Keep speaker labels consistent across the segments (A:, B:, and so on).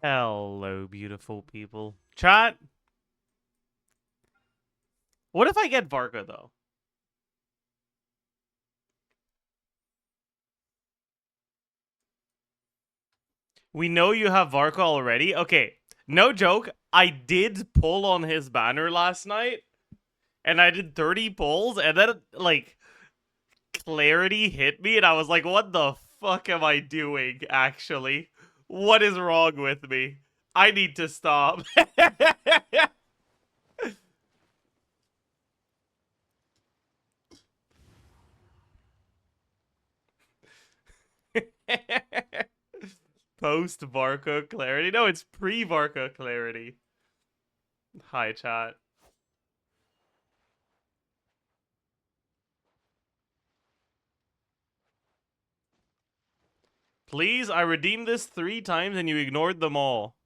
A: Hello, beautiful people. Chat, what if I get Varka, though? We know you have Varka already. Okay, no joke. I did pull on his banner last night, and I did 30 pulls, and then, like, clarity hit me, and I was like, what the fuck am I doing, actually? What is wrong with me? I need to stop. Post Varka clarity? No, it's pre Varka clarity. Hi, chat. Please, I redeemed this 3 times and you ignored them all.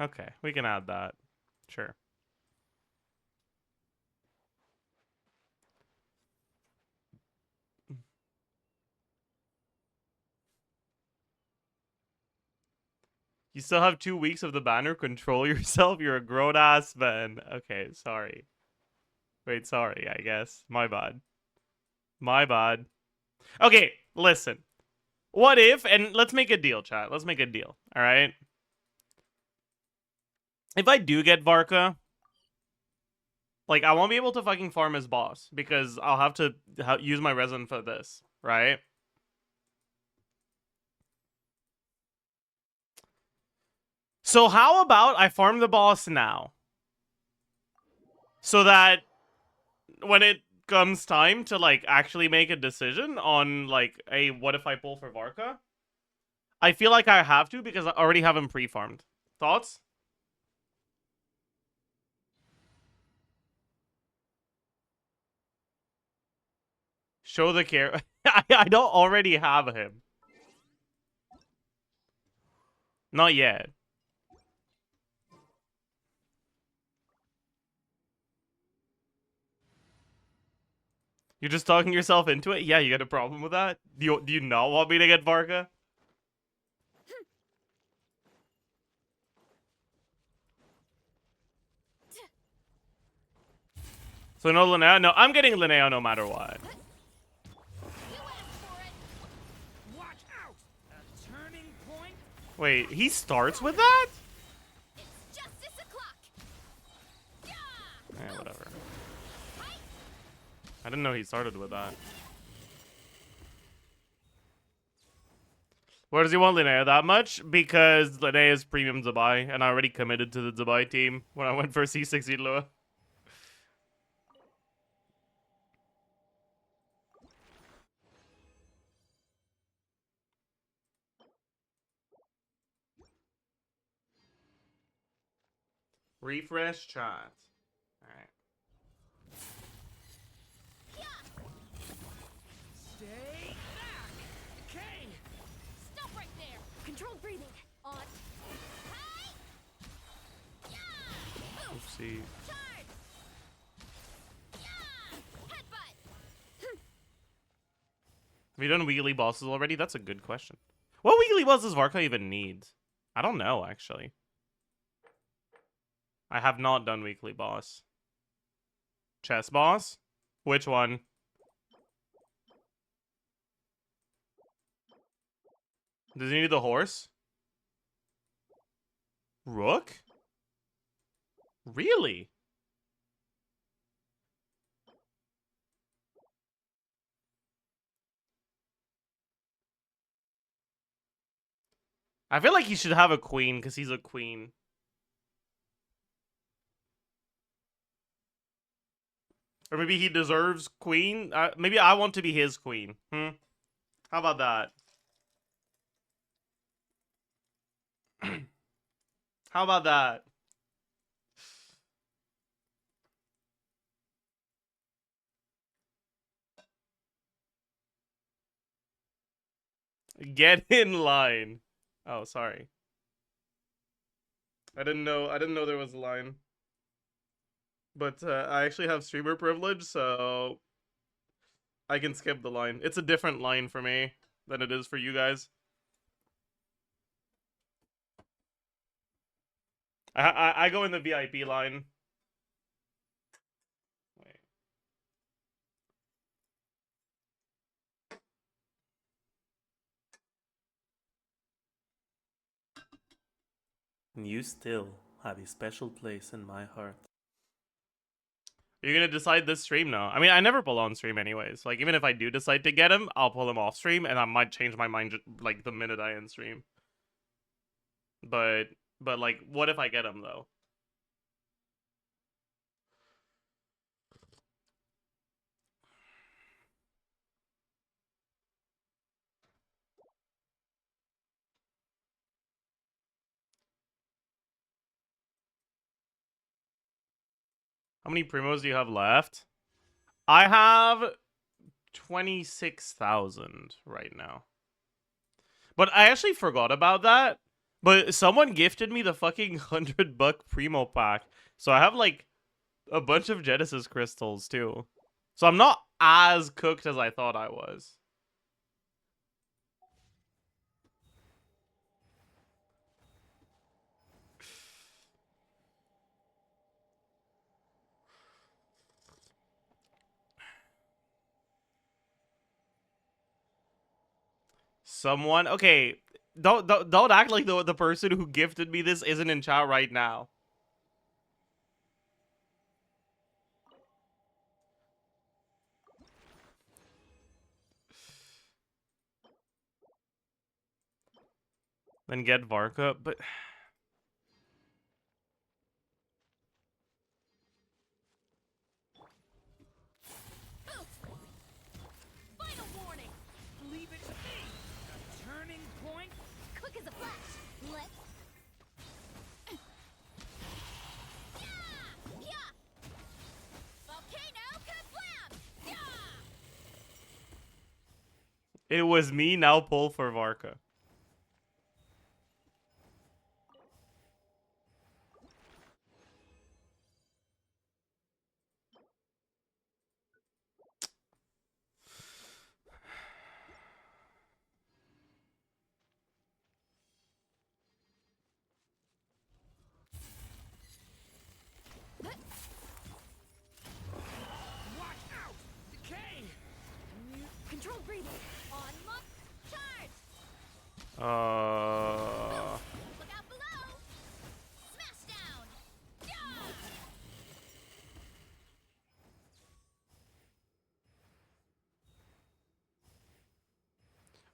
A: Okay, we can add that. Sure. You still have 2 weeks of the banner. Control yourself. You're a grown ass man. Okay, sorry. Wait, sorry, I guess. My bad. My bad. Okay, listen. What if, and let's make a deal, chat. Let's make a deal. All right. If I do get Varka, like, I won't be able to fucking farm his boss because I'll have to use my resin for this, right? So how about I farm the boss now? So that when it comes time to, like, actually make a decision on, like, a what if I pull for Varka, I feel like I have to because I already have him pre-farmed. Thoughts? Show the care. I don't already have him. Not yet. You're just talking yourself into it? Yeah, you got a problem with that? Do you not want me to get Varka? So no Linnea? No, I'm getting Linnea no matter what. Wait, he starts with that? Yeah, whatever. I didn't know he started with that. Where does he want Linnea that much? Because Linnea is premium Zabai, and I already committed to the Zabai team when I went for C60 Lua. Refresh chat. Alright.
B: Stay back! Okay! Stop right there! Controlled breathing. On.
A: Oopsie. Have you done weekly bosses already? That's a good question. What weekly boss does Varka even need? I don't know, actually. I have not done weekly boss. Chess boss? Which one? Does he need the horse? Rook? Really? I feel like he should have a queen because he's a queen. Or maybe he deserves queen. Maybe I want to be his queen. How about that? How about that? Get in line. Oh, sorry. I didn't know there was a line. But I actually have streamer privilege, so I can skip the line. It's a different line for me than it is for you guys. I go in the VIP line. Wait. You still have a special place in my heart. Are you gonna decide this stream now? I mean, I never pull on stream anyways. Like, even if I do decide to get him, I'll pull him off stream, and I might change my mind like the minute I end stream. But like, what if I get him though? How many primos do you have left? I have 26,000 right now. But I actually forgot about that. But someone gifted me the fucking $100 primo pack. So I have like a bunch of Genesis crystals too. So I'm not as cooked as I thought I was. Someone, okay, don't act like the person who gifted me this isn't in chat right now. Then get Varka, but
B: Final warning. Leave it to me. A turning point. Quick as a flash. Let's. Yeah! Yeah! Volcano kablam! Yeah!
A: it was me. Now pull for Varka.
B: Watch out! Decay! Control breathing. On my charge! Look out below! Smash down! Yeah!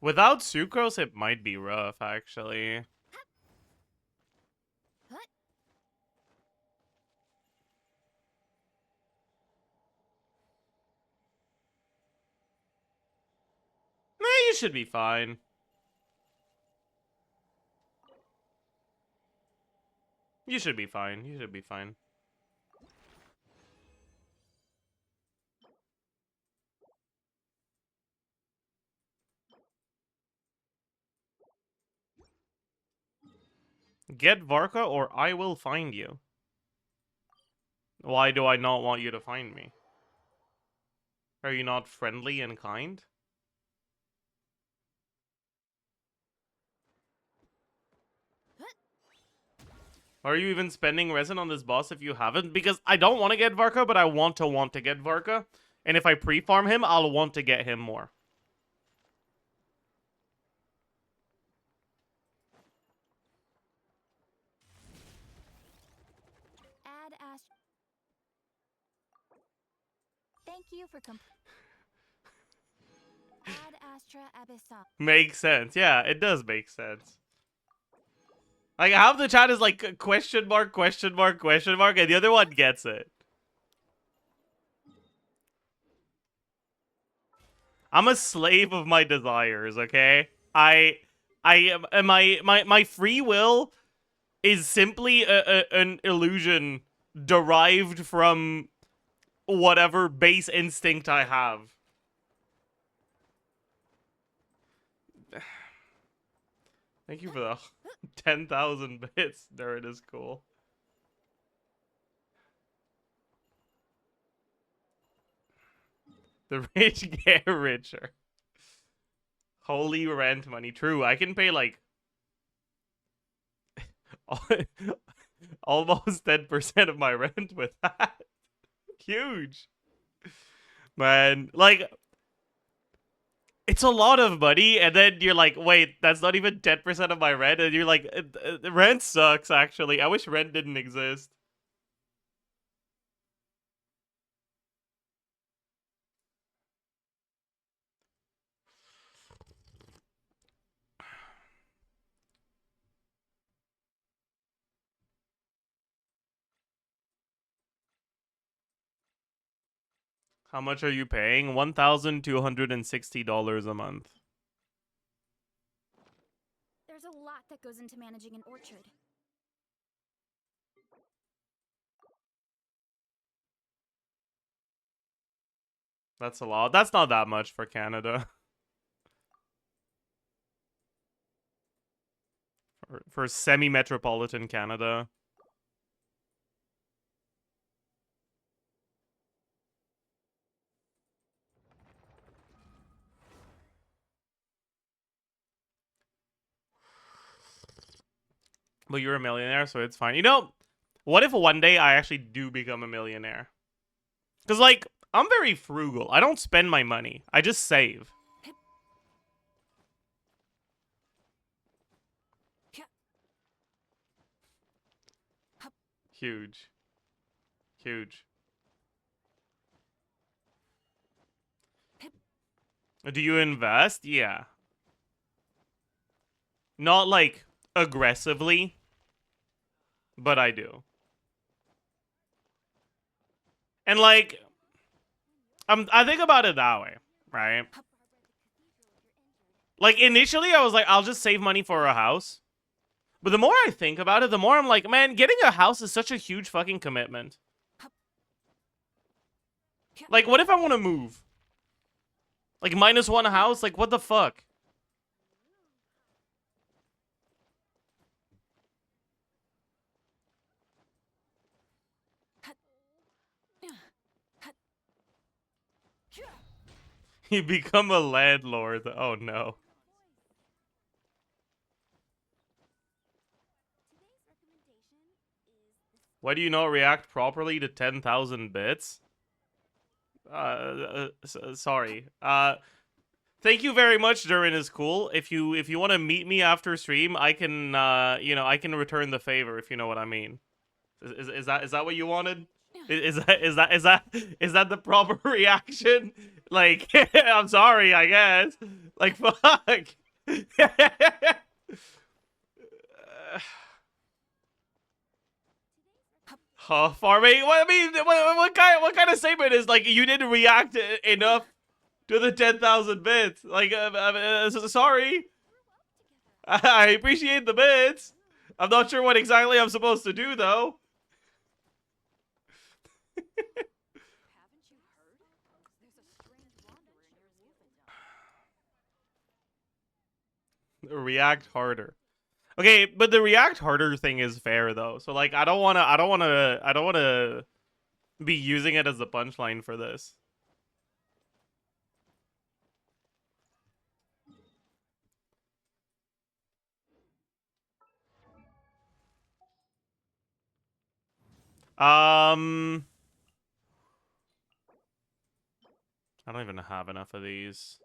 A: Without sucrose, it might be rough actually.
B: What?
A: Nah, you should be fine. You should be fine. You should be fine. Get Varka or I will find you. Why do I not want you to find me? Are you not friendly and kind? Are you even spending resin on this boss if you haven't? Because I don't want to get Varka, but I want to get Varka. And if I pre-farm him, I'll want to get him more.
B: Add Thank you for Add Astra Abyssal.
A: Makes sense. Yeah, it does make sense. Like, half the chat is like, question mark, question mark, question mark, and the other one gets it. I'm a slave of my desires, okay? I am my free will is simply an illusion derived from whatever base instinct I have. Thank you for the 10,000 bits. There it is, cool. The rich get richer. Holy rent money. True, I can pay like Almost 10% of my rent with that. Huge. Man, like, it's a lot of money, and then you're like, wait, that's not even 10% of my rent, and you're like, rent sucks, actually. I wish rent didn't exist. How much are you paying? $1,260 a month.
B: There's a lot that goes into managing an orchard.
A: That's a lot. That's not that much for Canada. For semi-metropolitan Canada. But you're a millionaire, so it's fine. You know, what if one day I actually do become a millionaire? Because, like, I'm very frugal. I don't spend my money. I just save. Huge. Huge. Do you invest? Yeah. Not, like, aggressively, but I do. And, like, I think about it that way, right? Like, initially, I was like, I'll just save money for a house. But the more I think about it, the more I'm like, man, getting a house is such a huge fucking commitment. Like, what if I want to move? Like, -1 house? Like, what the fuck? You become a landlord. Oh, no. Why do you not react properly to 10,000 bits? Sorry. Thank you very much. Durin is cool. If you want to meet me after stream, I can I can return the favor, if you know what I mean. Is that what you wanted? Is that the proper reaction? Like, I'm sorry, I guess. Like, fuck. Farming. What I mean, what kind of statement is like you didn't react enough to the 10,000 bits? Like, sorry. I appreciate the bits. I'm not sure what exactly I'm supposed to do though. React harder. Okay, but the react harder thing is fair though. So like I don't wanna be using it as the punchline for this. I don't even have enough of these.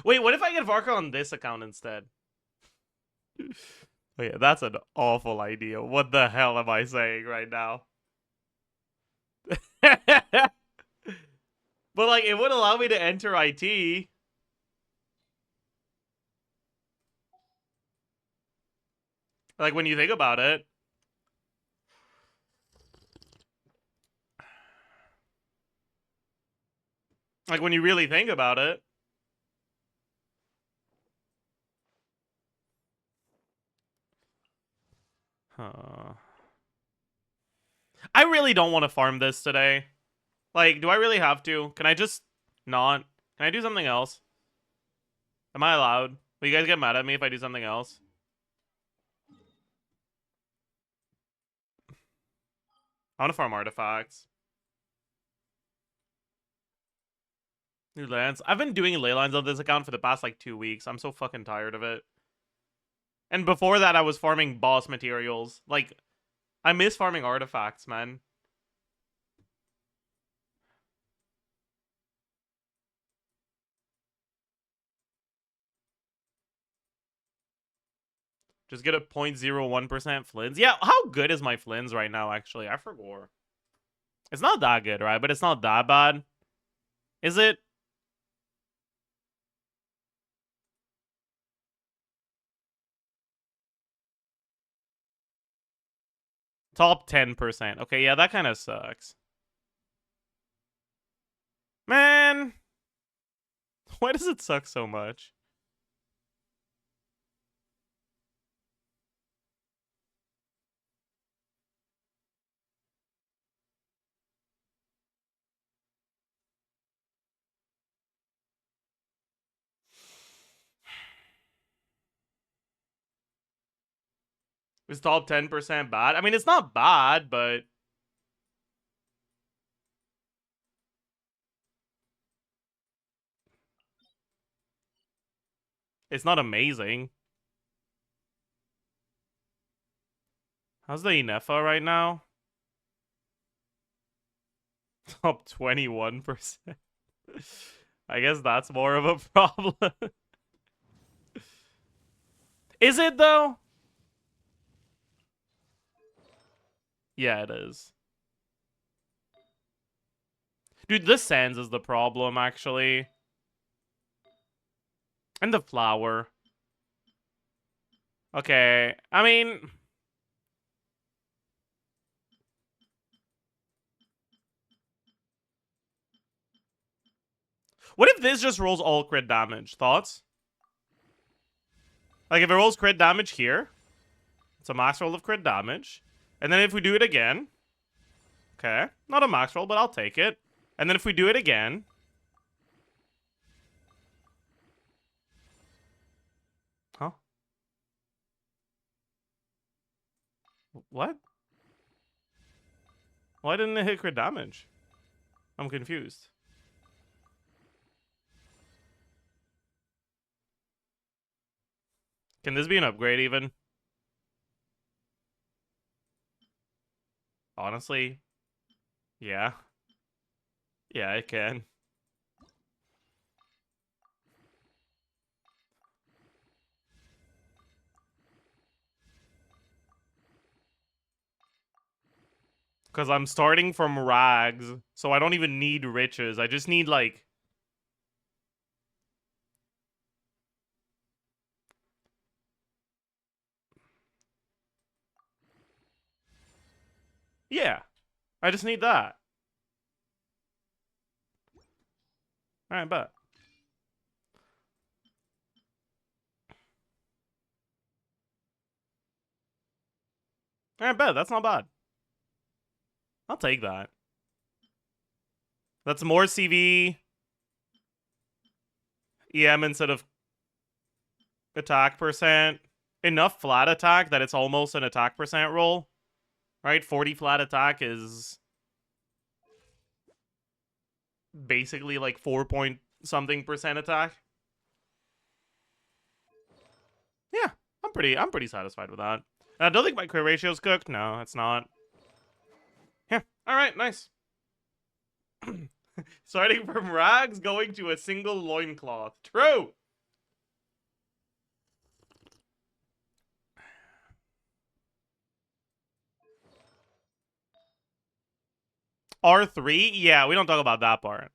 A: Wait, what if I get Varka on this account instead? Oh yeah, that's an awful idea. What the hell am I saying right now? But like, it would allow me to enter IT. Like, when you think about it. Like, when you really think about it. Huh. I really don't want to farm this today. Like, do I really have to? Can I just not? Can I do something else? Am I allowed? Will you guys get mad at me if I do something else? I want to farm artifacts. New lands. I've been doing ley lines on this account for the past like 2 weeks. I'm so fucking tired of it. And before that, I was farming boss materials. Like, I miss farming artifacts, man. Just get a 0.01% flins. Yeah, how good is my flins right now, actually? I forgot. It's not that good, right? But it's not that bad. Is it? Top 10%. Okay, yeah, that kind of sucks. Man! Why does it suck so much? Is top 10% bad? I mean, it's not bad, but it's not amazing. How's the Inefa right now? Top 21%. I guess that's more of a problem. Is it, though? Yeah, it is. Dude, the sands is the problem, actually. And the flower. Okay, I mean... What if this just rolls all crit damage? Thoughts? Like, if it rolls crit damage here, it's a max roll of crit damage. And then if we do it again... Okay, not a max roll, but I'll take it. And then if we do it again... Huh? What? Why didn't it hit crit damage? I'm confused. Can this be an upgrade even? Honestly, yeah. Yeah, it can. Because I'm starting from rags, so I don't even need riches. I just need, like... Yeah. I just need that. Alright, bet. Alright, bet. That's not bad. I'll take that. That's more CV, EM instead of attack percent. Enough flat attack that it's almost an attack percent roll. Right? 40 flat attack is basically like 4 point something percent attack. Yeah, I'm pretty satisfied with that. I don't think my crit ratio's cooked. No, it's not. Yeah. Alright, nice. Starting from rags, going to a single loincloth. True! R3? Yeah, we don't talk about that part.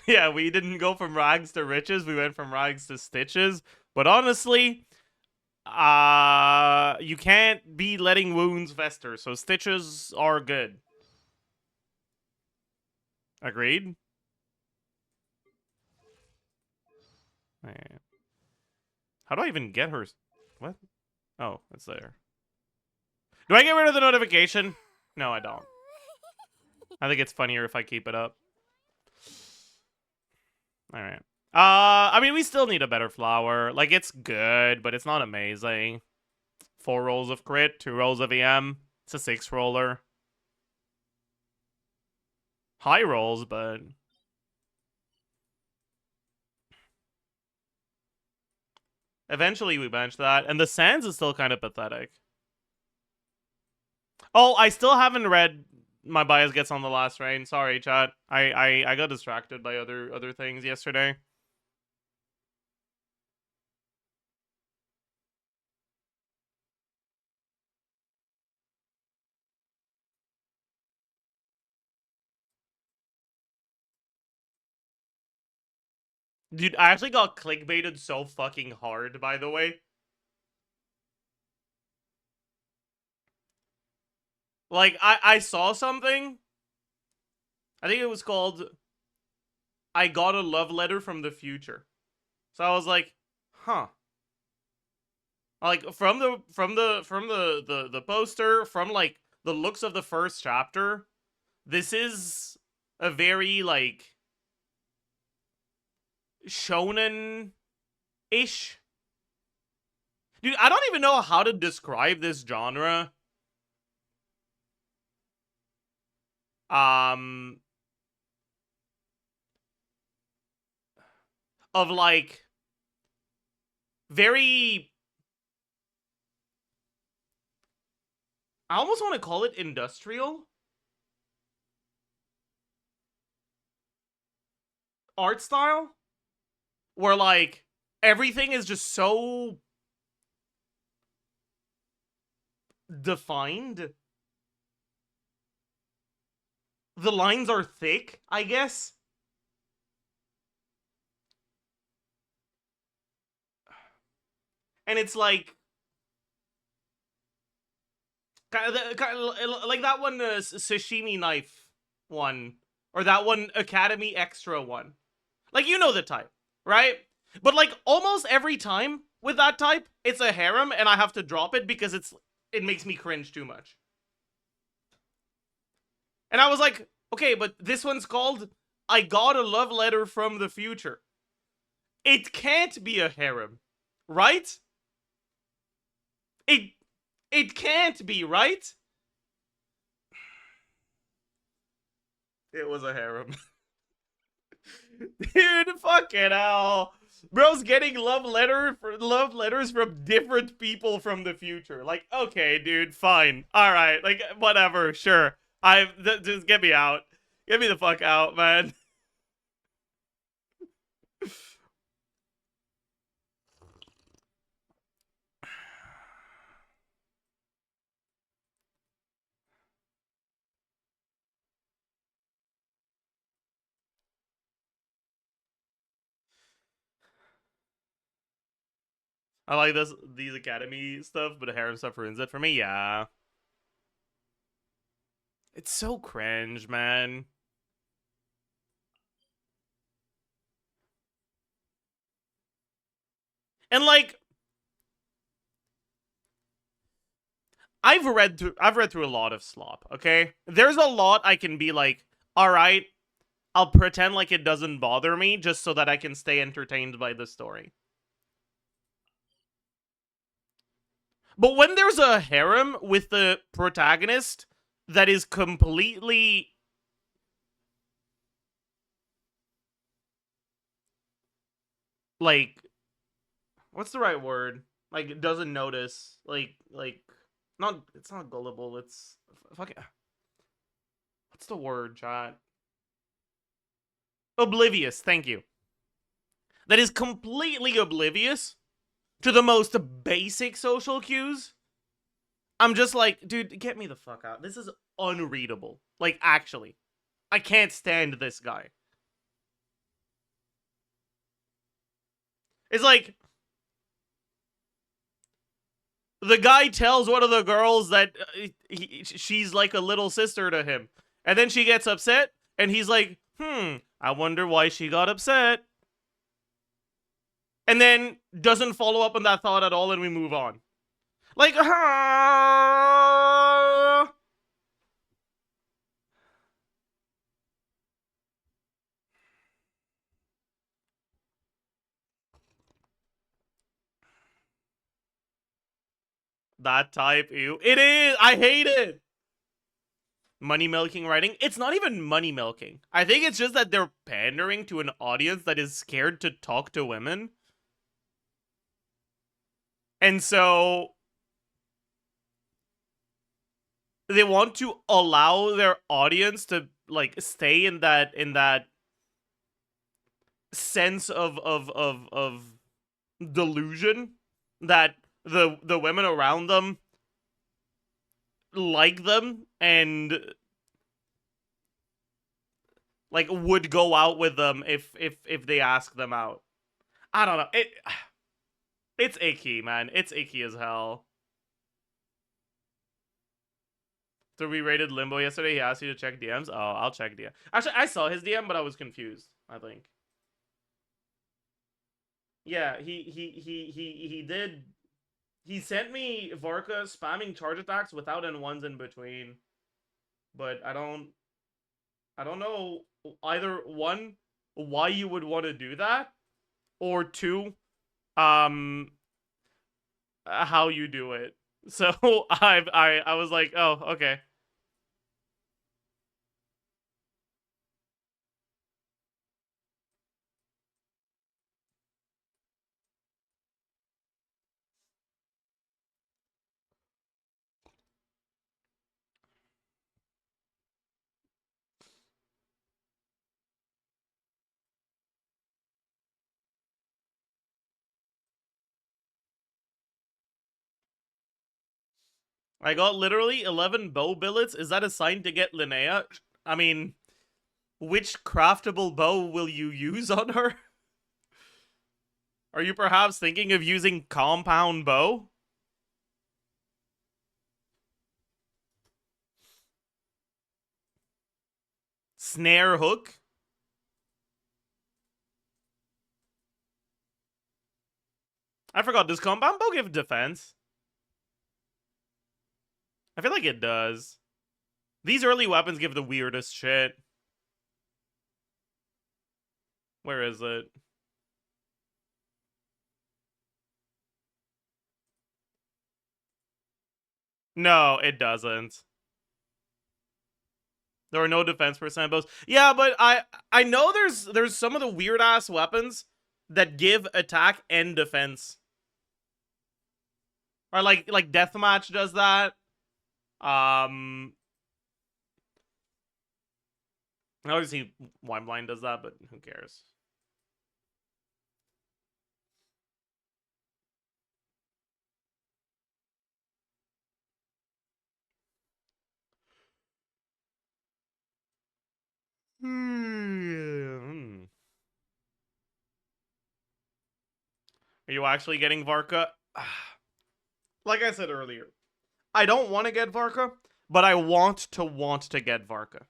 A: Yeah, we didn't go from rags to riches. We went from rags to stitches. But honestly, you can't be letting wounds fester, so stitches are good. Agreed? Man. How do I even get her? What? Oh, it's there. Do I get rid of the notification? No, I don't. I think it's funnier if I keep it up. Alright. I mean, we still need a better flower. Like, it's good, but it's not amazing. 4 rolls of crit, 2 rolls of EM. It's a 6 roller. High rolls, but eventually we bench that. And the Sands is still kind of pathetic. Oh, I still haven't read my bias gets on the last rain. Sorry, chat. I got distracted by other things yesterday. Dude, I actually got clickbaited so fucking hard, by the way. Like, I saw something. I think it was called I Got a Love Letter from the Future. So I was like, huh. Like from the poster, from like the looks of the first chapter, this is a very like shonen ish. Dude, I don't even know how to describe this genre. Um of like very, I almost want to call it industrial art style where like everything is just so defined. The lines are thick, I guess. And it's like kind of like that one sashimi knife one, or that one Academy Extra one. Like, you know the type, right? But like almost every time with that type, it's a harem, and I have to drop it because it makes me cringe too much. And I was like, okay, but this one's called I Got a Love Letter from the Future. It can't be a harem, right? It it can't be, right? It was a harem. Dude, fucking hell. Bro's getting love letters from different people from the future. Like, okay, dude, fine. All right, like whatever, sure. Just get me out. Get me the fuck out, man. I like these academy stuff, but harem stuff ruins it for me. Yeah, it's so cringe, man. And like, I've read through a lot of slop. Okay, there's a lot I can be like, all right, I'll pretend like it doesn't bother me just so that I can stay entertained by the story. But when there's a harem with the protagonist that is completely like, what's the right word? Like, it doesn't notice. Like not, it's not gullible. It's fucking, what's the word, chat? Oblivious. Thank you. That is completely oblivious to the most basic social cues. I'm just like, dude, get me the fuck out. This is unreadable. Like, actually, I can't stand this guy. It's like the guy tells one of the girls that she's like a little sister to him, and then she gets upset, and he's like, I wonder why she got upset. And then doesn't follow up on that thought at all, and we move on. Like, That type, ew. It is! I hate it! Money milking writing? It's not even money milking. I think it's just that they're pandering to an audience that is scared to talk to women. And so they want to allow their audience to like stay in that sense of delusion that the women around them like them and like would go out with them if they ask them out. I don't know. It's icky, man. It's icky as hell. So we rated Limbo yesterday. He asked you to check DMs. Oh, I'll check DM. Actually, I saw his DM, but I was confused. I think. Yeah, he did. He sent me Varka spamming charge attacks without N1s in between, but I don't know either one why you would want to do that, or two, um, how you do it. So I was like, oh, okay. I got literally 11 bow billets. Is that a sign to get Linnea? I mean, which craftable bow will you use on her? Are you perhaps thinking of using compound bow? Snare hook? I forgot, does compound bow give defense? I feel like it does. These early weapons give the weirdest shit. Where is it? No, it doesn't. There are no defense percent bows. Yeah, but I know there's some of the weird ass weapons that give attack and defense. Or like deathmatch does that. I always see Wine Blind does that, but who cares? Hmm. Are you actually getting Varka? Like I said earlier, I don't want to get Varka, but I want to get Varka.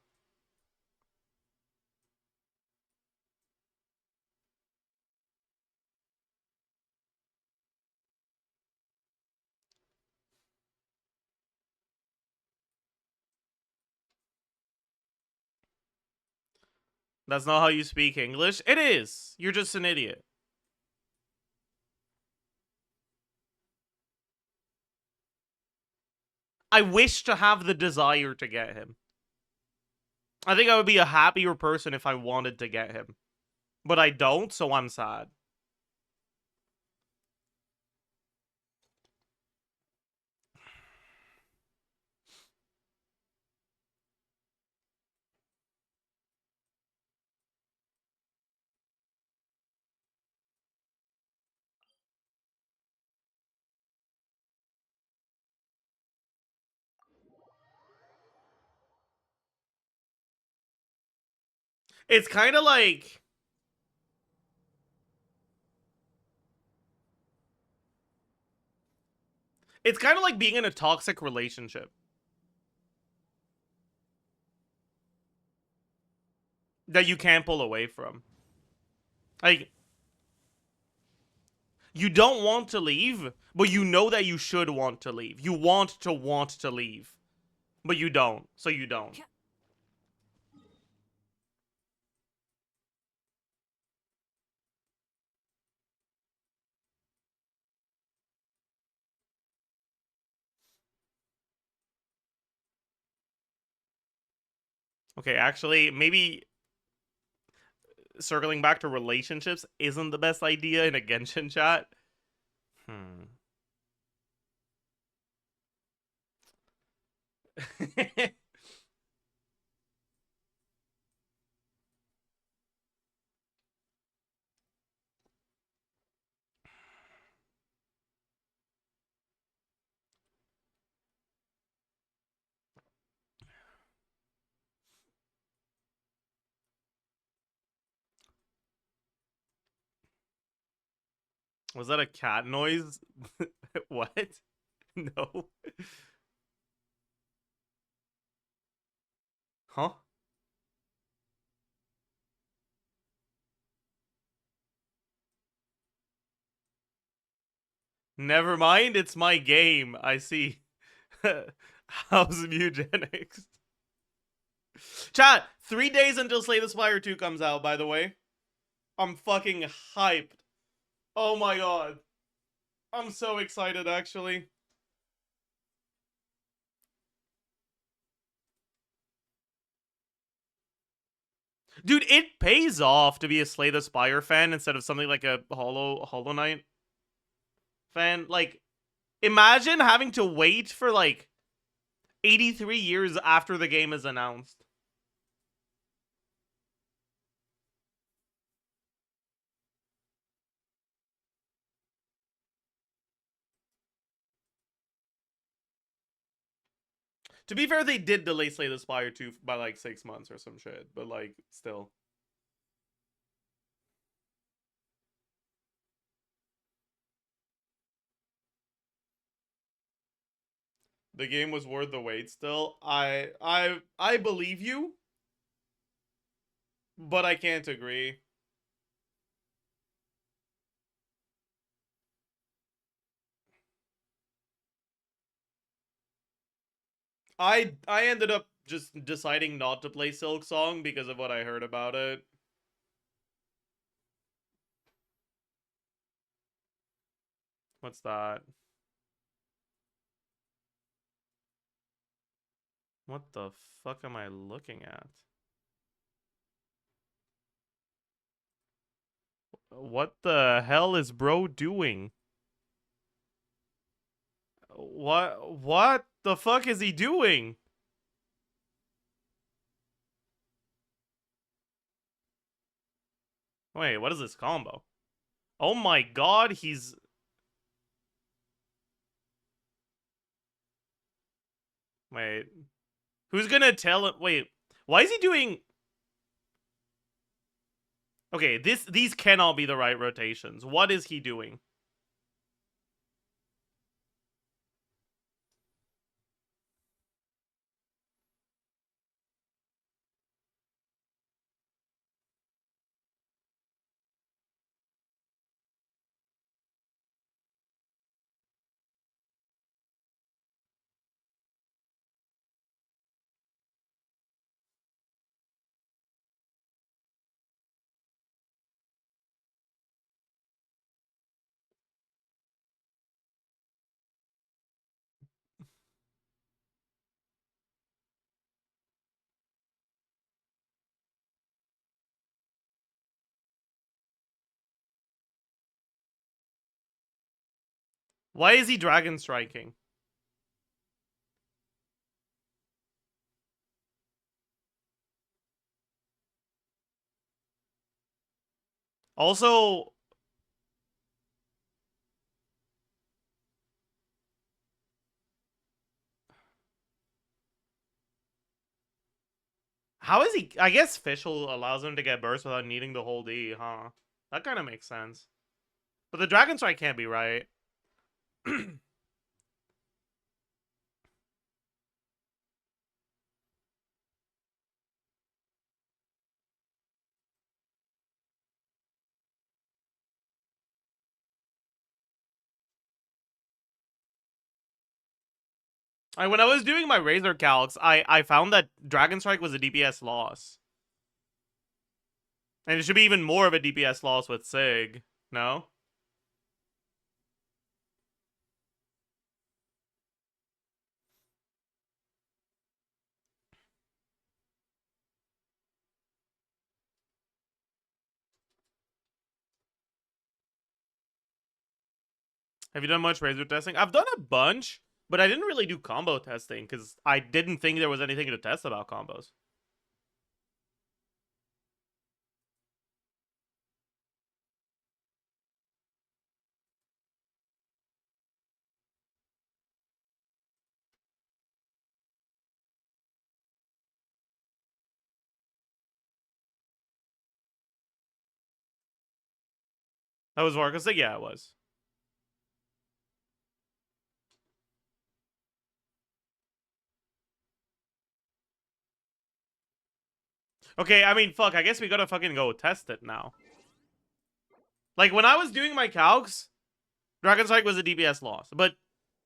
A: That's not how you speak English. It is. You're just an idiot. I wish to have the desire to get him. I think I would be a happier person if I wanted to get him. But I don't, so I'm sad. It's kind of like... It's kind of like being in a toxic relationship that you can't pull away from. Like, you don't want to leave, but you know that you should want to leave. You want to leave, but you don't, so you don't. Okay, actually, maybe circling back to relationships isn't the best idea in a Genshin chat. Hmm. Was that a cat noise? What? No. Huh? Never mind, it's my game. I see. How's eugenics? Chat, 3 days until Slay the Spire 2 comes out, by the way. I'm fucking hyped. Oh my god. I'm so excited, actually. Dude, it pays off to be a Slay the Spire fan instead of something like a Hollow Knight fan. Like, imagine having to wait for like 83 years after the game is announced. To be fair, they did delay Slay the Spire 2 by like 6 months or some shit, but like, still. The game was worth the wait still. I believe you, but I can't agree. I ended up just deciding not to play Silk Song because of what I heard about it. What's that? What the fuck am I looking at? What the hell is bro doing? What the fuck is he doing? Wait, what is this combo? Oh my god, he's... Wait. Who's gonna tell him? Wait, why is he doing... Okay, these cannot be the right rotations. What is he doing? Why is he dragon striking? Also, how is he? I guess Fischl allows him to get burst without needing to hold E, huh? That kind of makes sense. But the dragon strike can't be right. When I was doing my Razor calcs, I found that Dragon Strike was a DPS loss. And it should be even more of a DPS loss with Sig. No? Have you done much razor testing? I've done a bunch, but I didn't really do combo testing because I didn't think there was anything to test about combos. That was Varka. Yeah, it was. Okay, I mean, fuck, I guess we gotta fucking go test it now. Like, when I was doing my calcs, Dragon Strike was a DPS loss, but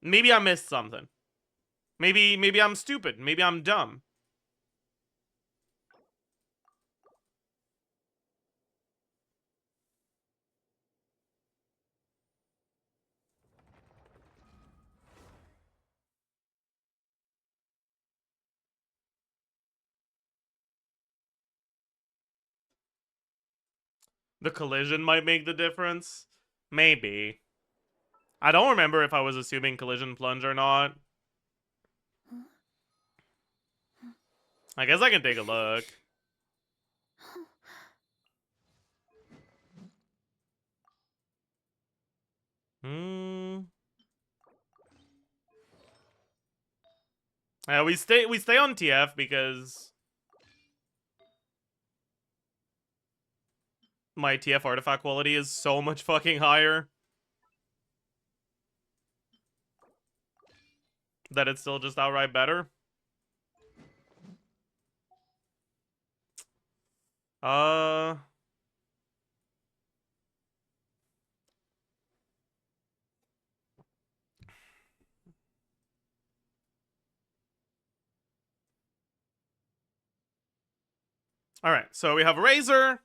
A: maybe I missed something. Maybe I'm stupid. Maybe I'm dumb. The collision might make the difference. Maybe. I don't remember if I was assuming collision plunge or not. I guess I can take a look. Yeah, we stay on TF because my TF artifact quality is so much fucking higher that it's still just outright better. Alright, so we have Razor.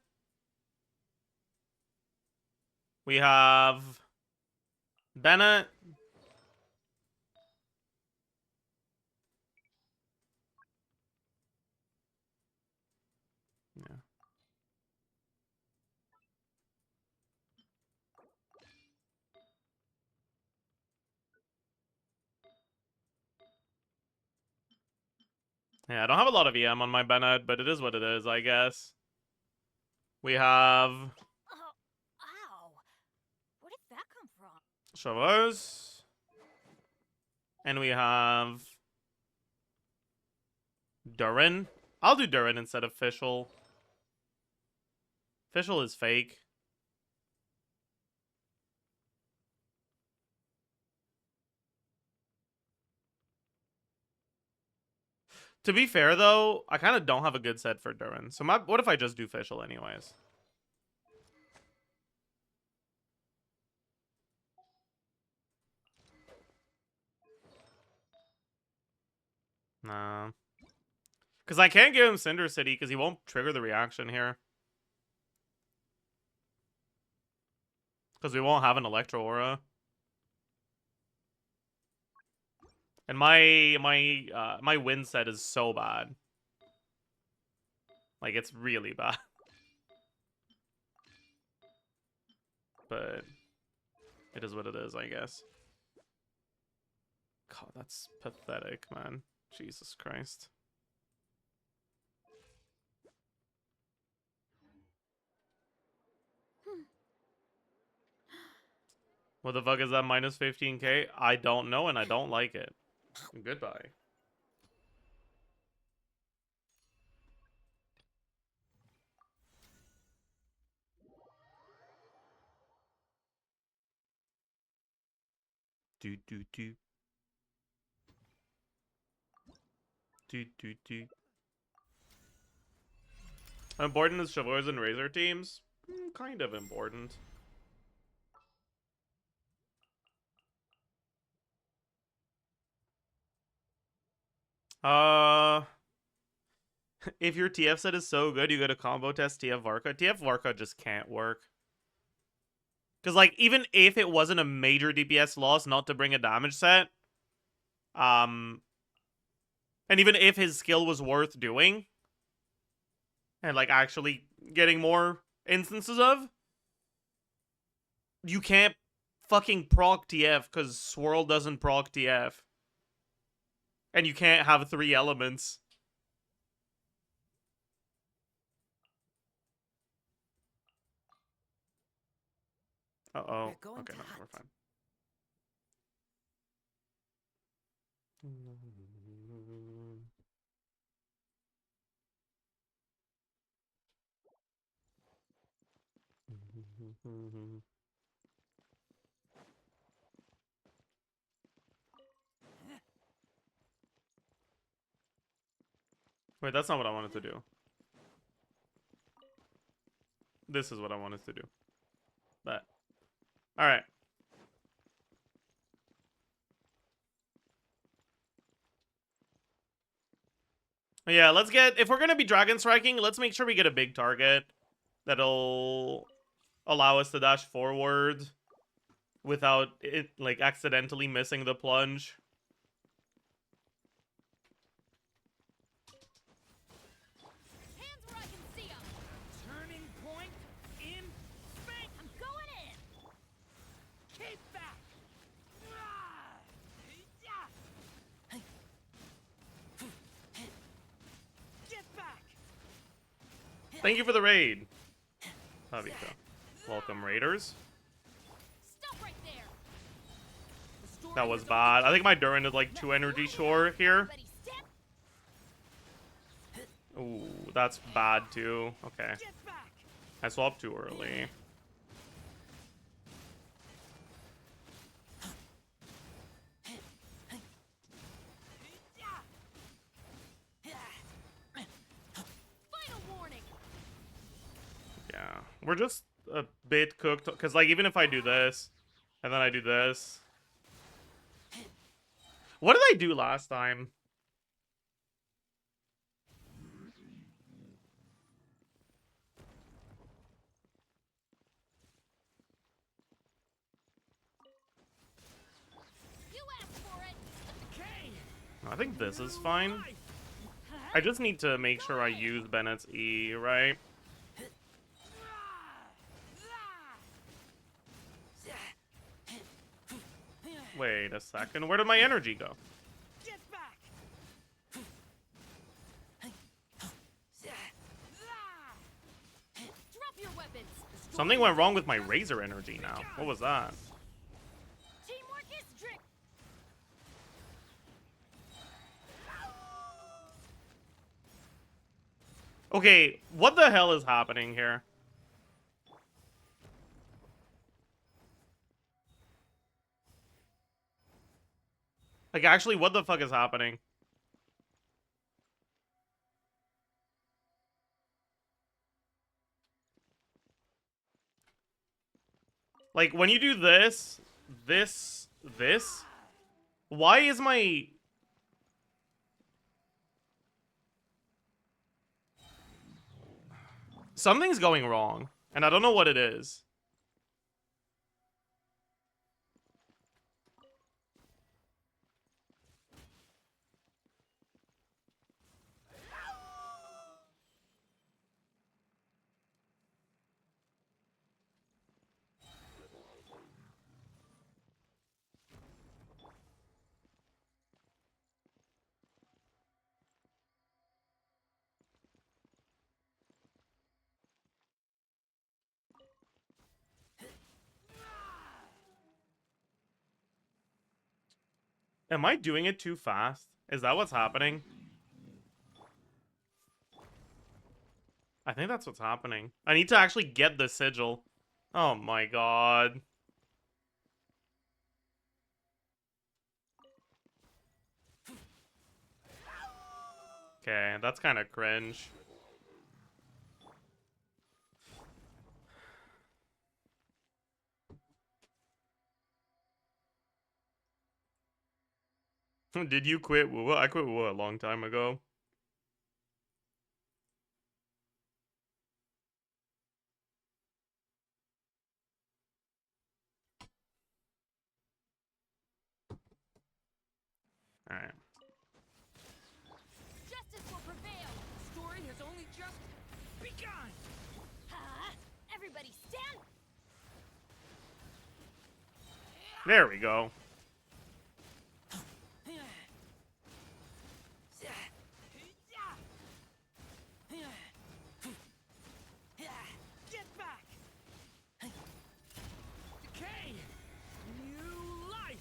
A: We have Bennett. Yeah. Yeah, I don't have a lot of EM on my Bennett, but it is what it is, I guess. We have
B: Ow. Where did that come from?
A: Chavez. And we have Durin. I'll do Durin instead of Fischl. Fischl is fake. To be fair, though, I kind of don't have a good set for Durin. So what if I just do Fischl anyways? Nah. Because I can't give him Cinder City because he won't trigger the reaction here. Because we won't have an Electro Aura. And my win set is so bad. Like, it's really bad. But it is what it is, I guess. God, that's pathetic, man. Jesus Christ. What the fuck is that minus 15k? I don't know, and I don't like it. Goodbye. Do do do. Do do do. How important is Chevrolet's and Razor teams? Kind of important. If your TF set is so good, you go to combo test TF Varka. TF Varka just can't work. Because, like, even if it wasn't a major DPS loss not to bring a damage set, and even if his skill was worth doing, and, like, actually getting more instances of, you can't fucking proc TF because Swirl doesn't proc TF. And you can't have 3 elements. Uh-oh. Okay, no, we're fine. Wait, that's not what I wanted to do. This is what I wanted to do. But alright. Yeah, let's get, if we're gonna be dragon striking, let's make sure we get a big target that'll allow us to dash forward without it, like, accidentally missing the plunge.
B: Hands where I can see 'em. Turning point in space. I'm going in. Keep back. Get back.
A: Thank you for the raid. Javika. Welcome, raiders.
B: Stop right there.
A: That was bad. I think my Durin is like 2 energy short here.
B: Everybody stand.
A: Ooh, that's bad too. Okay.
B: Get back.
A: I swapped too early.
B: Final warning.
A: Yeah. We're just a bit cooked. Because, like, even if I do this, and then I do this. What did I do last time?
B: You asked for it. Okay.
A: I think this is fine. I just need to make sure I use Bennett's E, right? Wait a second. Where did my energy go?
B: Get back. Drop your weapons.
A: Something went wrong with my Razor energy now. What was that?
B: Teamwork is trick.
A: Okay, what the hell is happening here? Like, actually, what the fuck is happening? Like, when you do this, this, why is my... Something's going wrong, and I don't know what it is. Am I doing it too fast? Is that what's happening? I think that's what's happening. I need to actually get the sigil. Oh my god. Okay, that's kind of cringe. Did you quit WoW? I quit WoW a long time ago. Alright.
B: Justice will prevail. The story has only just begun. Everybody stand.
A: There we go.
B: Get back! Decay! New life!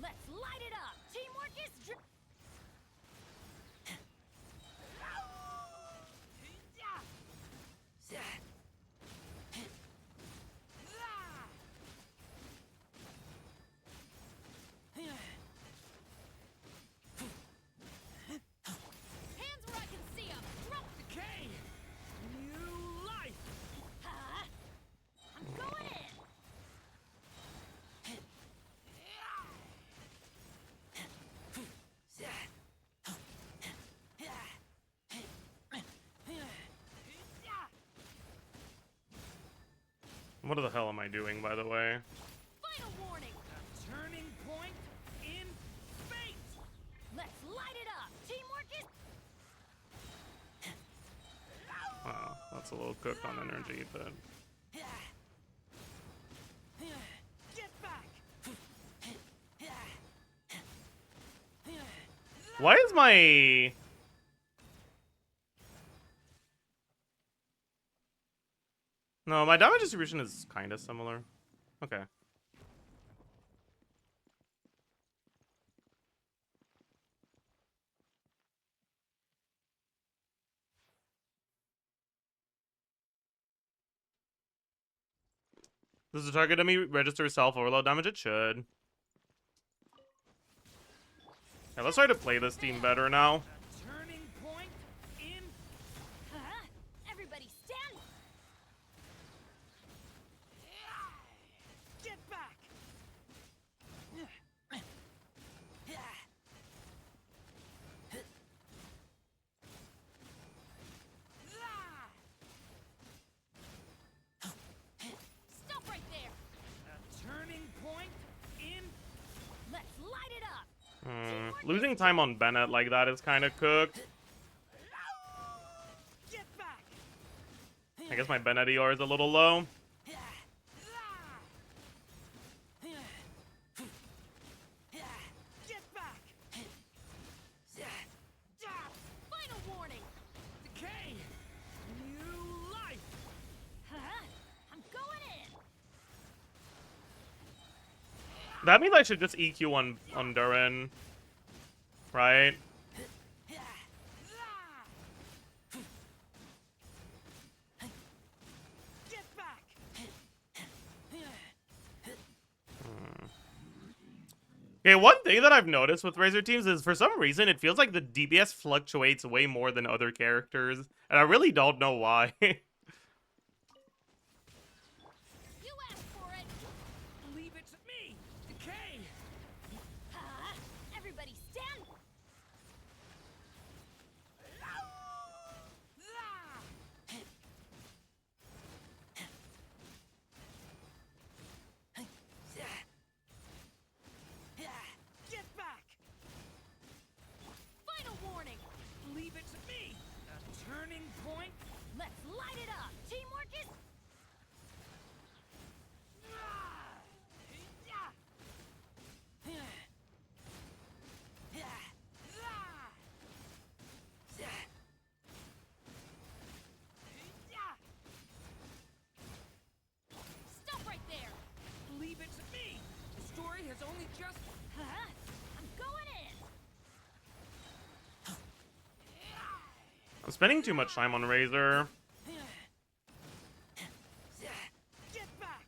B: Let's light it up! Teamwork is hands where I can see 'em! Drop decay! New life! Huh? I'm going in!
A: What the hell am I doing, by the way?
B: Final warning! A turning point in space! Let's light it up! Teamwork is...
A: Oh, that's a little cooked on energy, but...
B: Get back!
A: Why is my... No, my damage distribution is kind of similar. Okay. Does the target enemy register self-overload damage? It should. Yeah, let's try to play this team better now.
B: Turning point in... Huh? Everybody stand! Get back! Stop right there! A turning point in... Let's light it up!
A: Losing time on Bennett like that is kind of cooked.
B: Get back!
A: I guess my Bennett ER is a little low.
B: Get back! Final warning! Decay! New life! Huh? I'm going in!
A: That means I should just EQ on Durin. Right?
B: Get back!
A: Okay, one thing that I've noticed with Razor teams is for some reason it feels like the DPS fluctuates way more than other characters. And I really don't know why.
B: You asked for it! Leave it to me! Decay! Huh? Everybody stand! Get back! Final warning! Leave it to me! A turning point? Let's light it up! Teamwork is... Stop right there! Leave it to me! The story has only just... Huh? I'm going in!
A: I'm spending too much time on Razor.
B: Get back!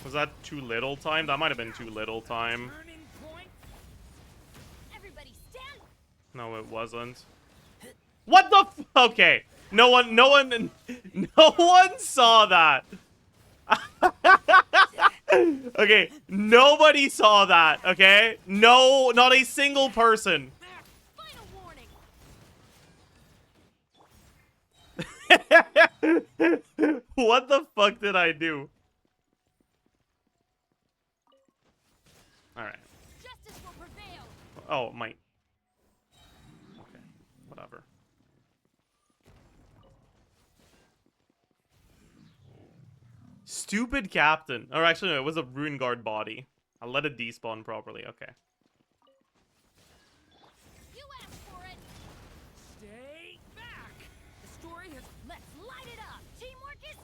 A: Was that too little time? That might have been too little time.
B: Turning point. Everybody stand.
A: No, it wasn't. What the f- Okay. No one saw that. Okay, nobody saw that, okay? No, not a single person.
B: Final warning.
A: What the fuck did I do? Alright.
B: Justice will prevail.
A: Oh, my... Okay, whatever. stupid captain. Or actually, no, it was a Ruin Guard body. I'll let it despawn properly. Okay.
B: You asked for it. Stay back. The story has. Let's light it up. Teamwork is.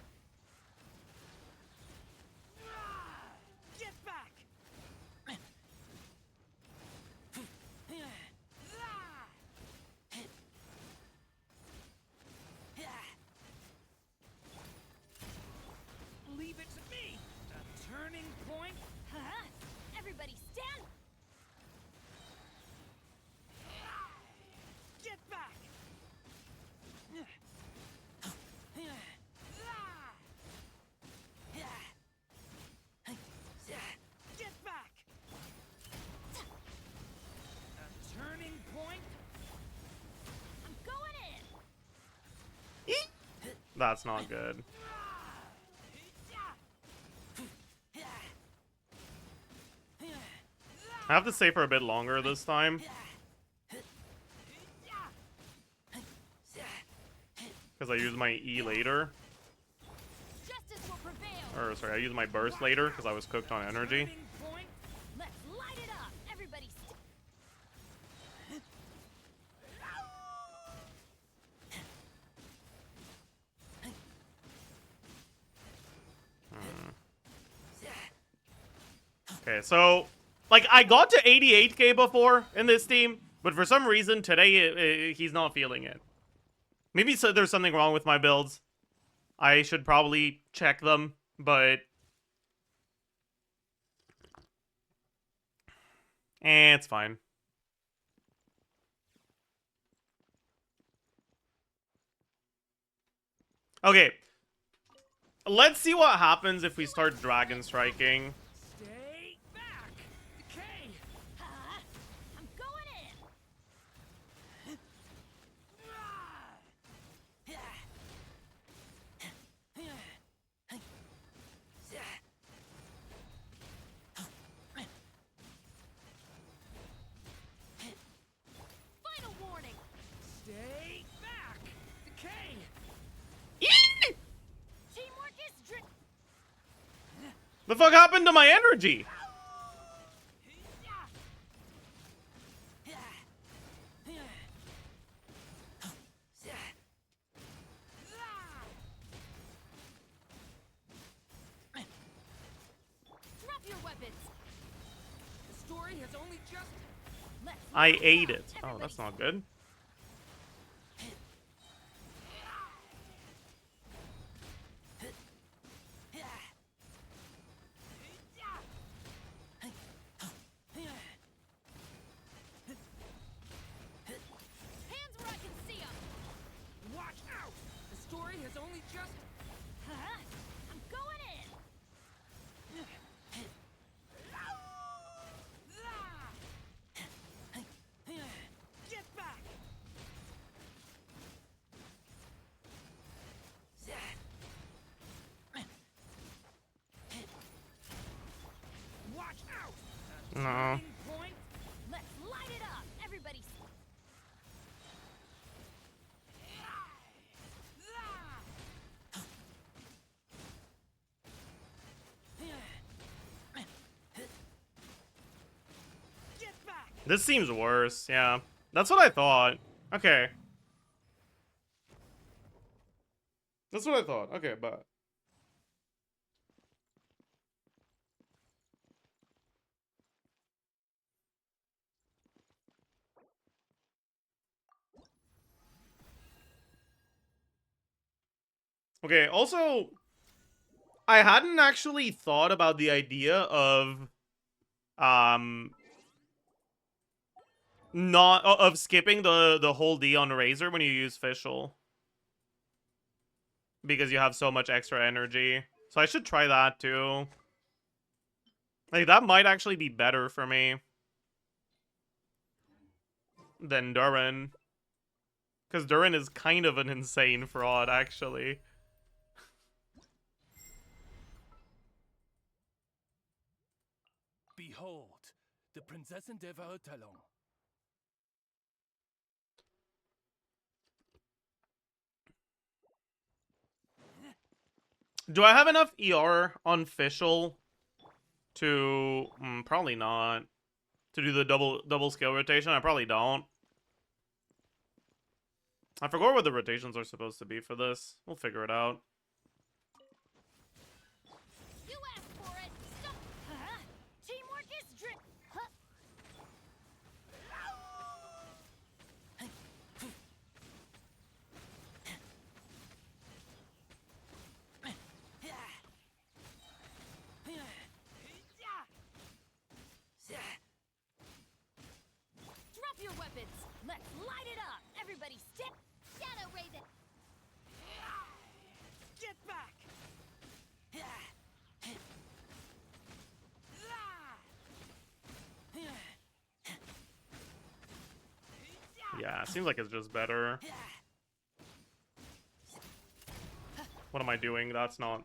B: Get back. Leave it to me. A turning point. Huh? Everybody stand. Get back. Get back. A turning point. I'm going in.
A: That's not good. I have to stay for a bit longer this time. Because I use my E later.
B: Justice will prevail.
A: Or, sorry, I use my burst later because I was cooked on energy.
B: Turning point. Let's light it up. Everybody
A: Okay, so, like, I got to 88k before in this team, but for some reason today he's not feeling it. Maybe so there's something wrong with my builds. I should probably check them, but... it's fine. Okay. Let's see what happens if we start Dragon Striking.
B: stay back. Decay. I'm going in. Final warning. Stay back. Decay. Teamwork is
A: The fuck happened to my energy?
B: Drop your weapons. The story has only just. Let's
A: I
B: light
A: ate
B: up.
A: it. Oh,
B: Everybody
A: that's not good.
B: Hands where I can see 'em. Watch out! The story has only just. Huh? I'm going in. Get back. Watch out!
A: No.
B: Turning point. Let's light it up. Everybody. Get back.
A: This seems worse, yeah. That's what I thought. Okay. That's what I thought. Okay, but... Okay, also... I hadn't actually thought about the idea of... not... of skipping the whole D on Razor when you use Fischl. Because you have so much extra energy. So I should try that too. Like, that might actually be better for me than Durin. Because Durin is kind of an insane fraud, actually.
C: Behold, the Prinzessin der Verurteilung.
A: Do I have enough ER on Fischl to... probably not. To do the double skill rotation? I probably don't. I forgot what the rotations are supposed to be for this. We'll figure it out.
B: You asked for it. Stop. Huh? Teamwork is drip. Huh? Drop your weapons. Let's light it up. Everybody step. Shadow Raven.
C: Get back!
A: Yeah, seems like it's just better. What am I doing? That's not...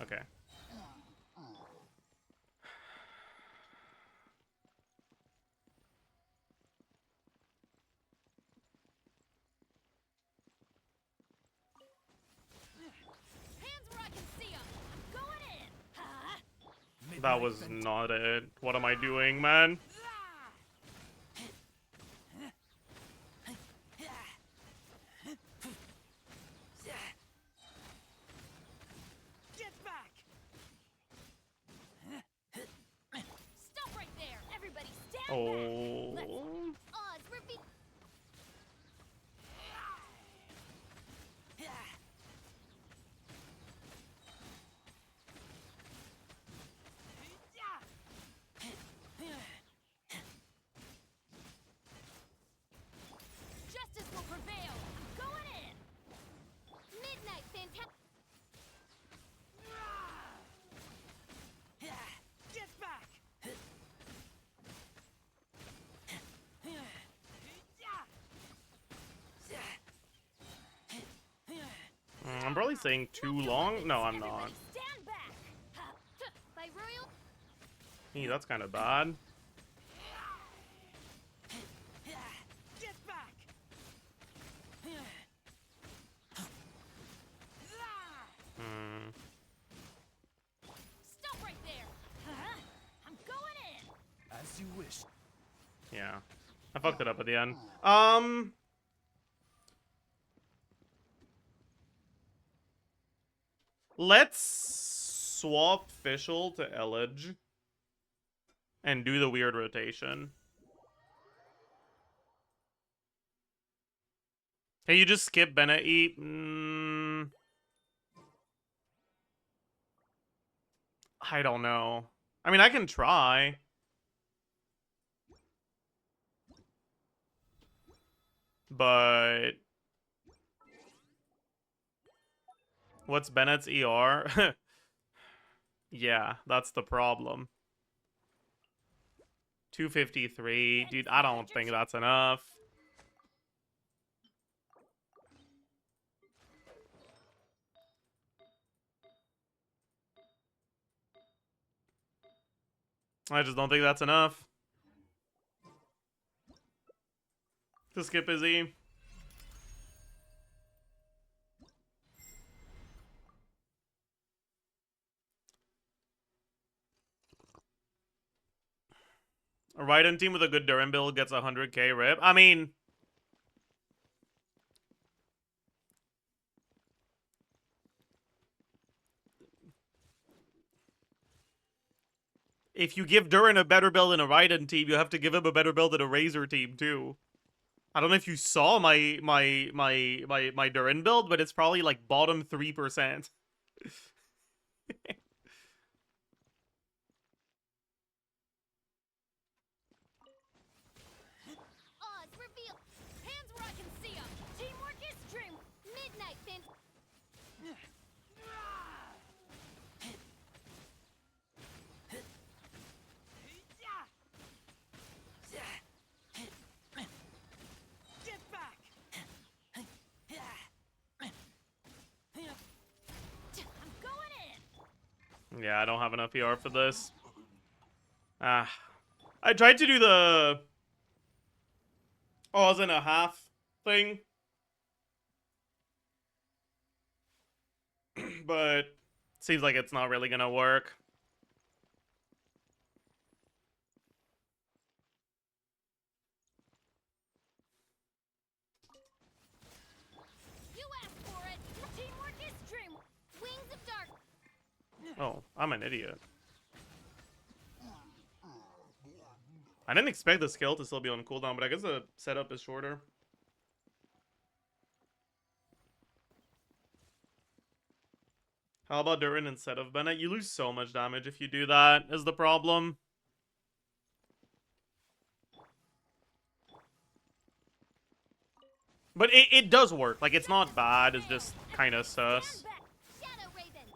A: Okay.
B: Hands where I can see 'em. I'm going in. Huh?
A: That was not it. What am I doing, man?
C: Get back!
B: Stop right there. Everybody stand back.
A: Oh...
B: Oz, reveal. Justice will prevail. I'm going in. Midnight fantastic.
C: Get back!
A: I'm probably saying too long. No, I'm not.
B: Stand back. By royal.
A: Hey, that's kind of bad.
C: Get back!
B: Stop right there. Huh? I'm going in.
C: As you wish.
A: Yeah. I fucked it up at the end. Let's swap Fischl to Elledge and do the weird rotation. Can you just skip Bennett Eat? I don't know. I mean, I can try. But... what's Bennett's ER? Yeah, that's the problem. 253. Dude, I don't think that's enough. I just don't think that's enough to skip his E. A Raiden team with a good Durin build gets 100k rip. I mean... if you give Durin a better build than a Raiden team, you have to give him a better build than a Razor team, too. I don't know if you saw my Durin build, but it's probably like bottom 3%.
B: Oz, reveal. Hands where I can see 'em. Teamwork is dream. Midnight fan.
C: Get back!
B: I'm going in.
A: Yeah, I don't have enough ER for this. Ah. I tried to do the... Oz and a half thing. But Seems like it's not really gonna work.
B: You asked for it. Teamwork is dream. Wings of dark.
A: Oh, I'm an idiot. I didn't expect the skill to still be on cooldown, but I guess the setup is shorter. How about Durin instead of Bennett? You lose so much damage if you do that, is the problem. But it does work. Like, it's not bad. It's just kind of sus.
B: Stand back. Shadow Raven.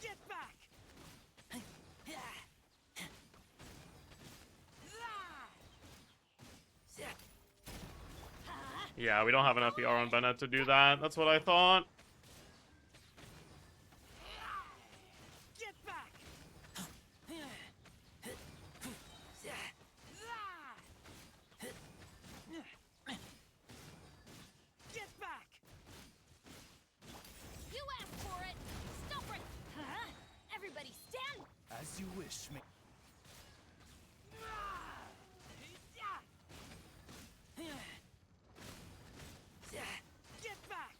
C: Get back!
A: Yeah, we don't have enough ER on Bennett to do that. That's what I thought.
C: Get back! Get back!
B: You asked for it. Stop it. Huh? Everybody stand.
C: As you wish, me. Get back!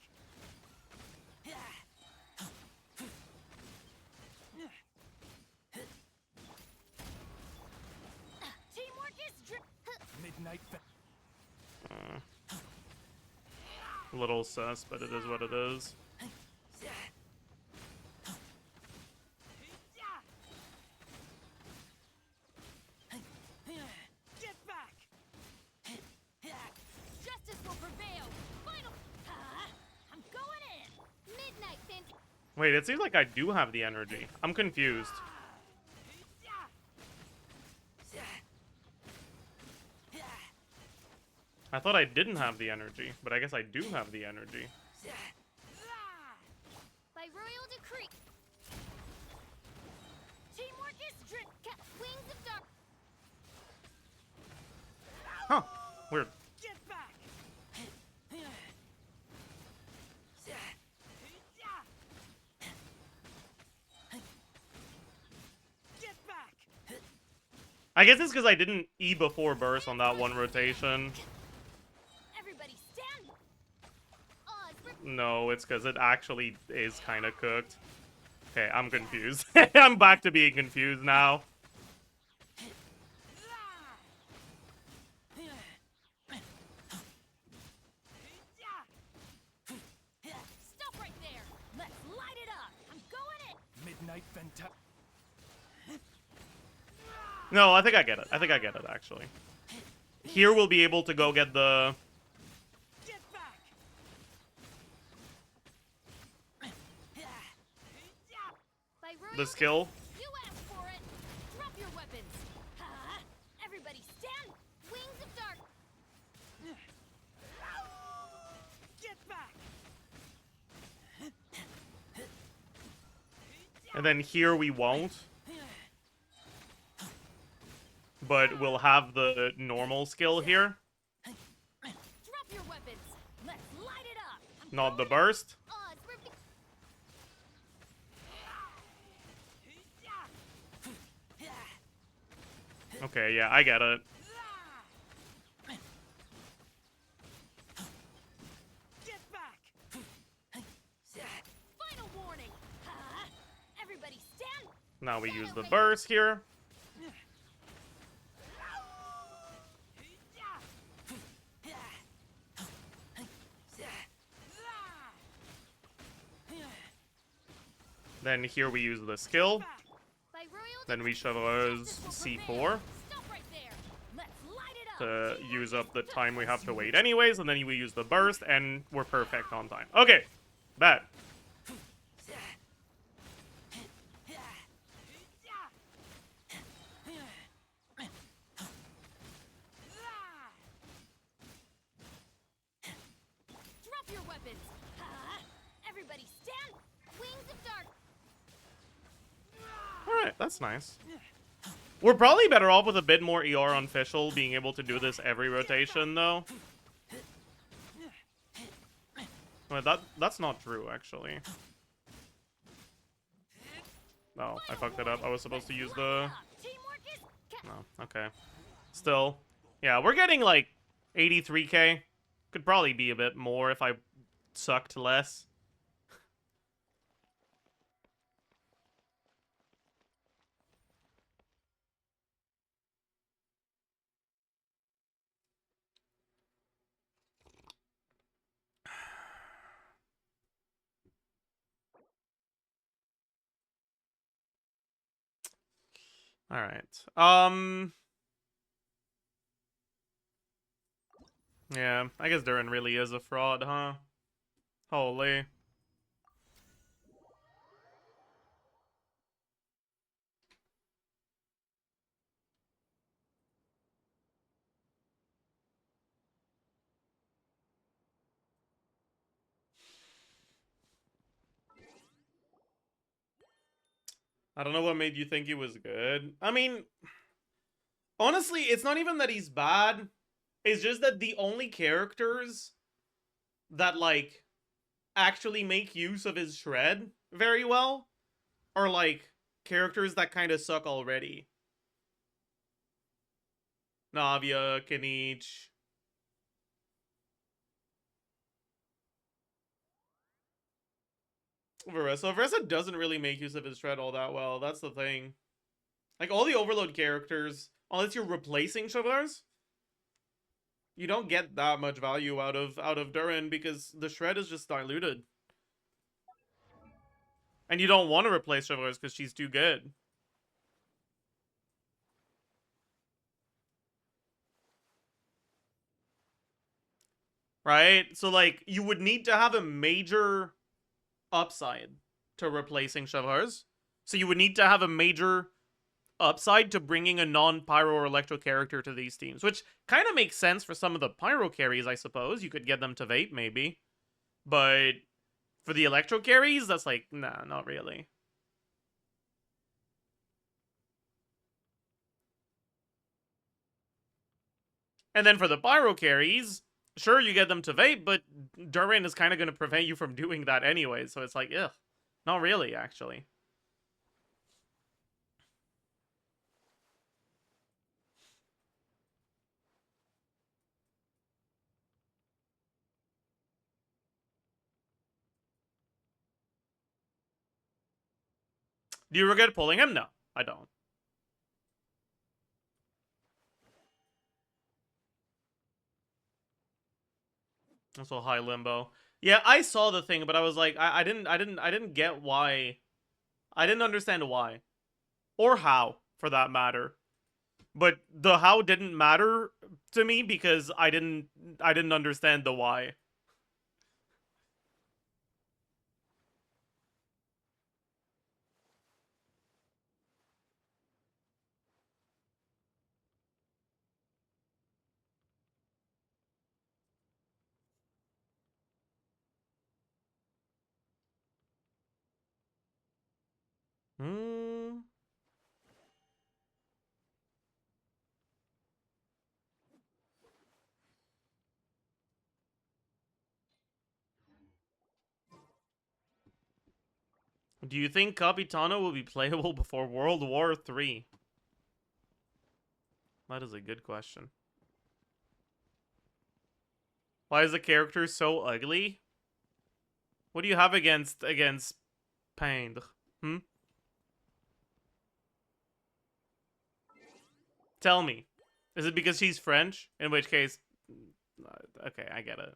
B: Teamwork is dream.
C: Midnight.
A: A little sus, but it is what it is.
C: Get back!
B: Justice will prevail. Final. I'm going in. Midnight Fant.
A: Wait, it seems like I do have the energy. I'm confused. I thought I didn't have the energy, but I guess I do have the energy.
B: By royal decree. Teamwork is dream. Wings of dark.
A: Huh. Weird.
C: Get back! Get back!
A: I guess it's because I didn't E before burst on that one rotation.
B: Everybody stand. Oz,
A: No, it's because it actually is kind of cooked. Okay, I'm confused. I'm back to being confused now.
B: Stop right there. Let's light it up. I'm going in.
C: Midnight Fantastic.
A: No, I think I get it. I think I get it, actually. Here we'll be able to go get the...
C: Get back!
B: By royal
A: the skill.
B: You asked for it. Drop your weapons. Everybody stand. Wings of dark.
C: Get back!
A: And then here we won't. But we'll have the normal skill here.
B: Drop your weapons. Let's light it up. I'm
A: Not the
B: going
A: burst.
B: in. Oz,
A: Okay, yeah, I get it.
C: Get back!
B: final warning. Everybody stand.
A: Now we use the burst here. Then here we use the skill.
B: By royal
A: Then we
B: decree,
A: Chevreuse
B: justice will
A: C4
B: prevail. Stop right there. Let's light it up.
A: to use up the time we have to wait anyways, and then we use the burst, and we're perfect on time. Okay, bet.
B: Drop your weapons. Everybody stand. Wings of dark.
A: Alright, that's nice. We're probably better off with a bit more ER on Fischl, being able to do this every rotation, though. Well, that's not true, actually. No, I fucked it up. I was supposed to use the...
B: Teamwork is
A: No, okay. Still. Yeah, we're getting, like, 83k. Could probably be a bit more if I sucked less. Alright. Yeah, I guess Durin really is a fraud, huh? Holy. I don't know what made you think he was good. I mean, honestly, it's not even that he's bad. It's just that the only characters that, like, actually make use of his shred very well are, like, characters that kind of suck already. Navia, Kanich. Varesa doesn't really make use of his shred all that well. That's the thing. Like, all the Overload characters, unless you're replacing Chevars, you don't get that much value out of Durin because the shred is just diluted. And you don't want to replace Chevars because she's too good. Right? So, like, you would need to have a major upside to replacing Chevars. So you would need to have a major upside to bringing a non-pyro or electro character to these teams, which kind of makes sense for some of the pyro carries, I suppose. You could get them to vape, maybe. But for the electro carries, that's like, nah, not really. And then for the pyro carries, sure, you get them to vape, but Durin is kind of going to prevent you from doing that anyway, so it's like, ugh. Not really, actually. Do you regret pulling him? No, I don't. Also high limbo. Yeah, I saw the thing, but I was like, I didn't get why. I didn't understand why. Or how, for that matter. But the how didn't matter to me because I didn't understand the why. Hmm. Do you think Capitano will be playable before World War III? That is a good question. Why is the character so ugly? What do you have against Pain? Hmm? Tell me. Is it because she's French? In which case, okay, I get it.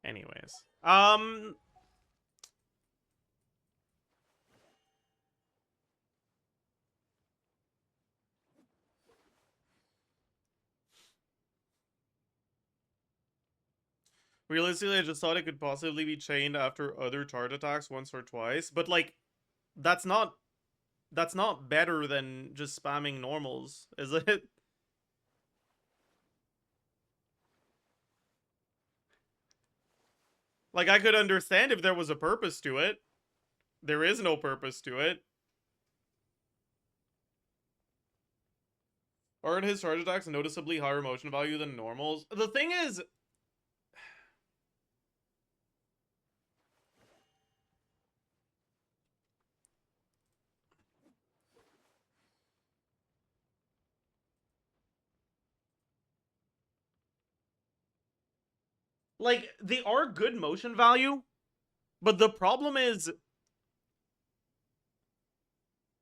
A: Anyways, Realistically, I just thought it could possibly be chained after other charge attacks once or twice, but like, that's not better than just spamming normals, is it? Like, I could understand if there was a purpose to it. There is no purpose to it. Aren't his charge attacks noticeably higher motion value than normals? The thing is, like, they are good motion value, but the problem is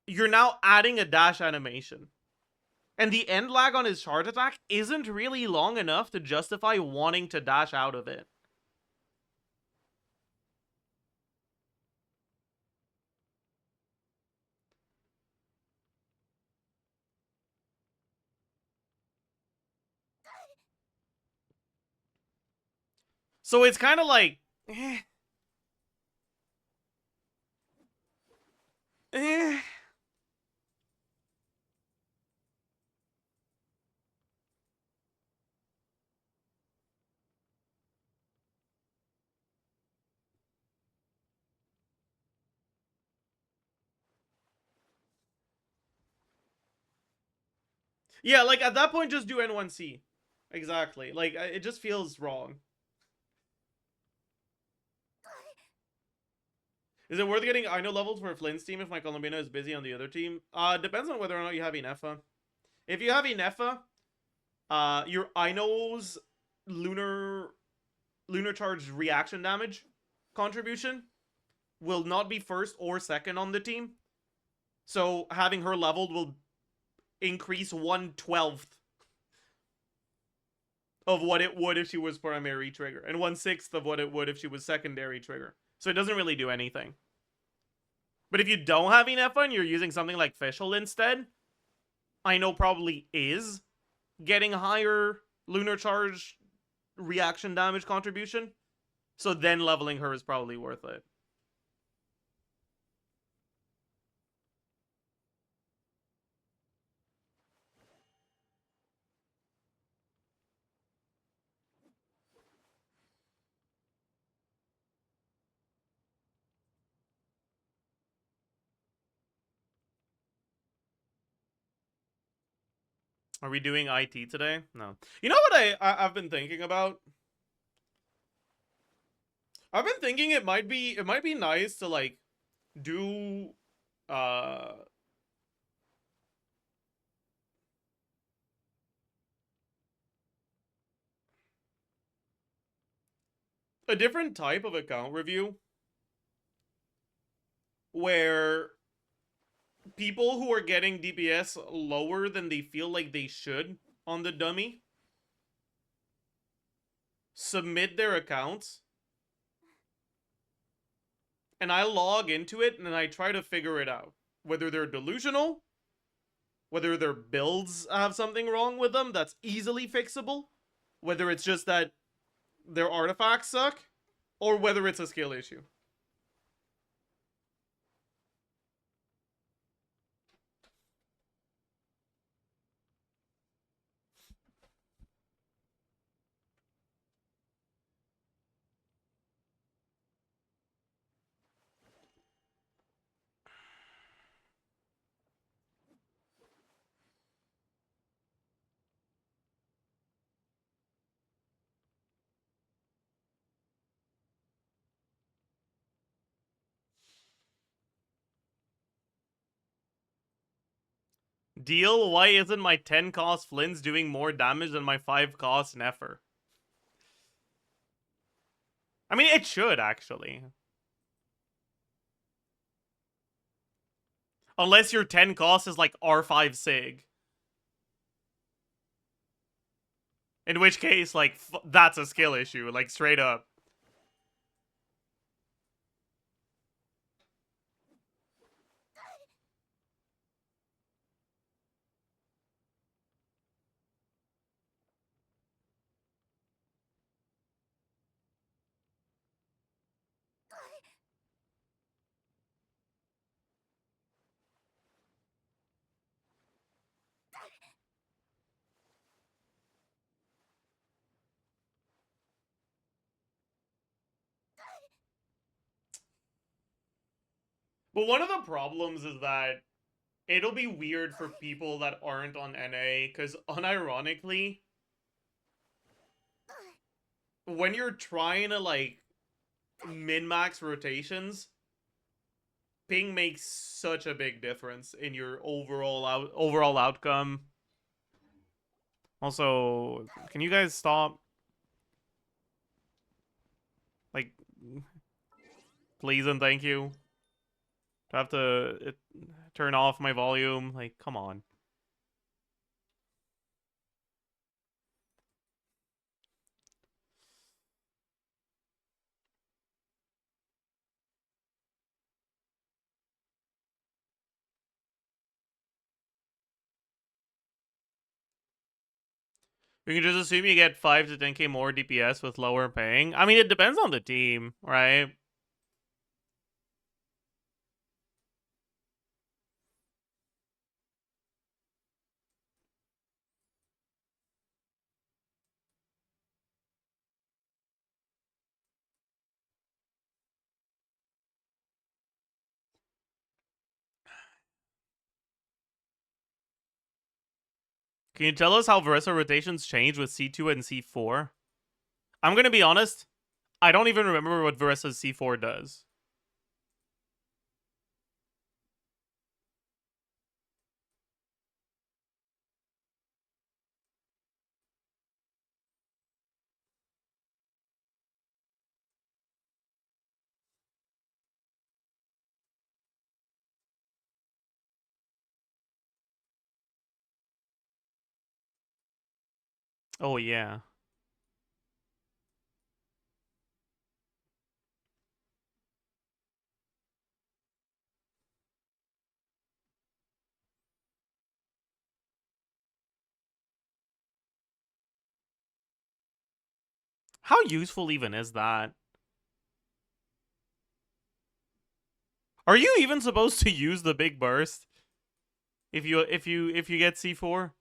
A: you're now adding a dash animation. And the end lag on his charge attack isn't really long enough to justify wanting to dash out of it. So it's kind of like, eh, eh. Yeah, like at that point, just do N1C. Exactly. Like, it just feels wrong. Is it worth getting Ino levels for Flynn's team if my Columbina is busy on the other team? Depends on whether or not you have Inefa. If you have Inefa, your Ino's lunar charge reaction damage contribution will not be first or second on the team. So having her leveled will increase 1/12 of what it would if she was primary trigger, and 1/6 of what it would if she was secondary trigger. So it doesn't really do anything. But if you don't have Inefa and you're using something like Fischl instead, I know probably is getting higher lunar charge reaction damage contribution. So then leveling her is probably worth it. Are we doing IT today? No. You know what I've been thinking about? I've been thinking it might be nice to like do uh a different type of account review where people who are getting DPS lower than they feel like they should on the dummy submit their accounts, and I log into it and I try to figure it out. Whether they're delusional, whether their builds have something wrong with them that's easily fixable, whether it's just that their artifacts suck, or whether it's a skill issue. Deal, why isn't my 10 cost Flynn's doing more damage than my 5 cost Nefer? I mean, it should, actually. Unless your 10 cost is like R5 Sig. In which case, like, that's a skill issue, like, straight up. But one of the problems is that it'll be weird for people that aren't on NA, because unironically, when you're trying to, like, min-max rotations, ping makes such a big difference in your overall outcome. Also, can you guys stop? Like, please and thank you. I have to turn off my volume. Like, come on. We can just assume you get 5 to 10k more DPS with lower ping. I mean, it depends on the team, right? Can you tell us how Varessa rotations change with C2 and C4? I'm gonna be honest, I don't even remember what Varessa's C4 does. Oh, yeah. How useful even is that? Are you even supposed to use the big burst if you get C4?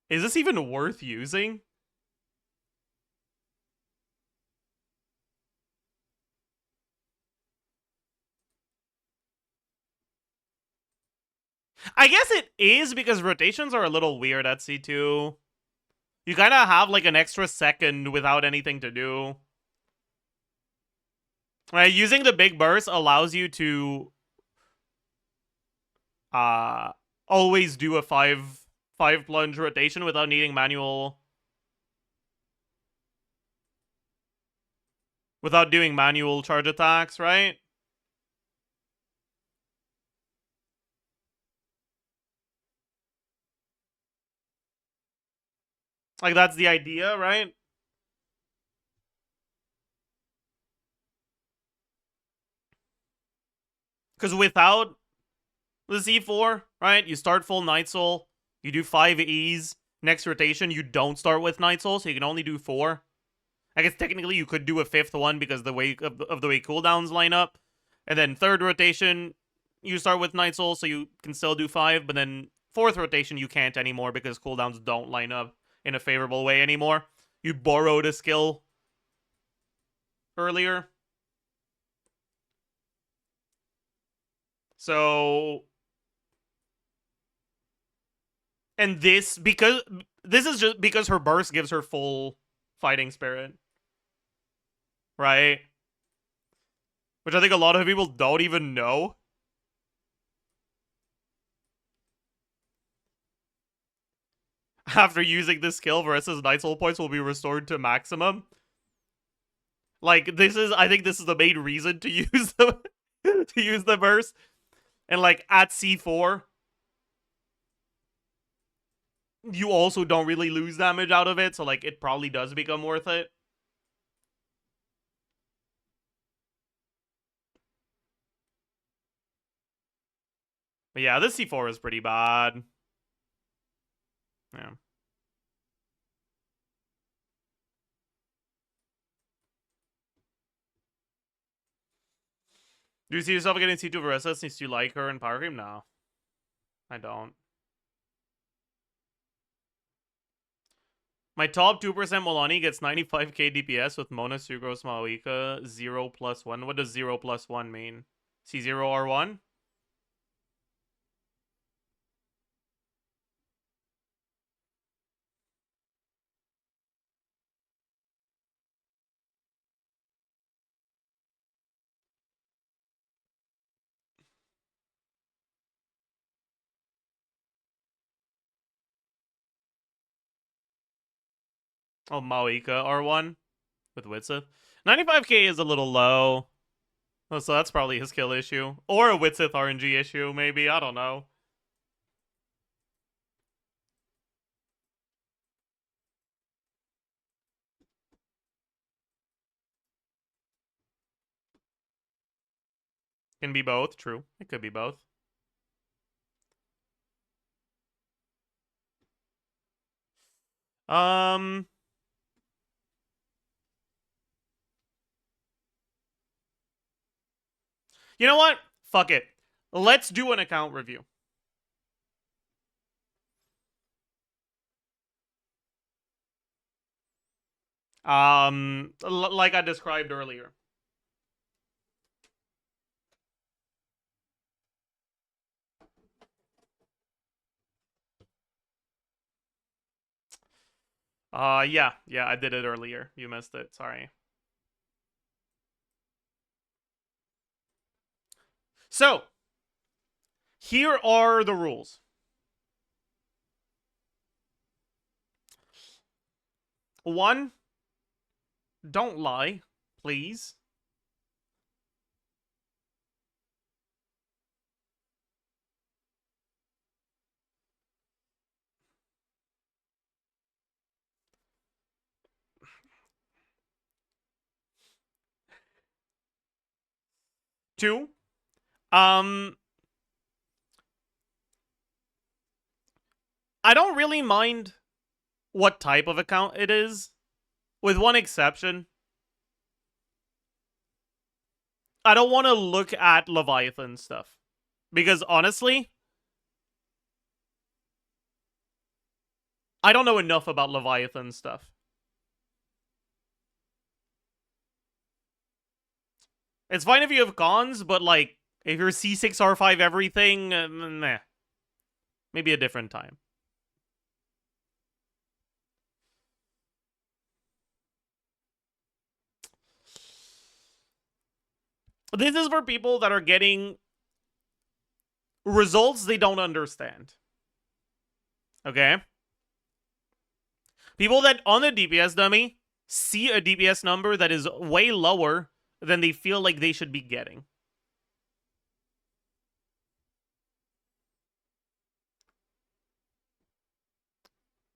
A: Is this even worth using? I guess it is because rotations are a little weird at C2. You kind of have like an extra second without anything to do. Right, using the big burst allows you to uh always do a five plunge rotation without needing without doing manual charge attacks, right? Like, that's the idea, right? Because without the Z4, right, you start full Night Soul, you do 5 E's, next rotation you don't start with Night Soul, so you can only do 4. I guess technically you could do a 5th one because the way of the way cooldowns line up. And then 3rd rotation, you start with Night Soul, so you can still do 5, but then 4th rotation you can't anymore because cooldowns don't line up in a favorable way anymore. You borrowed a skill earlier. So, and this is just because her burst gives her full fighting spirit, right? Which I think a lot of people don't even know. After using this skill, Varissa's Night Soul points will be restored to maximum. Like, I think this is the main reason to use the to use the burst. And like at C4, you also don't really lose damage out of it, so like it probably does become worth it. But yeah, this C4 is pretty bad. Yeah. Do you see yourself getting C2 Varessa since you like her in Power Cream? No. I don't. My top 2% Molani gets 95k DPS with Mona Sugros Maoika 0+1. What does 0+1 mean? C0R1? Oh, Maoika R1 with Witsith. 95k is a little low. Oh, so that's probably his kill issue. Or a Witsith RNG issue, maybe. I don't know. Can be both. True. It could be both. Um... You know what? Fuck it. Let's do an account review. Like I described earlier. Yeah, I did it earlier. You missed it. Sorry. So, here are the rules. One, don't lie, please. Two, I don't really mind what type of account it is, with one exception. I don't want to look at Leviathan stuff. Because honestly, I don't know enough about Leviathan stuff. It's fine if you have cons, but like, if you're C6, R5 everything, meh. Maybe a different time. This is for people that are getting results they don't understand. Okay? People that on the DPS dummy see a DPS number that is way lower than they feel like they should be getting.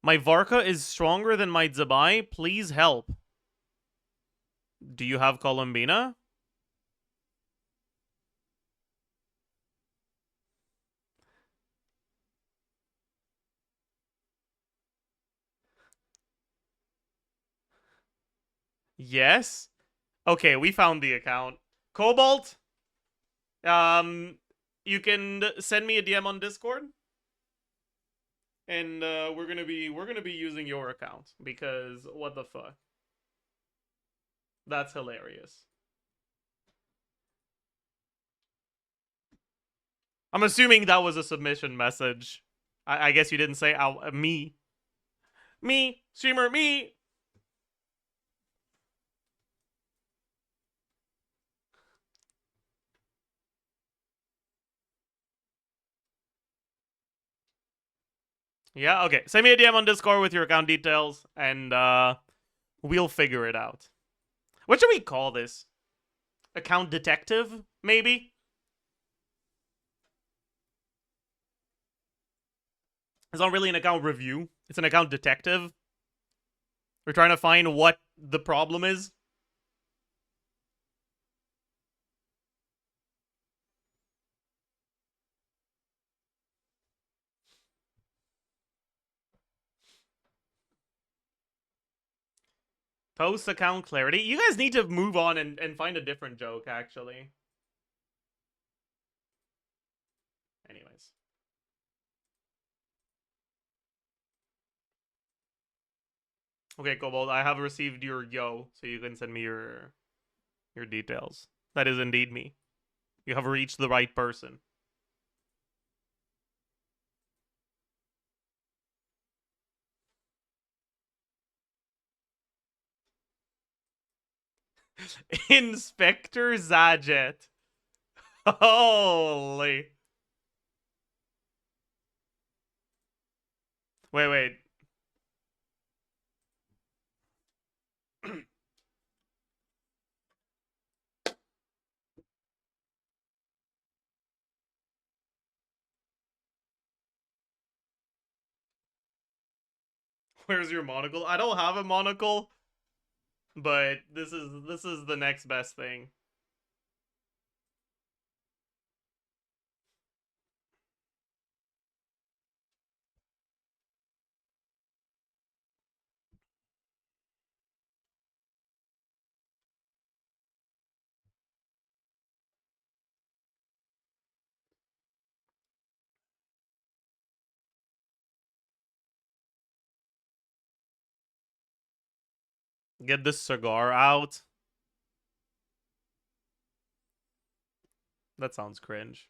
A: My Varka is stronger than my Zabai. Please help. Do you have Columbina? Yes. Okay, we found the account. Cobalt, you can send me a DM on Discord, and we're gonna be using your account because what the fuck? That's hilarious. I'm assuming that was a submission message. I guess you didn't say me. Me, streamer, me. Yeah, okay. Send me a DM on Discord with your account details, and we'll figure it out. What should we call this? Account detective, maybe? It's not really an account review. It's an account detective. We're trying to find what the problem is. Post account clarity. You guys need to move on and find a different joke, actually. Anyways. Okay, Cobalt, I have received your yo, so you can send me your details. That is indeed me. You have reached the right person. Inspector Zajef. Holy. Wait. Where's your monocle? I don't have a monocle, but this is the next best thing. Get this cigar out. That sounds cringe.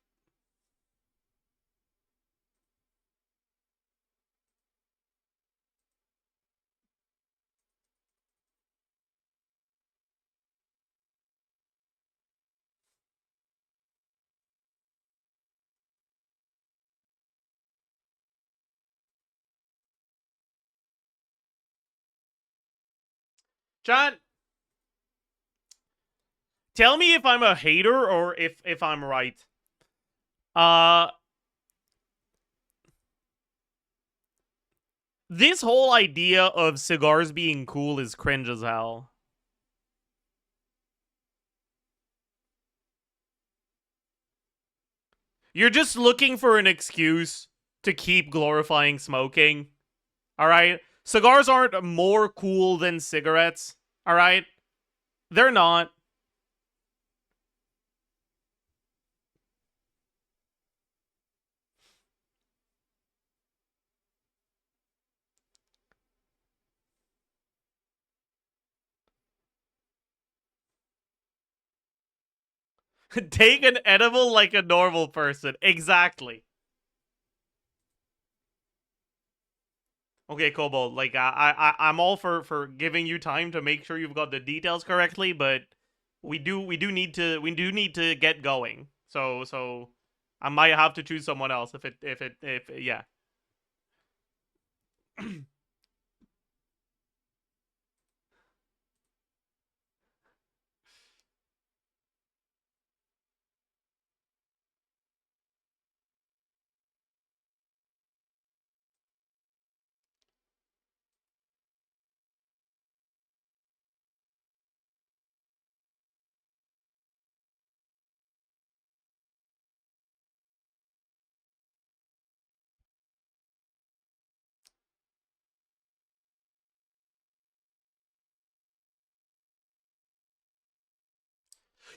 A: Chat, tell me if I'm a hater or if I'm right. This whole idea of cigars being cool is cringe as hell. You're just looking for an excuse to keep glorifying smoking. Alright? Cigars aren't more cool than cigarettes. Alright? They're not. Take an edible like a normal person. Exactly. Okay, Cobalt. Like I'm all for giving you time to make sure you've got the details correctly, but we do need to get going. So I might have to choose someone else if yeah.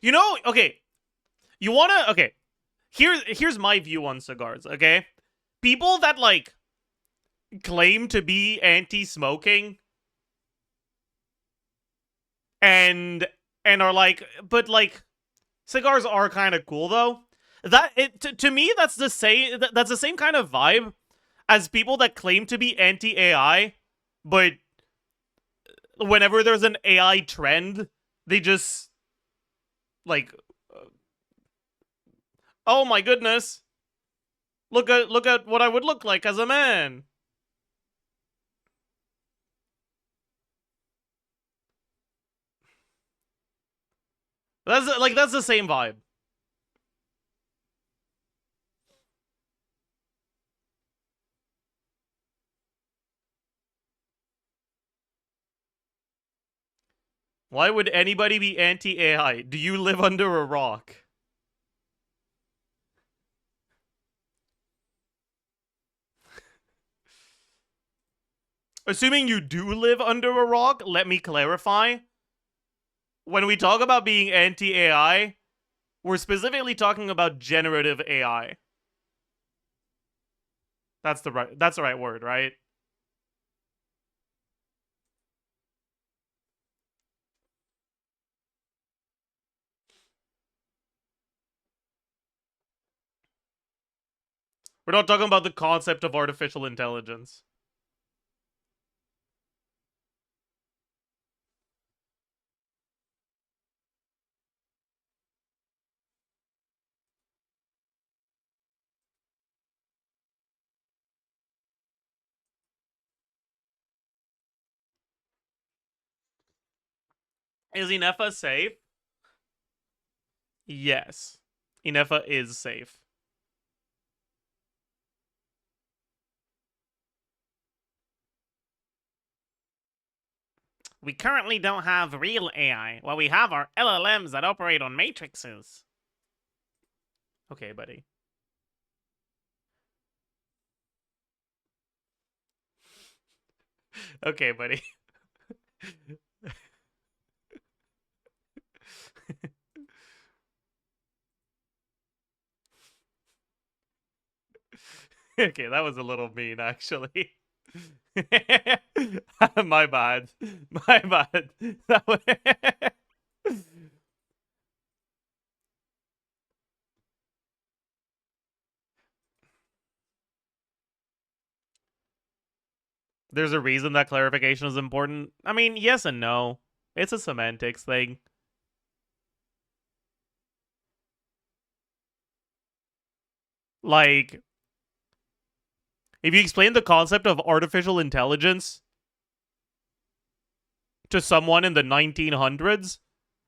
A: You know, okay. You wanna okay. Here's my view on cigars, okay? People that like claim to be anti-smoking and are like, but like cigars are kind of cool though. That it to me that's the same kind of vibe as people that claim to be anti-AI, but whenever there's an AI trend, they just like, oh my goodness, look at what I would look like as a man. That's the same vibe. Why would anybody be anti-AI? Do you live under a rock? Assuming you do live under a rock, let me clarify. When we talk about being anti-AI, we're specifically talking about generative AI. That's the right word, right? We're not talking about the concept of artificial intelligence. Is Inefa safe? Yes. Inefa is safe. We currently don't have real AI. Well, we have our LLMs that operate on matrices. Okay, buddy. Okay, buddy. Okay, that was a little mean, actually. My bad. My bad. That was... There's a reason that clarification is important. I mean, yes and no. It's a semantics thing. Like, if you explain the concept of artificial intelligence to someone in the 1900s,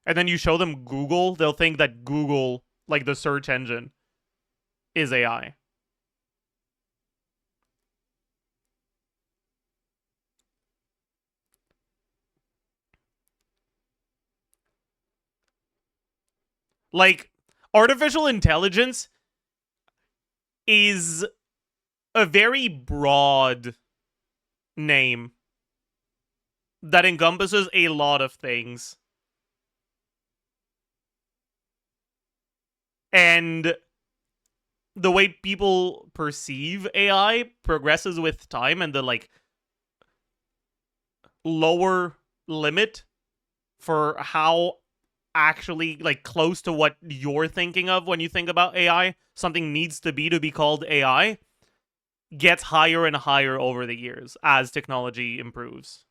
A: and then you show them Google, they'll think that Google, like the search engine, is AI. Like, artificial intelligence is a very broad name that encompasses a lot of things. And the way people perceive AI progresses with time, and the like lower limit for how actually like close to what you're thinking of when you think about AI something needs to be called AI gets higher and higher over the years as technology improves.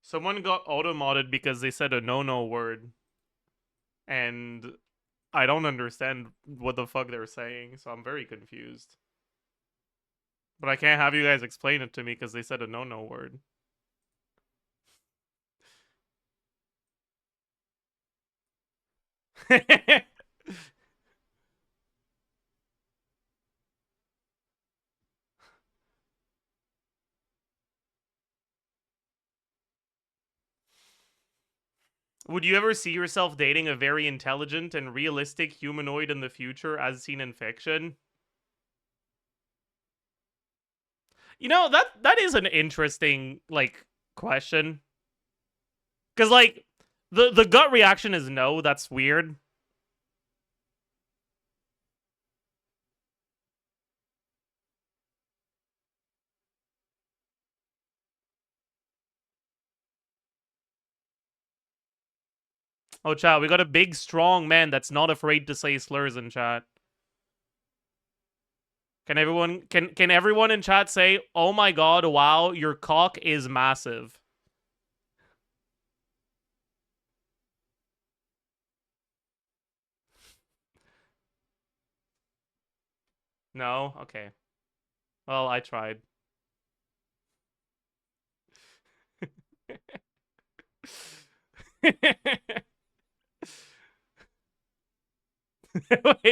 A: Someone got auto-modded because they said a no-no word, and I don't understand what the fuck they're saying, so I'm very confused. But I can't have you guys explain it to me because they said a no-no word. Would you ever see yourself dating a very intelligent and realistic humanoid in the future as seen in fiction? You know, that is an interesting like question. Cuz like the gut reaction is no, that's weird. Oh, chat, we got a big strong man that's not afraid to say slurs in chat. Can everyone in chat say, "Oh my god, wow, your cock is massive." No? Okay. Well, I tried. Wait,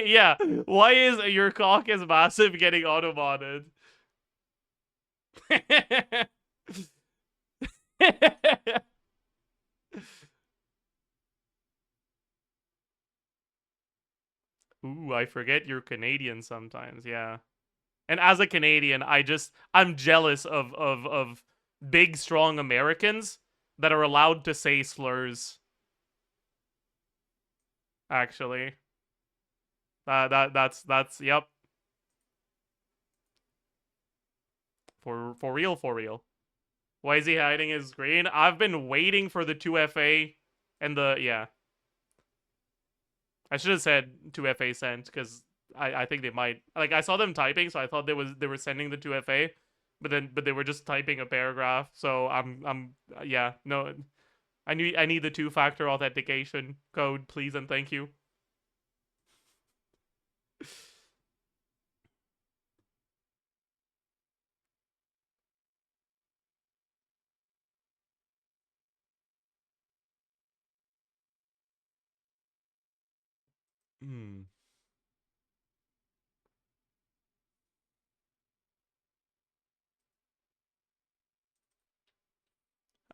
A: yeah. Why is your cock is massive getting auto-modded? I forget you're Canadian sometimes, yeah. And as a Canadian, I'm jealous of big strong Americans that are allowed to say slurs. Actually. That's yep. For real, for real. Why is he hiding his screen? I've been waiting for the 2FA and the yeah. I should have said 2FA sent because I think they might like I saw them typing, so I thought they were sending the 2FA, but they were just typing a paragraph. So I'm yeah, no, I need the two-factor authentication code, please and thank you. Hmm.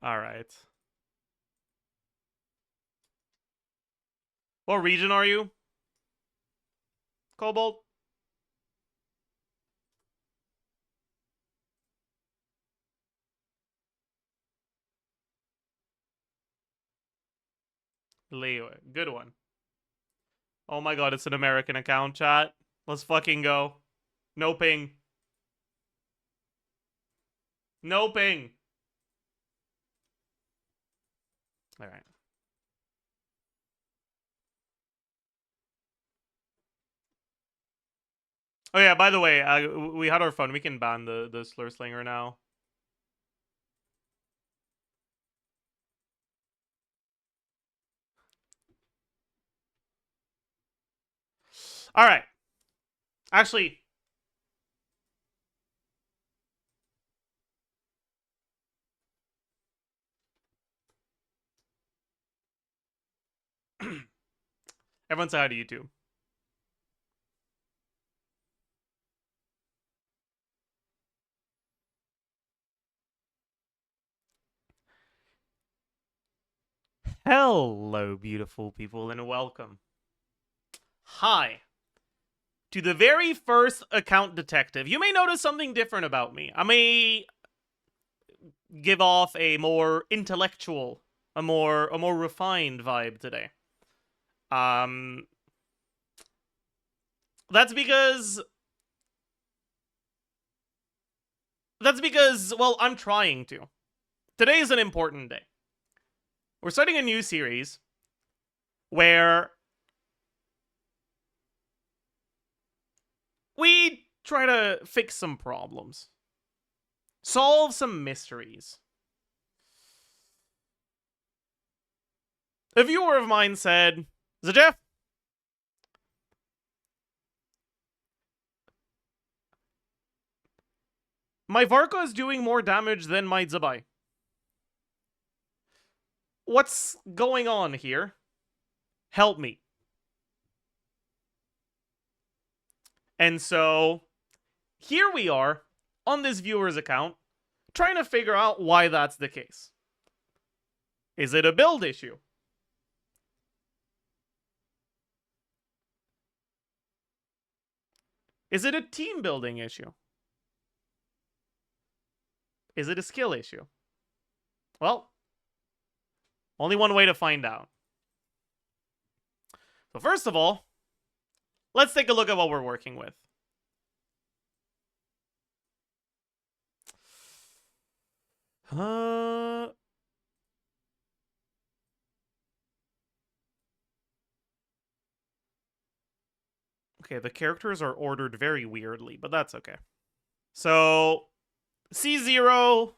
A: All right. What region are you? Cobalt? Leo. Good one. Oh my god, it's an American account, chat. Let's fucking go. No ping. No ping. All right. Oh yeah, by the way, we had our fun. We can ban the slur slinger now. All right. Actually, everyone say hi to YouTube. Hello, beautiful people, and welcome. Hi. To the very first account detective. You may notice something different about me. I may give off a more intellectual, a more refined vibe today. Um that's because well, I'm trying to. Today is an important day. We're starting a new series where we try to fix some problems, solve some mysteries. A viewer of mine said, Zajef, my Varka is doing more damage than my Zabai. What's going on here? Help me. And so, here we are, on this viewer's account, trying to figure out why that's the case. Is it a build issue? Is it a team building issue? Is it a skill issue? Well, only one way to find out. So first of all, let's take a look at what we're working with. Okay, the characters are ordered very weirdly, but that's okay. So, C0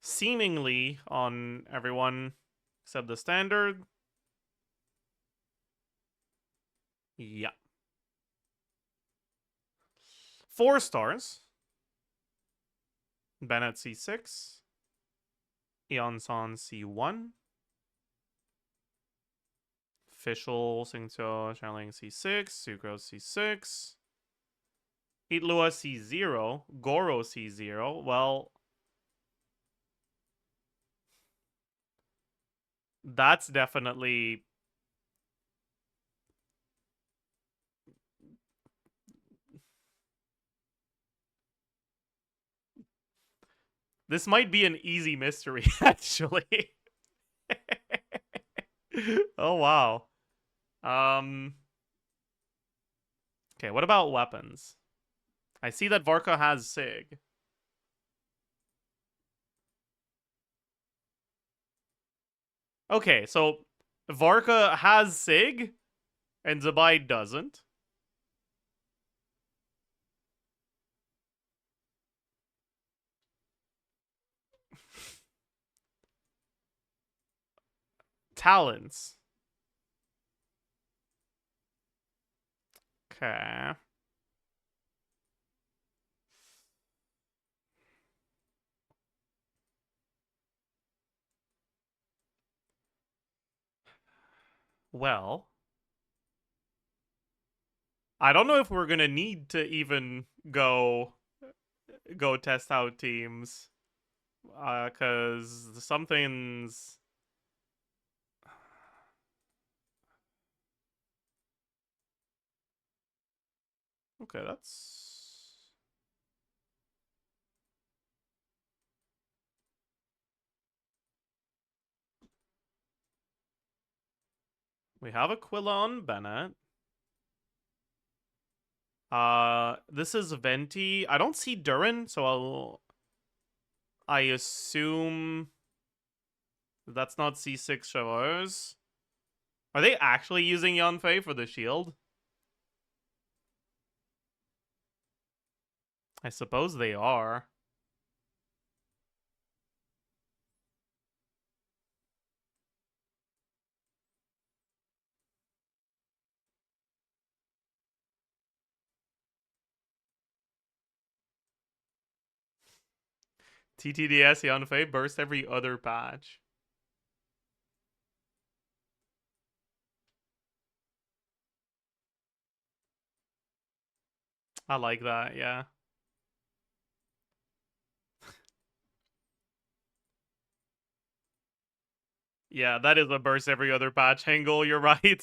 A: seemingly on everyone except the standard. Yeah. 4 stars. Bennett C6. Eonson C1. Official Singto Channeling C6. Sucrose C6. Itlua C0. Goro C0. Well, that's definitely This might be an easy mystery, actually. Oh, wow. Okay, what about weapons? I see that Varka has Sig. Okay, so Varka has Sig, and Zabai doesn't. Talents. Okay. Well, I don't know if we're gonna need to even go test out teams, cause something's okay. We have Aquila on Bennett. This is Venti. I don't see Durin, so I assume that's not C6 Chevaux. Are they actually using Yanfei for the shield? I suppose they are. TTDS Yanfei burst every other patch. I like that, yeah. Yeah, that is a burst every other patch angle, you're right.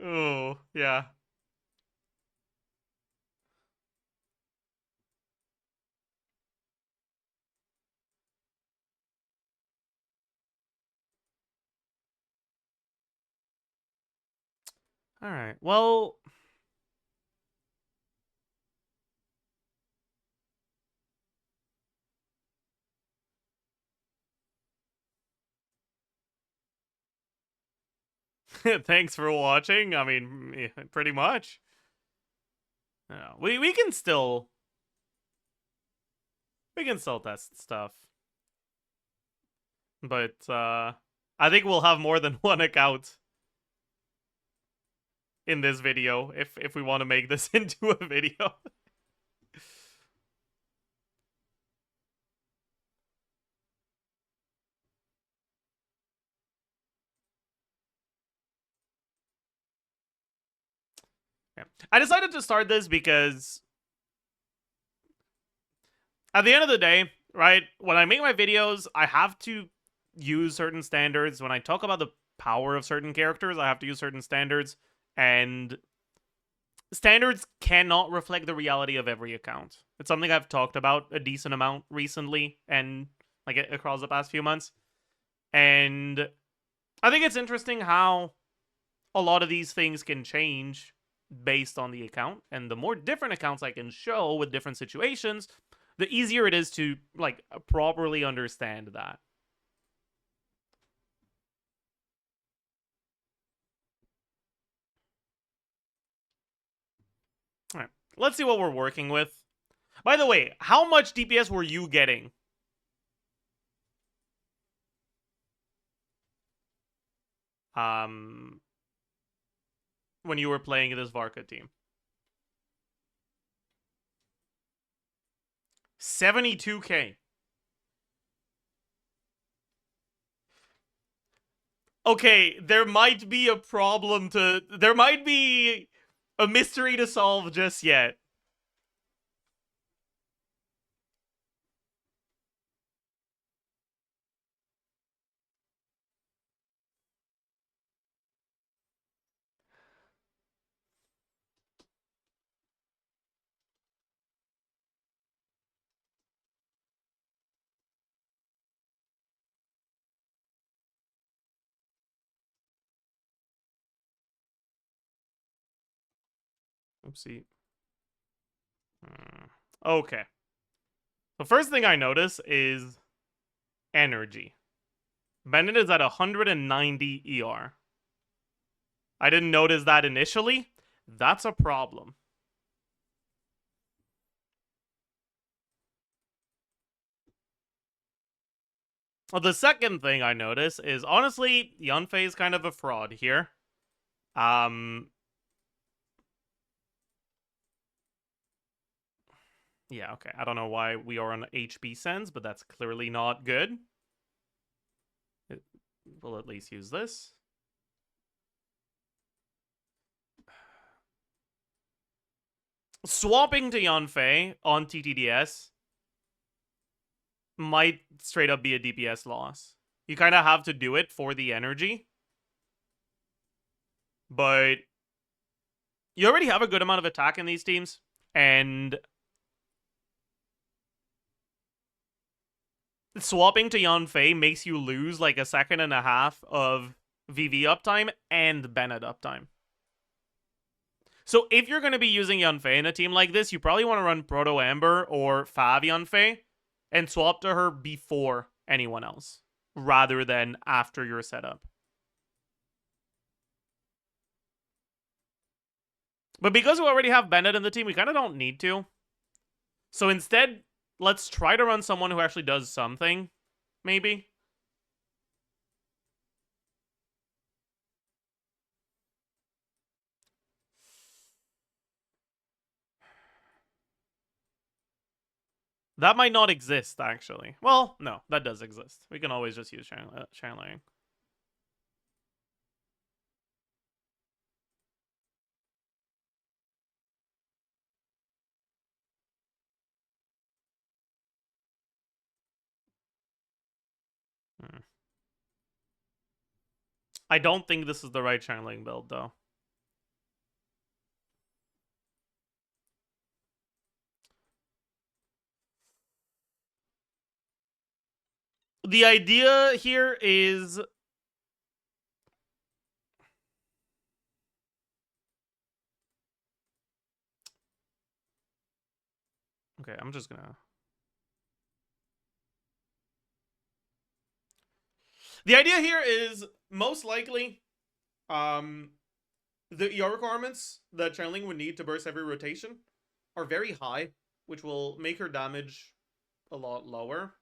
A: Oh, yeah. Alright, well... Thanks for watching. I mean, yeah, pretty much. Yeah, we can still... We can still test stuff. But, I think we'll have more than one account in this video if we want to make this into a video. Yeah. I decided to start this because at the end of the day, right, when I make my videos, I have to use certain standards. When I talk about the power of certain characters, I have to use certain standards. And standards cannot reflect the reality of every account. It's something I've talked about a decent amount recently and like across the past few months. And I think it's interesting how a lot of these things can change based on the account. And the more different accounts I can show with different situations, the easier it is to like properly understand that. All right, let's see what we're working with. By the way, how much DPS were you getting? Um, when you were playing this Varka team? 72k. Okay, there might be a problem to... There might be a mystery to solve just yet. Oopsie. Okay. The first thing I notice is energy. Bennett is at 190 ER. I didn't notice that initially. That's a problem. Well, the second thing I notice is, honestly, Yunfei is kind of a fraud here. Yeah, okay. I don't know why we are on HP sends, but that's clearly not good. We'll at least use this. Swapping to Yunfei on TTDS might straight up be a DPS loss. You kind of have to do it for the energy. But you already have a good amount of attack in these teams. And swapping to Yunfei makes you lose like a second and a half of VV uptime and Bennett uptime. So if you're going to be using Yunfei in a team like this, you probably want to run Proto Amber or Fav Yunfei and swap to her before anyone else, rather than after your setup. But because we already have Bennett in the team, we kind of don't need to. So instead, let's try to run someone who actually does something, maybe. That might not exist, actually. Well, no, that does exist. We can always just use channeling. I don't think this is the right channeling build, though. The idea here is... Okay, I'm just gonna... The idea here is, most likely, the ER requirements that channeling would need to burst every rotation are very high, which will make her damage a lot lower.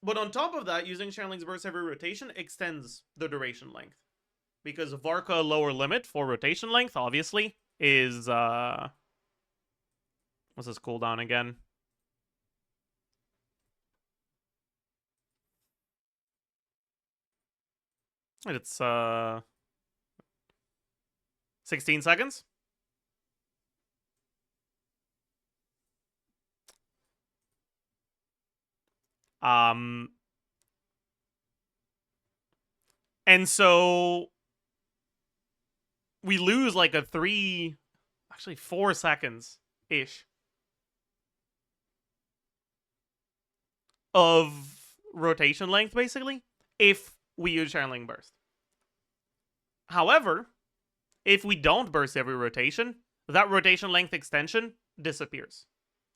A: But on top of that, using channeling's burst every rotation extends the duration length. Because Varka lower limit for rotation length, obviously, is, what's this cooldown again? It's, 16 seconds. And so we lose like a 4 seconds-ish of rotation length, basically, if we use channeling burst. However, if we don't burst every rotation, that rotation length extension disappears.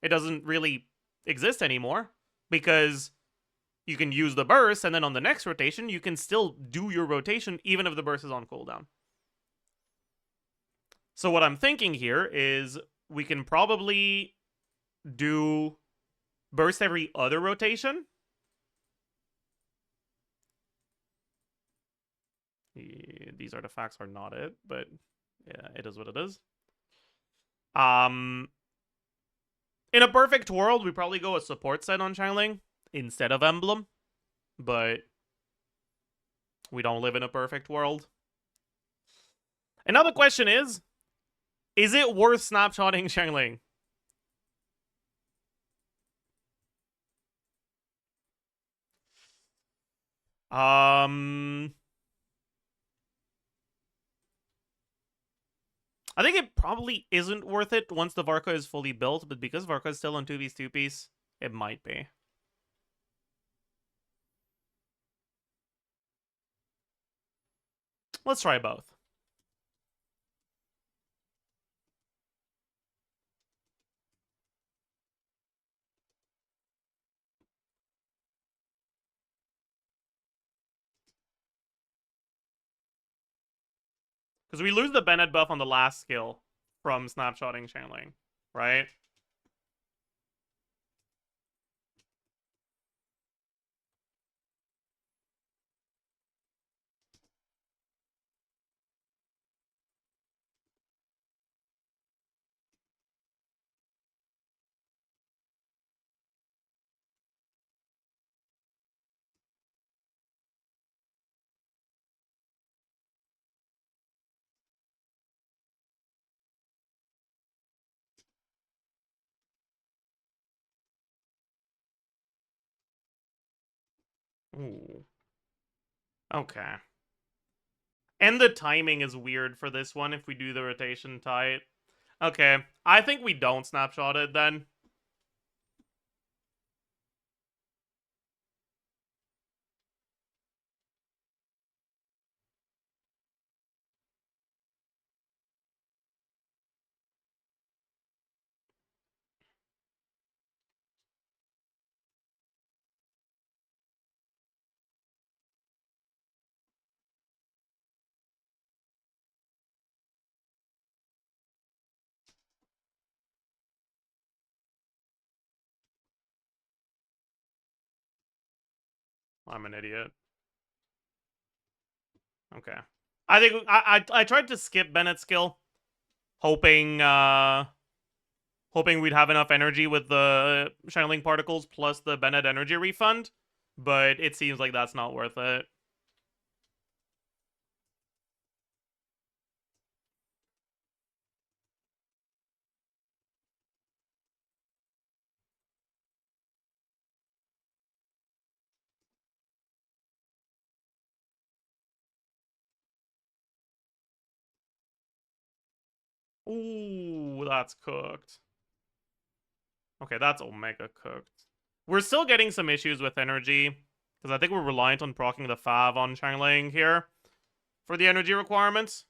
A: It doesn't really exist anymore, because you can use the burst, and then on the next rotation, you can still do your rotation even if the burst is on cooldown. So what I'm thinking here is we can probably do burst every other rotation. These artifacts are not it, but yeah, it is what it is. In a perfect world, we probably go a support set on channeling instead of emblem, but we don't live in a perfect world. And now the question is it worth snapshotting channeling? I think it probably isn't worth it once the Varka is fully built, but because Varka is still on 2 vs 2 piece, it might be. Let's try both. Because we lose the Bennett buff on the last skill from snapshotting channeling, right? Ooh. Okay. And the timing is weird for this one if we do the rotation tight. Okay. I think we don't snapshot it then. I'm an idiot. Okay. I think I tried to skip Bennett's skill, hoping hoping we'd have enough energy with the channeling particles plus the Bennett energy refund, but it seems like that's not worth it. Ooh, that's cooked. Okay, that's Omega cooked. We're still getting some issues with energy, because I think we're reliant on proccing the Fav on channeling here for the energy requirements.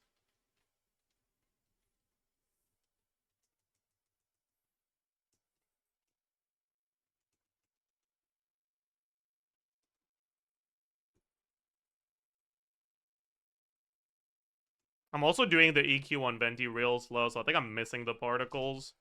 A: I'm also doing the EQ on Venti real slow, so I think I'm missing the particles.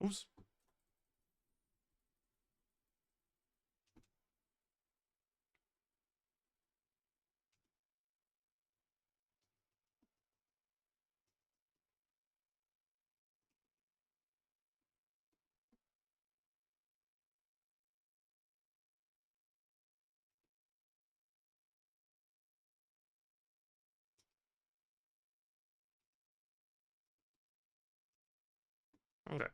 A: Oops. Okay.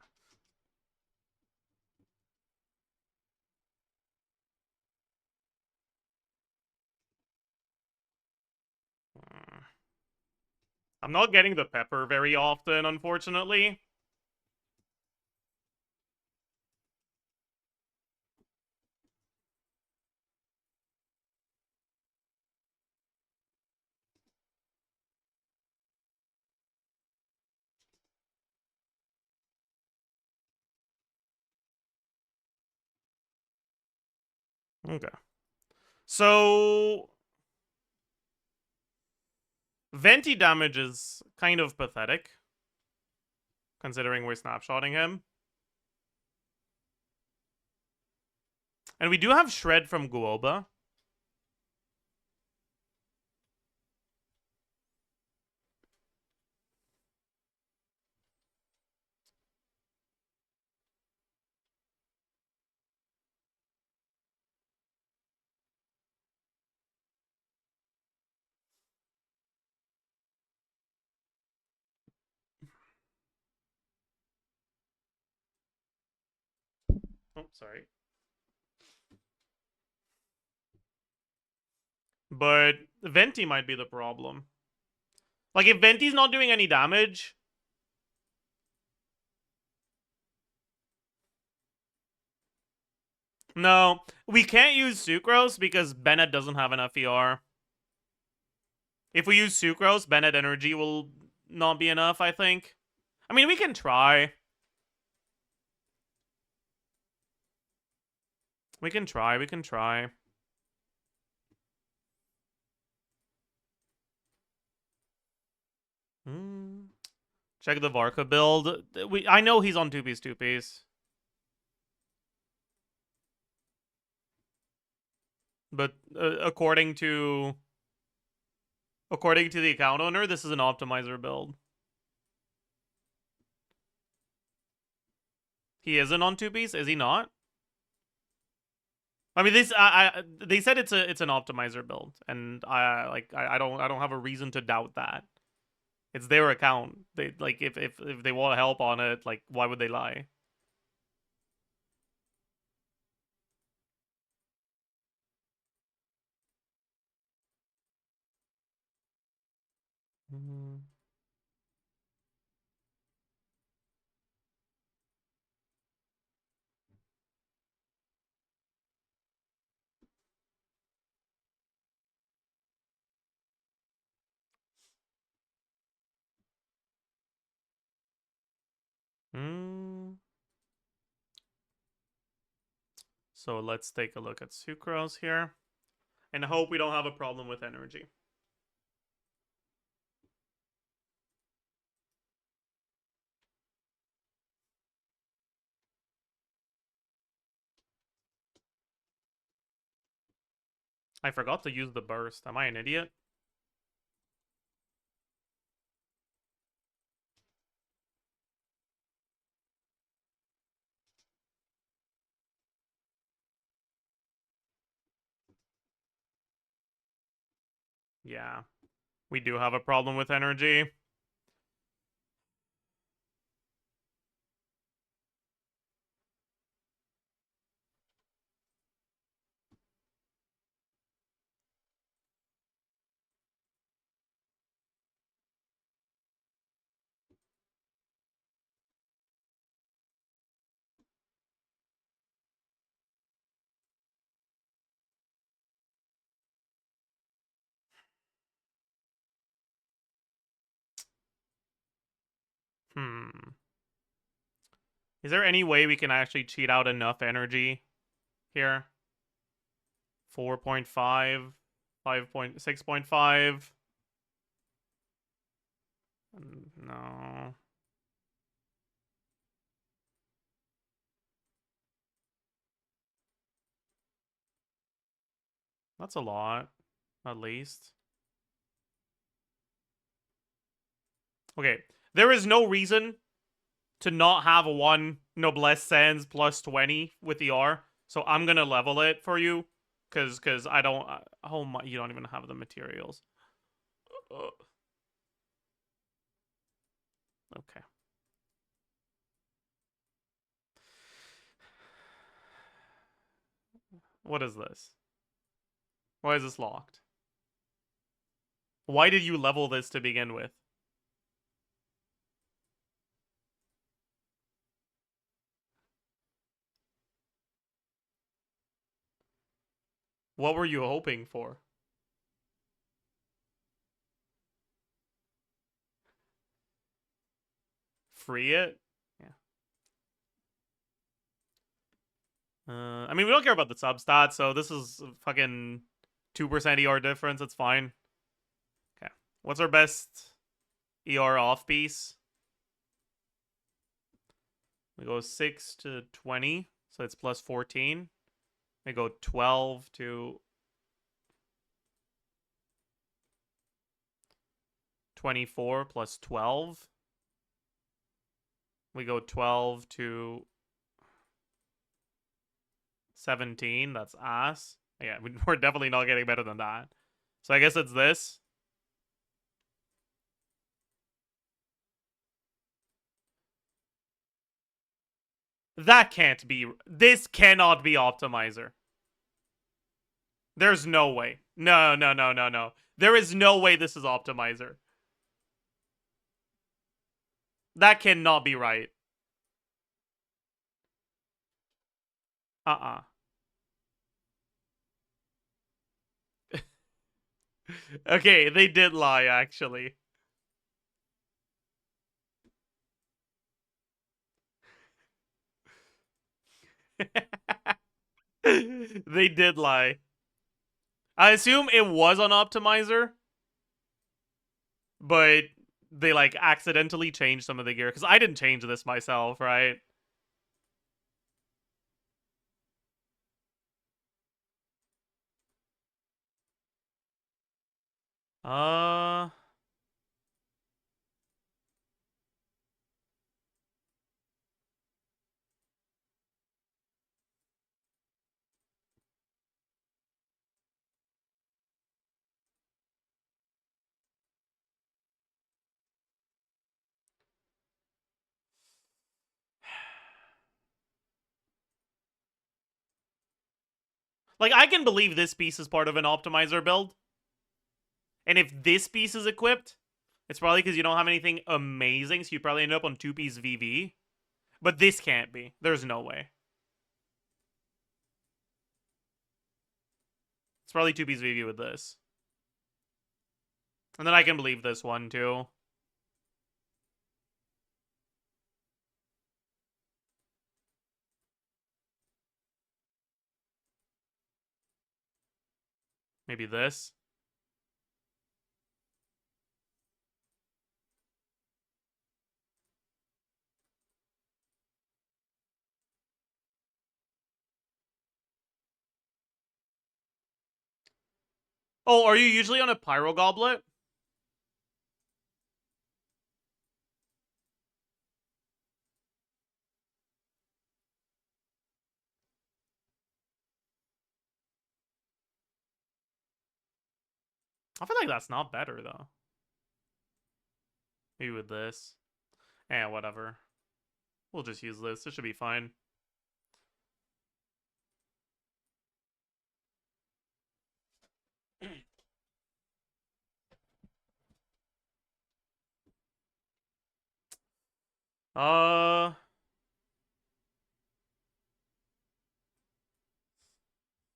A: I'm not getting the pepper very often, unfortunately. Okay. So Venti damage is kind of pathetic, considering we're snapshotting him. And we do have Shred from Guoba. Oh, sorry. But Venti might be the problem. Like, if Venti's not doing any damage... No, we can't use Sucrose because Bennett doesn't have enough ER. If we use Sucrose, Bennett energy will not be enough, I think. I mean, we can try. We can try. Check the Varka build. I know he's on 2-piece. But according to the account owner, this is an optimizer build. He isn't on 2-piece, is he not? I mean, they said it's an optimizer build, and I don't have a reason to doubt that. It's their account. They like if they want help on it, like why would they lie? So let's take a look at Sucrose here, and hope we don't have a problem with energy. I forgot to use the burst. Am I an idiot? Yeah. We do have a problem with energy. Is there any way we can actually cheat out enough energy here? 4.5, 6.5. No. That's a lot, at least. Okay, there is no reason to not have a 1 Noblesse Sans plus 20 with the R, so I'm gonna level it for you, because I don't... Oh my, you don't even have the materials. Okay. What is this? Why is this locked? Why did you level this to begin with? What were you hoping for? Free it? Yeah. I mean, we don't care about the substats, so this is fucking 2% ER difference. It's fine. Okay. What's our best ER off piece? We go 6 to 20, so it's plus 14. We go 12 to 24 plus 12. We go 12 to 17. That's ass. Yeah, we're definitely not getting better than that. So I guess it's this. That can't be. This cannot be optimizer. There's no way. No, no, no, no, no. There is no way this is optimizer. That cannot be right. Uh-uh. Okay, they did lie, actually. They did lie. I assume it was on optimizer, but they like accidentally changed some of the gear because I didn't change this myself, right? Uh, like I can believe this piece is part of an optimizer build, and if this piece is equipped, it's probably because you don't have anything amazing, so you probably end up on 2-piece VV. But this can't be. There's no way. It's probably 2-piece VV with this. And then I can believe this one, too. Maybe this. Oh, are you usually on a Pyro Goblet? I feel like that's not better, though. Maybe with this. Eh, whatever. We'll just use this. It should be fine. Uh...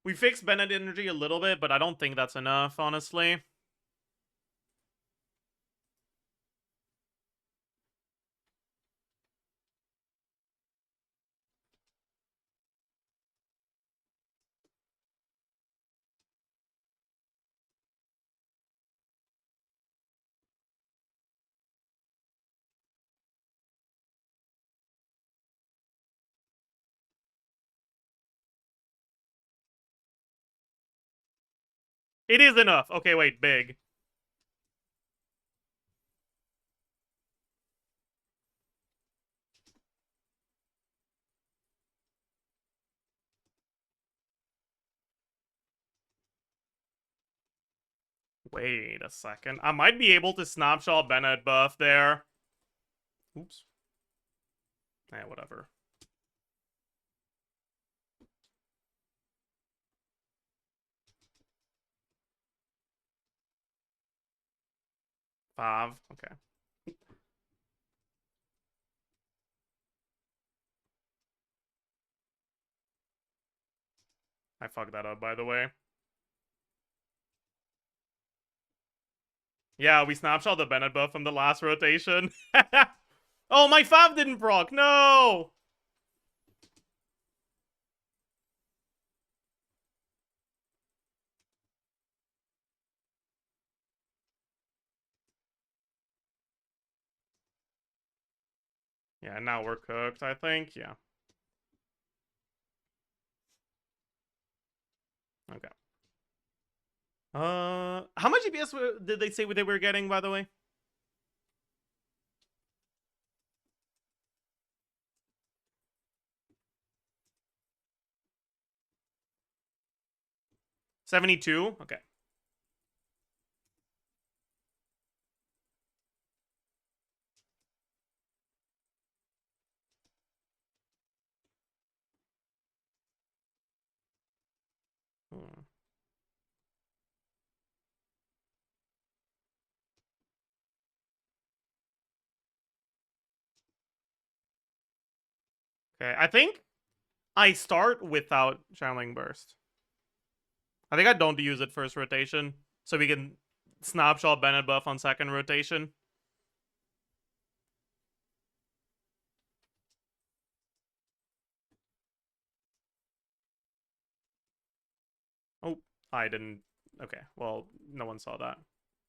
A: We fixed Bennett energy a little bit, but I don't think that's enough, honestly. It is enough. Okay, wait, big. Wait a second. I might be able to snapshot Bennett buff there. Oops. Eh, whatever. Five. Okay. I fucked that up, by the way. Yeah, we snapshot the Bennett buff from the last rotation. Oh, my Fav didn't proc. No! Yeah, now we're cooked, I think. Yeah. Okay. How much EPS did they say they were getting, by the way? $72? Okay. Okay, I think I start without Channeling Burst. I think I don't use it first rotation, so we can snapshot Bennett buff on second rotation. Oh, I didn't. Okay, well, no one saw that.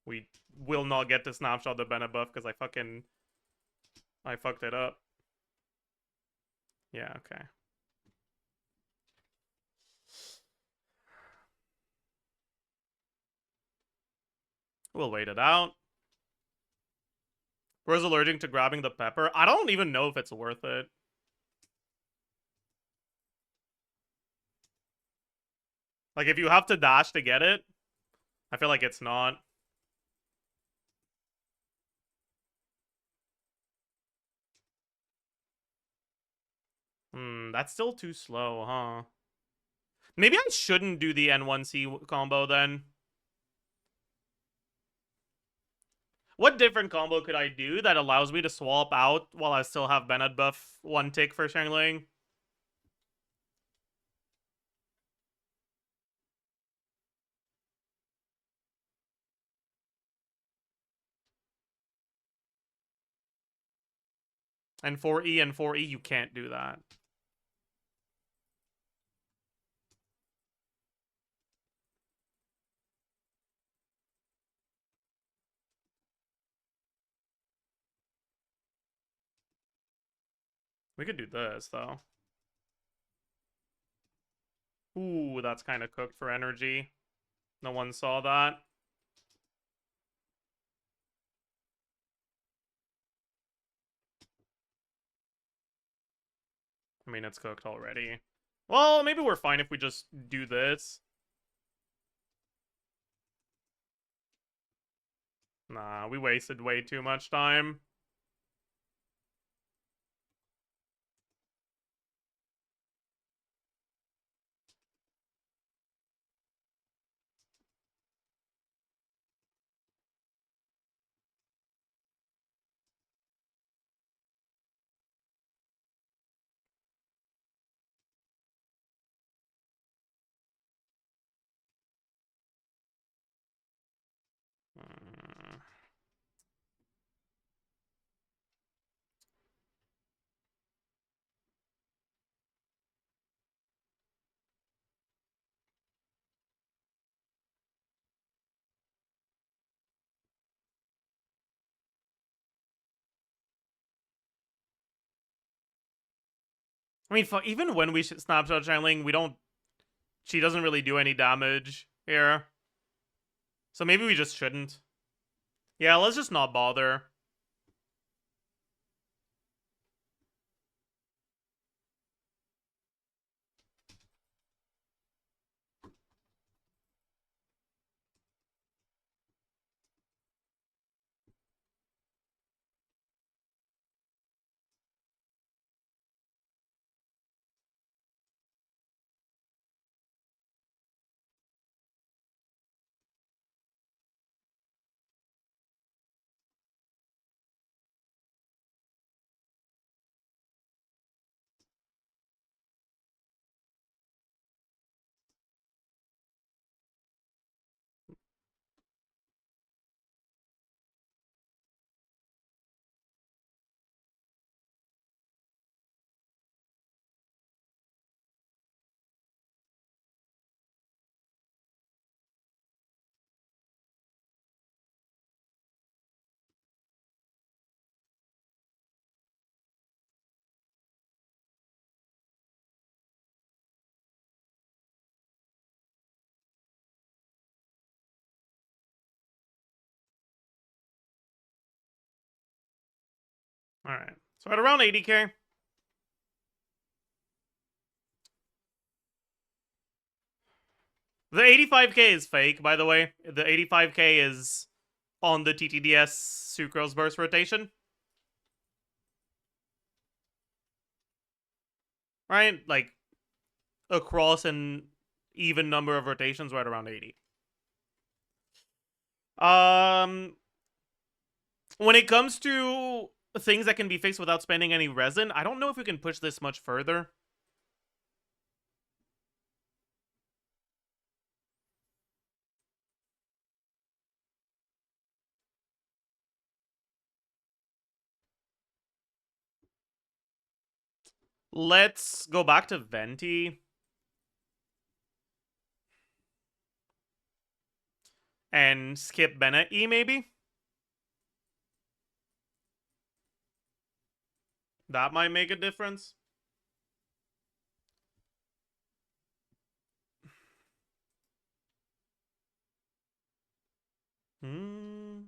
A: We will not get to snapshot the Bennett buff because I fucked it up. Yeah, okay. We'll wait it out. Bro's allergic to grabbing the pepper. I don't even know if it's worth it. Like, if you have to dash to get it, I feel like it's not. That's still too slow, huh? Maybe I shouldn't do the N1C combo then. What different combo could I do that allows me to swap out while I still have Bennett buff 1 tick for Shangling? And 4E and 4E, you can't do that. We could do this, though. Ooh, that's kind of cooked for energy. No one saw that. I mean, it's cooked already. Well, maybe we're fine if we just do this. Nah, we wasted way too much time. Hmm. I mean, even when we snapshot channeling, we don't. She doesn't really do any damage here. So maybe we just shouldn't. Yeah, let's just not bother. Alright. So at around 80k. The 85k is fake, by the way. The 85k is on the TTDS Sucrose Burst rotation. Right? Like, across an even number of rotations, right around 80. When it comes to things that can be fixed without spending any resin. I don't know if we can push this much further. Let's go back to Venti. And skip Bennett E, maybe? That might make a difference. Hmm.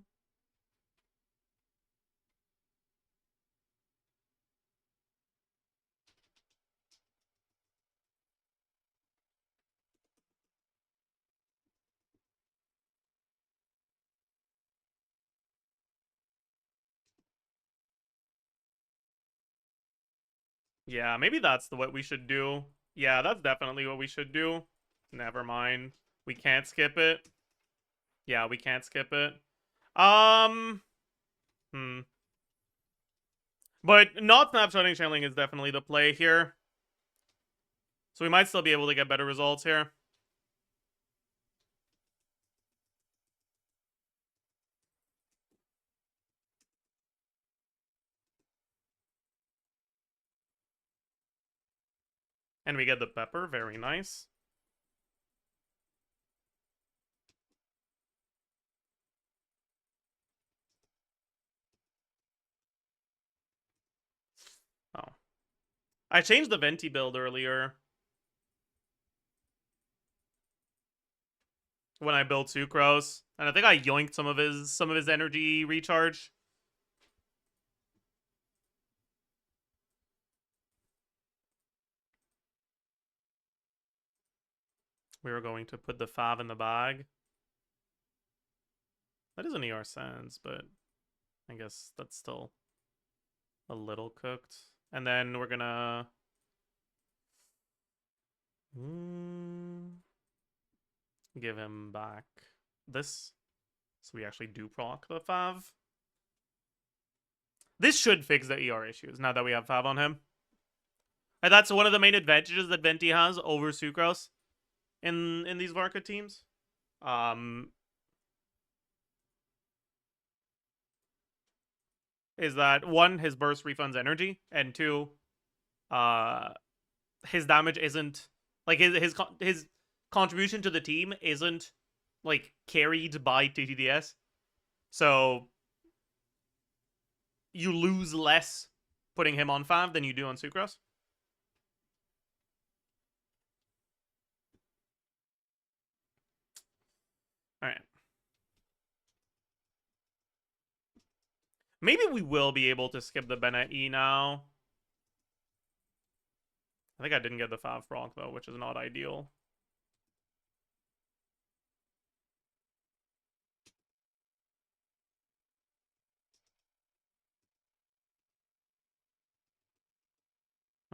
A: Yeah, maybe that's what we should do. Yeah, that's definitely what we should do. Never mind. We can't skip it. Yeah, we can't skip it. Um. Hmm. But not snapshotting channeling is definitely the play here. So we might still be able to get better results here. And we get the pepper. Very nice. Oh. I changed the Venti build earlier. When I built Sucrose. And I think I yoinked some of his energy recharge. We were going to put the Fav in the bag. That is an ER sense, but I guess that's still a little cooked. And then we're gonna give him back this. So we actually do proc the Fav. This should fix the ER issues now that we have Fav on him. And that's one of the main advantages that Venti has over Sucrose in these Varka teams. Is that one, his burst refunds energy, and two, his damage isn't like his contribution to the team isn't like carried by TTDS. So you lose less putting him on Fav than you do on Sucrose. All right. Maybe we will be able to skip the Bennett E now. I think I didn't get the Fav proc though, which is not ideal.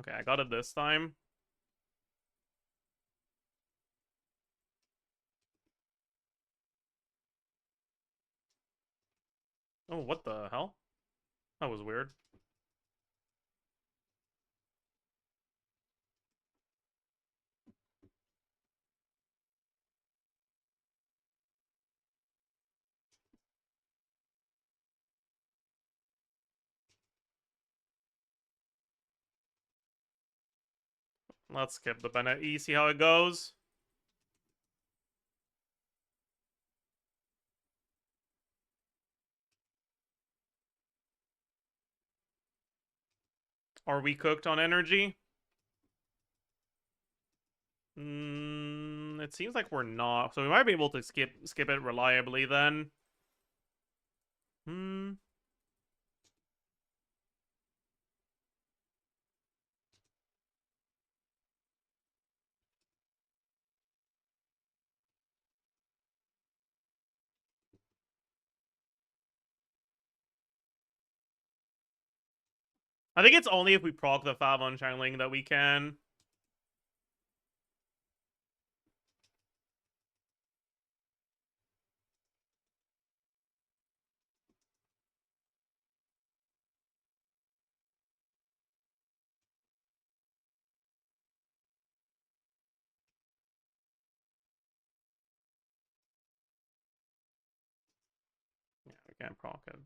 A: Okay, I got it this time. Oh, what the hell? That was weird. Let's skip the Bennett E, see how it goes. Are we cooked on energy? It seems like we're not. So we might be able to skip it reliably then. I think it's only if we proc the Fav on channeling that we can. can't proc it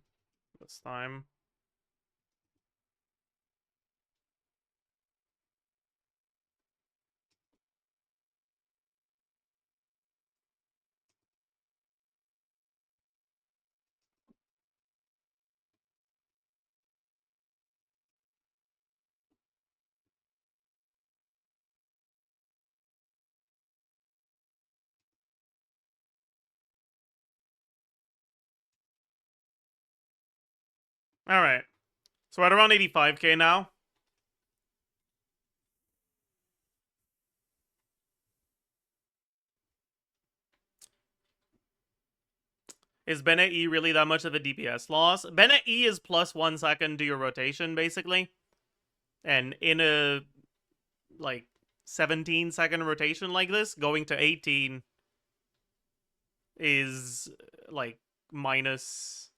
A: this time. All right. So we're at around 85k now. Is Bennett E really that much of a DPS loss? Bennett E is plus 1 second to your rotation, basically. And in a, like, 17-second rotation like this, going to 18 is, like, minus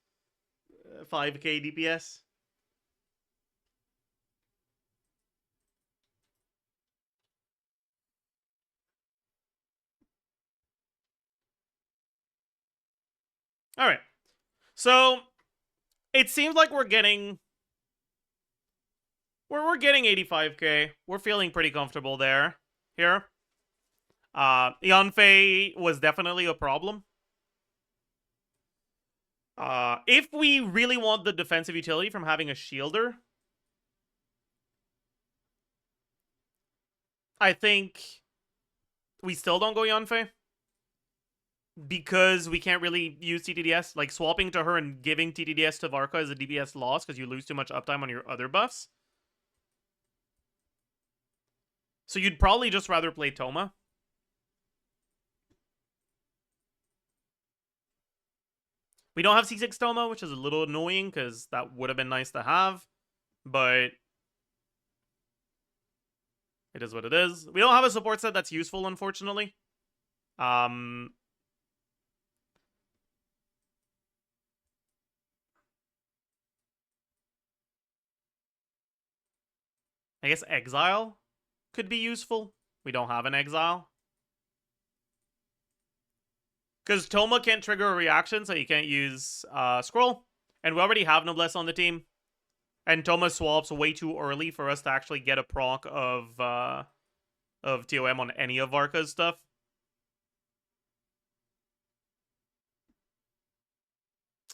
A: 5k DPS. All right. So it seems like we're getting 85k. We're feeling pretty comfortable there. Here. Yanfei was definitely a problem. If we really want the defensive utility from having a shielder, I think we still don't go Yanfei. Because we can't really use TTDS. Like, swapping to her and giving TTDS to Varka is a DPS loss because you lose too much uptime on your other buffs. So you'd probably just rather play Toma. We don't have C6 Toma, which is a little annoying because that would have been nice to have. But it is what it is. We don't have a support set that's useful, unfortunately. I guess Exile could be useful. We don't have an Exile. Because Toma can't trigger a reaction, so you can't use Scroll. And we already have Noblesse on the team. And Toma swaps way too early for us to actually get a proc of TOM on any of Varka's stuff.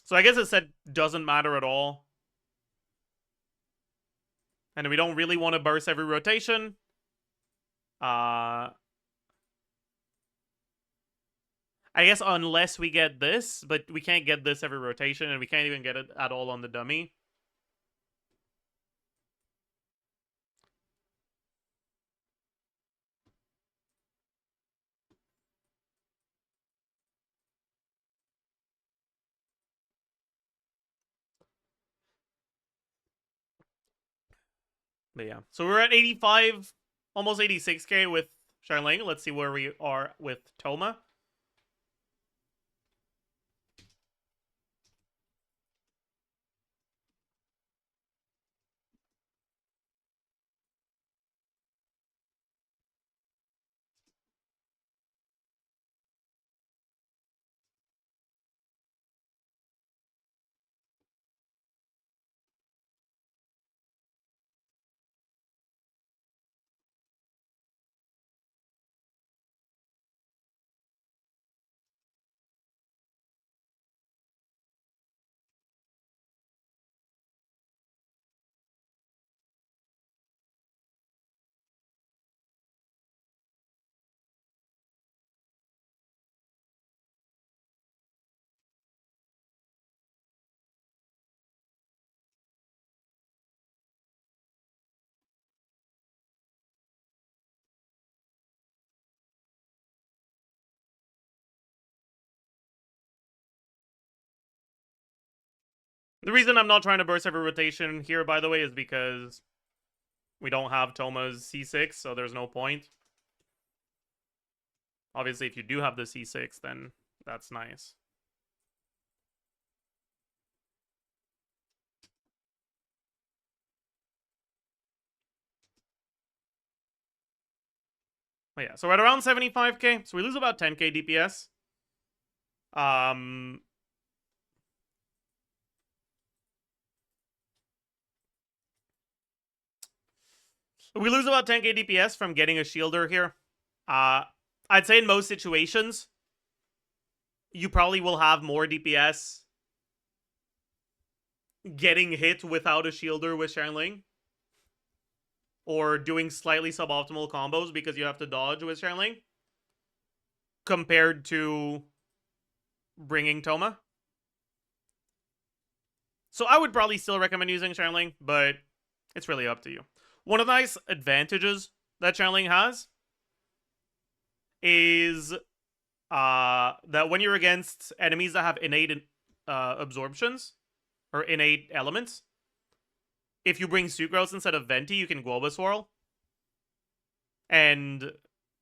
A: So I guess it said doesn't matter at all. And we don't really want to burst every rotation. I guess unless we get this, but we can't get this every rotation, and we can't even get it at all on the dummy. But yeah, so we're at 85, almost 86k with Charlene. Let's see where we are with Toma. The reason I'm not trying to burst every rotation here, by the way, is because we don't have Toma's C6, so there's no point. Obviously, if you do have the C6, then that's nice. But yeah, so we're at around 75k, so we lose about 10k DPS. We lose about 10k DPS from getting a shielder here. I'd say in most situations, you probably will have more DPS getting hit without a shielder with Xiangling. Or doing slightly suboptimal combos because you have to dodge with Xiangling. Compared to bringing Toma. So I would probably still recommend using Xiangling, but it's really up to you. One of the nice advantages that Xiangling has is that when you're against enemies that have innate absorptions or innate elements, if you bring Sucrose instead of Venti, you can Globa Swirl. And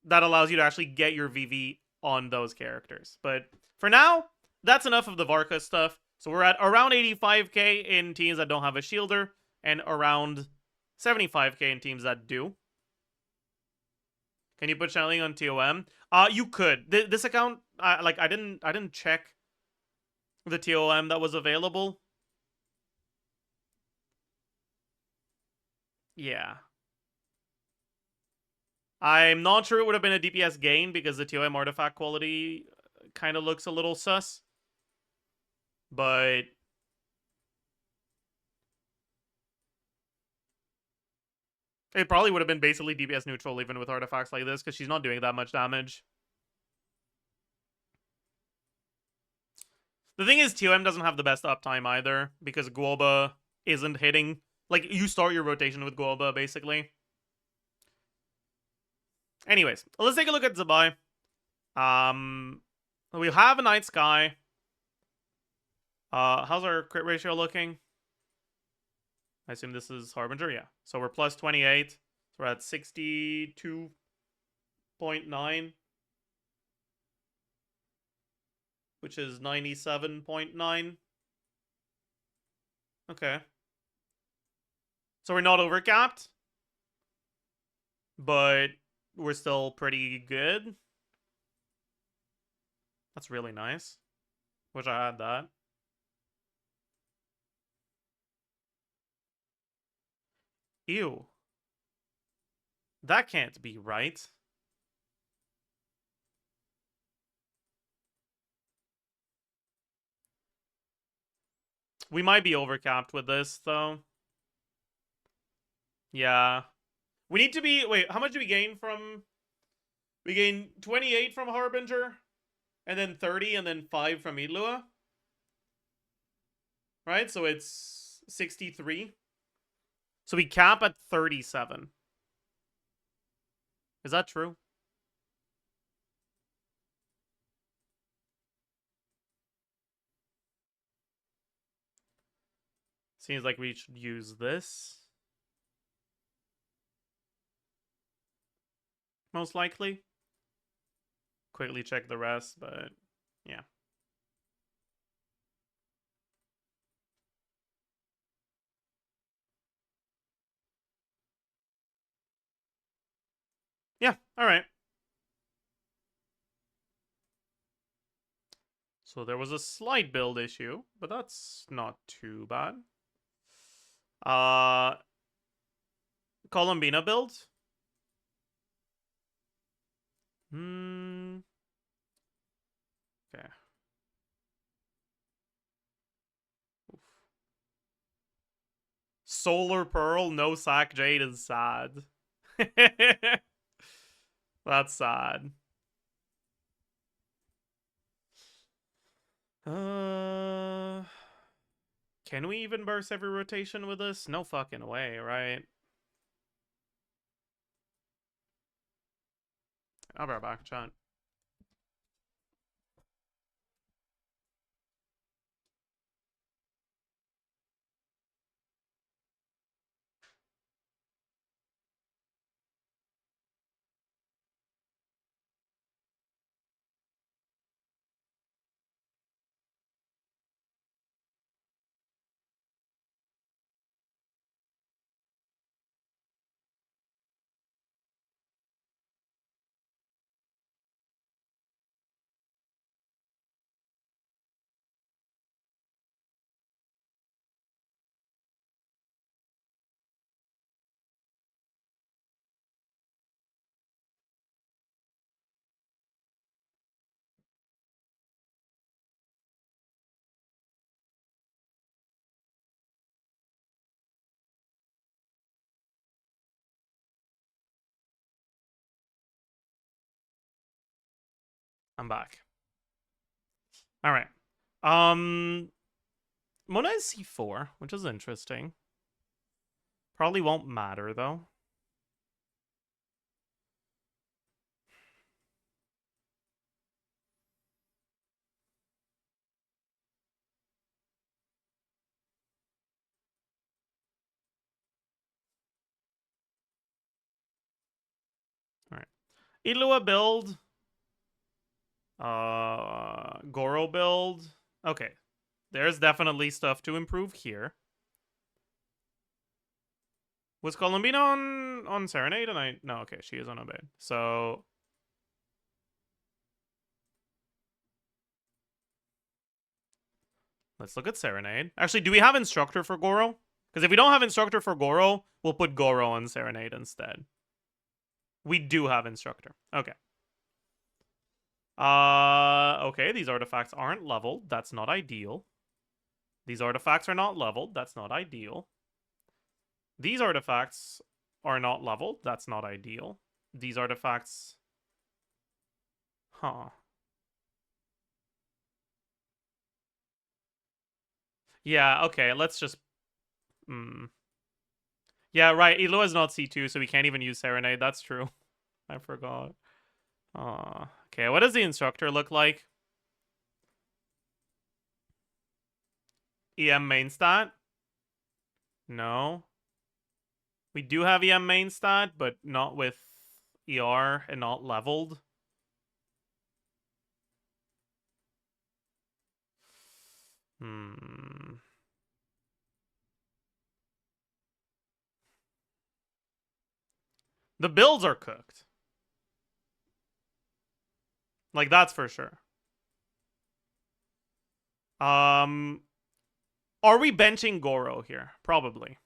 A: that allows you to actually get your VV on those characters. But for now, that's enough of the Varka stuff. So we're at around 85k in teams that don't have a shielder, and around 75k in teams that do. Can you put Xiangling on TOM? You could. This account, I didn't check the TOM that was available. Yeah. I'm not sure it would have been a DPS gain because the TOM artifact quality kind of looks a little sus. But it probably would have been basically DPS neutral even with artifacts like this because she's not doing that much damage. The thing is, TOM doesn't have the best uptime either because Guoba isn't hitting. Like, you start your rotation with Guoba, basically. Anyways, let's take a look at Zabai. We have a Night Sky. How's our crit ratio looking? I assume this is Harbinger, yeah. So we're plus 28. So we're at 62.9. Which is 97.9. Okay. So we're not overcapped. But we're still pretty good. That's really nice. Wish I had that. Ew. That can't be right. We might be overcapped with this, though. Yeah. We need to be... Wait, how much do we gain from... We gain 28 from Harbinger, and then 30, and then 5 from Idlua. Right? So it's 63. So we cap at 37. Is that true? Seems like we should use this. Most likely. Quickly check the rest, but yeah. Yeah, alright. So there was a slight build issue, but that's not too bad. Columbina build. Okay. Oof. Solar Pearl, no sack Jade is sad. That's sad. Can we even burst every rotation with this? No fucking way, right? I'll be right back, chat. I'm back. All right. Mona is C4, which is interesting. Probably won't matter though. All right. Ilua build. Goro build. Okay. There's definitely stuff to improve here. Was Columbina on Serenade? And no, okay, she is on Obeyed. So let's look at Serenade. Actually, do we have Instructor for Goro? Because if we don't have Instructor for Goro, we'll put Goro on Serenade instead. We do have Instructor. Okay. Okay, these artifacts aren't leveled. That's not ideal. These artifacts are not leveled. That's not ideal. These artifacts are not leveled. That's not ideal. These artifacts... Huh. Yeah, okay, let's just... Yeah, right, Elo is not C2, so we can't even use Serenade. That's true. I forgot. Okay, what does the Instructor look like? EM main stat? No. We do have EM main stat, but not with ER and not leveled. The builds are cooked. Like, that's for sure. Are we benching Goro here? Probably.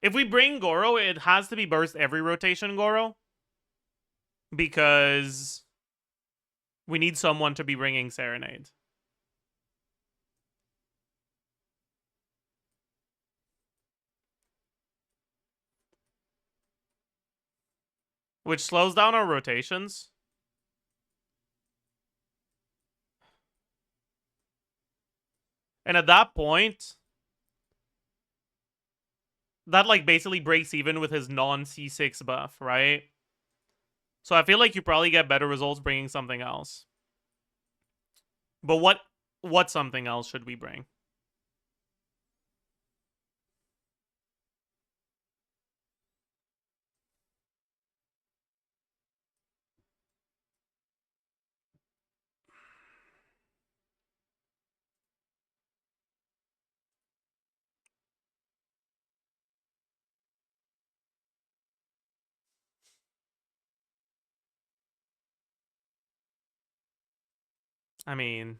A: If we bring Goro, it has to be burst every rotation Goro. Because we need someone to be bringing Serenade. Which slows down our rotations. And at that point, that like basically breaks even with his non-C6 buff, right? So I feel like you probably get better results bringing something else. But what something else should we bring? I mean,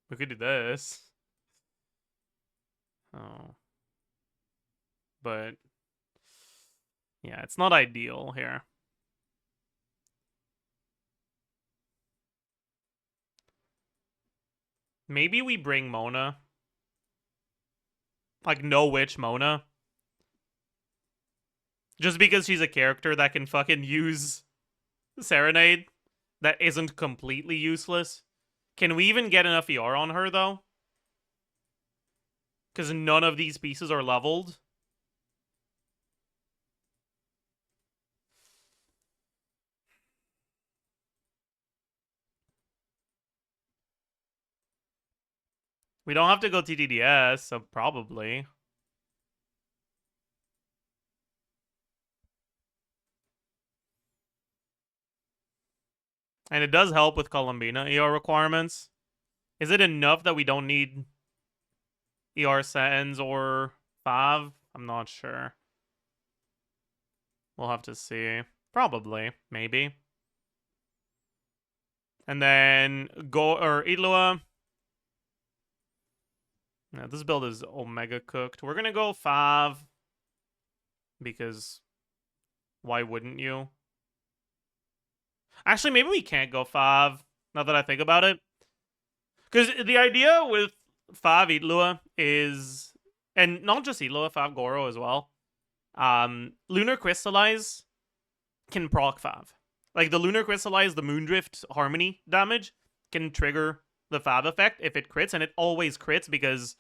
A: we could do this. Oh. But yeah, it's not ideal here. Maybe we bring Mona. Like, no witch Mona. Just because she's a character that can fucking use Serenade that isn't completely useless. Can we even get enough ER on her, though? Because none of these pieces are leveled. We don't have to go TTDS, so probably. And it does help with Columbina ER requirements. Is it enough that we don't need ER Sens or 5? I'm not sure. We'll have to see. Probably. Maybe. And then Ilua. Yeah, this build is Omega cooked. We're gonna go 5. Because why wouldn't you? Actually, maybe we can't go 5, now that I think about it. Because the idea with 5 Ilua is... And not just Ilua, 5 Goro as well. Lunar Crystallize can proc Fav. Like the Lunar Crystallize, the Moondrift Harmony damage can trigger the Fav effect if it crits, and it always crits because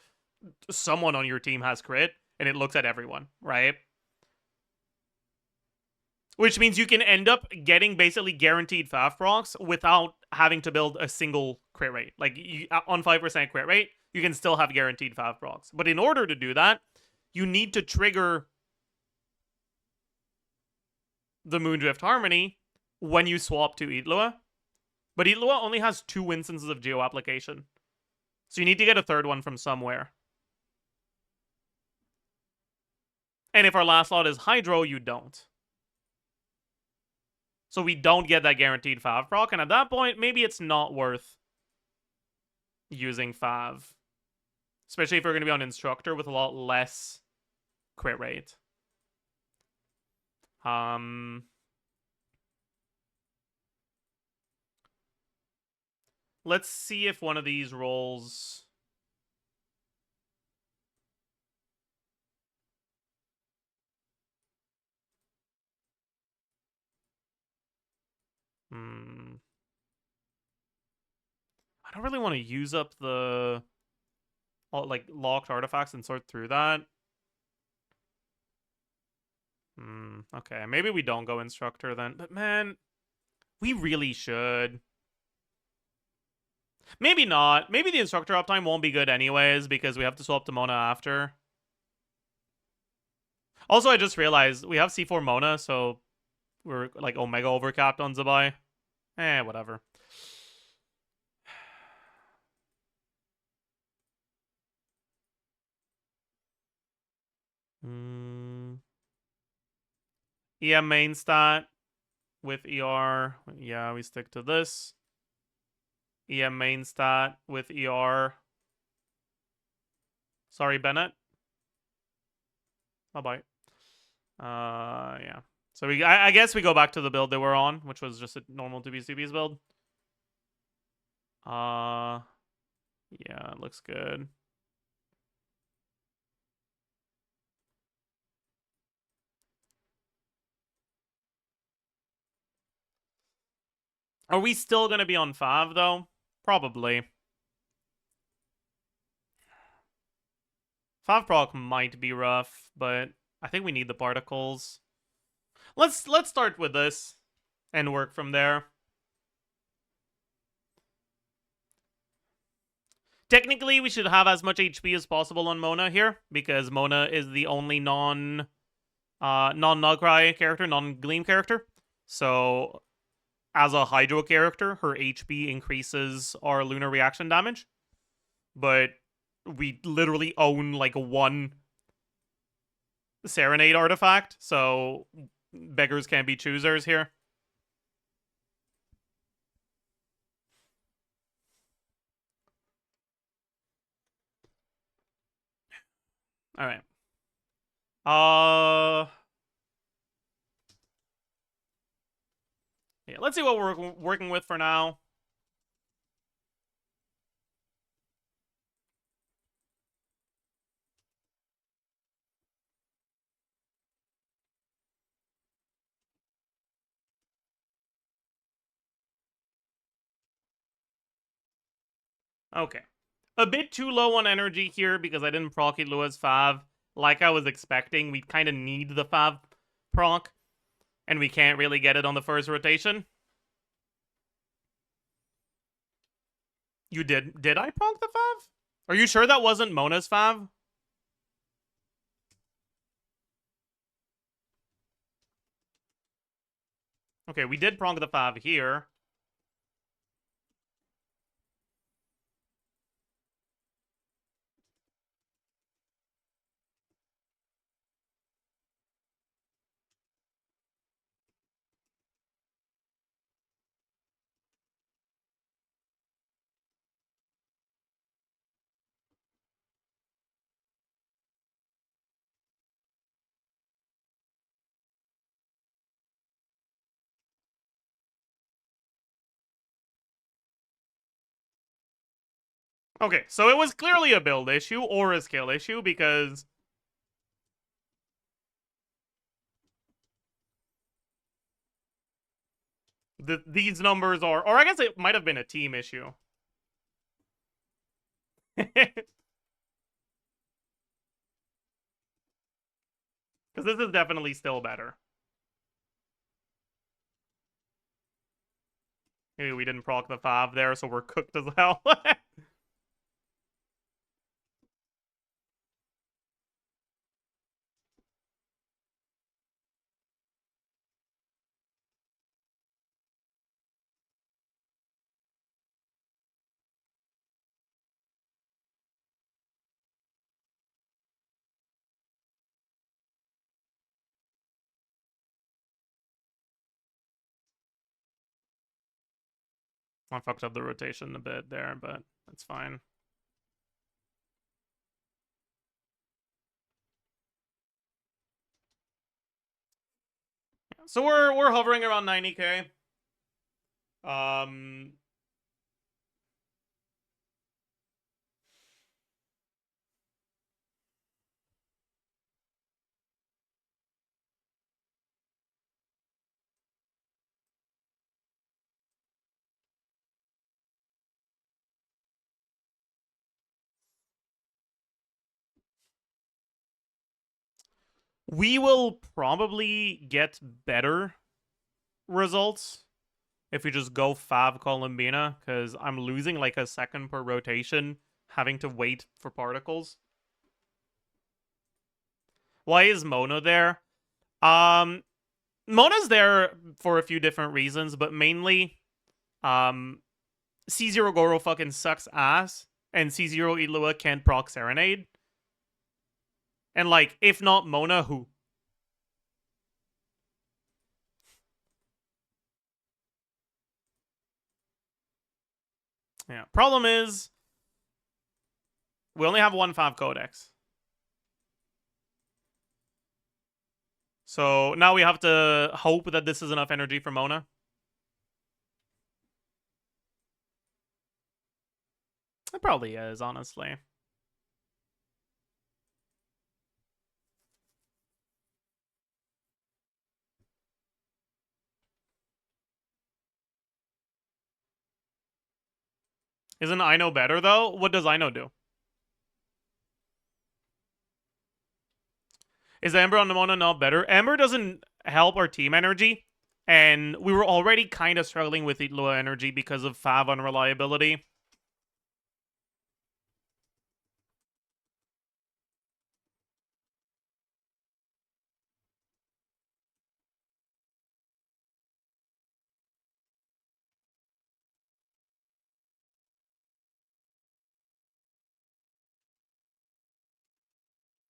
A: someone on your team has crit, and it looks at everyone, right? Which means you can end up getting basically guaranteed Fav procs without having to build a single crit rate. Like on 5% crit rate, you can still have guaranteed Fav procs. But in order to do that, you need to trigger the Moondrift Harmony when you swap to Itlua. But Itlua only has 2 instances of Geo application. So you need to get a third one from somewhere. And if our last slot is Hydro, you don't. So we don't get that guaranteed Fav proc, and at that point, maybe it's not worth using Fav. Especially if we're going to be on Instructor with a lot less crit rate. Let's see if one of these rolls... I don't really want to use up the like locked artifacts and sort through that. Okay, maybe we don't go Instructor then. But man, we really should. Maybe not. Maybe the Instructor uptime won't be good anyways because we have to swap to Mona after. Also, I just realized we have C4 Mona, so we're like Omega overcapped on Zabai. Whatever. EM main stat with ER. Yeah, we stick to this. EM main stat with ER. Sorry, Bennett. Bye-bye. Yeah. So I guess we go back to the build that we're on, which was just a normal 2BCBs build. Yeah, it looks good. Are we still going to be on 5, though? Probably. 5 proc might be rough, but I think we need the particles. Let's start with this and work from there. Technically, we should have as much HP as possible on Mona here, because Mona is the only non-Nugcry character, non-Gleam character. So, as a Hydro character, her HP increases our Lunar reaction damage. But we literally own, like, 1 Serenade artifact, so beggars can't be choosers here. Alright. Yeah, let's see what we're working with for now. Okay. A bit too low on energy here because I didn't proc Lua's Fav like I was expecting. We kind of need the Fav proc, and we can't really get it on the first rotation. You did? Did I proc the Fav? Are you sure that wasn't Mona's Fav? Okay, we did proc the Fav here. Okay, so it was clearly a build issue or a skill issue because These numbers are, or I guess it might have been a team issue. Because this is definitely still better. Maybe we didn't proc the 5 there, so we're cooked as hell. I fucked up the rotation a bit there, but that's fine. So we're hovering around 90k. We will probably get better results if we just go Fav Columbina, because I'm losing like a second per rotation having to wait for particles. Why is Mona there? Mona's there for a few different reasons, but mainly C0 Goro fucking sucks ass, and C0 Ilua can't proc Serenade. And like, if not Mona, who? Yeah. Problem is, we only have one 5 codex. So now we have to hope that this is enough energy for Mona. It probably is, honestly. Isn't Ino better, though? What does Ino do? Is Amber on the Mona not better? Amber doesn't help our team energy, and we were already kind of struggling with Itlua energy because of Fav unreliability.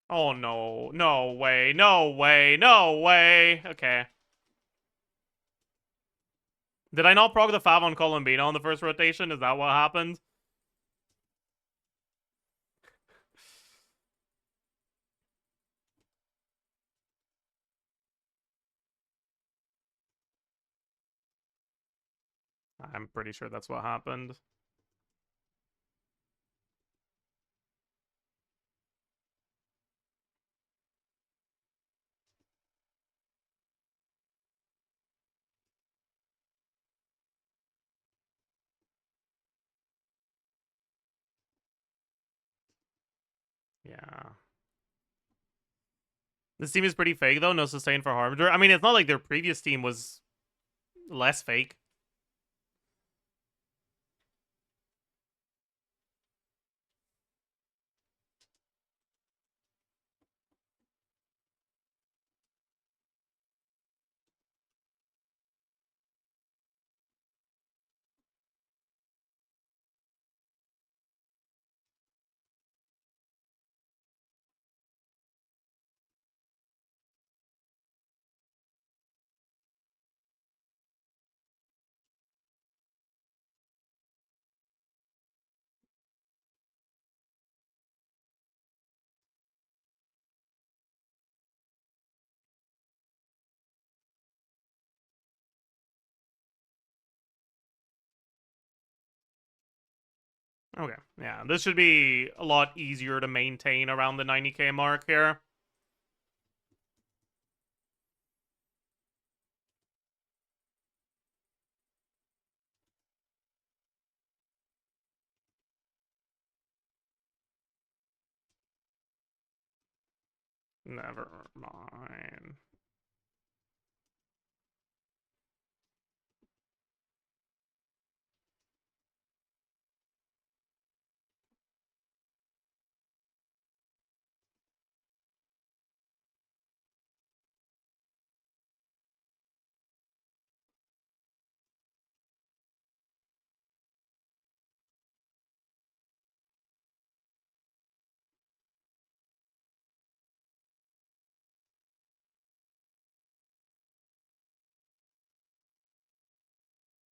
A: Oh no, no way, no way, no way. Okay. Did I not prog the Fav on Columbina on the first rotation? Is that what happened? I'm pretty sure that's what happened. Yeah. This team is pretty fake, though. No sustain for Harbinger. I mean, it's not like their previous team was less fake. Okay, yeah, this should be a lot easier to maintain around the 90k mark here. Never mind.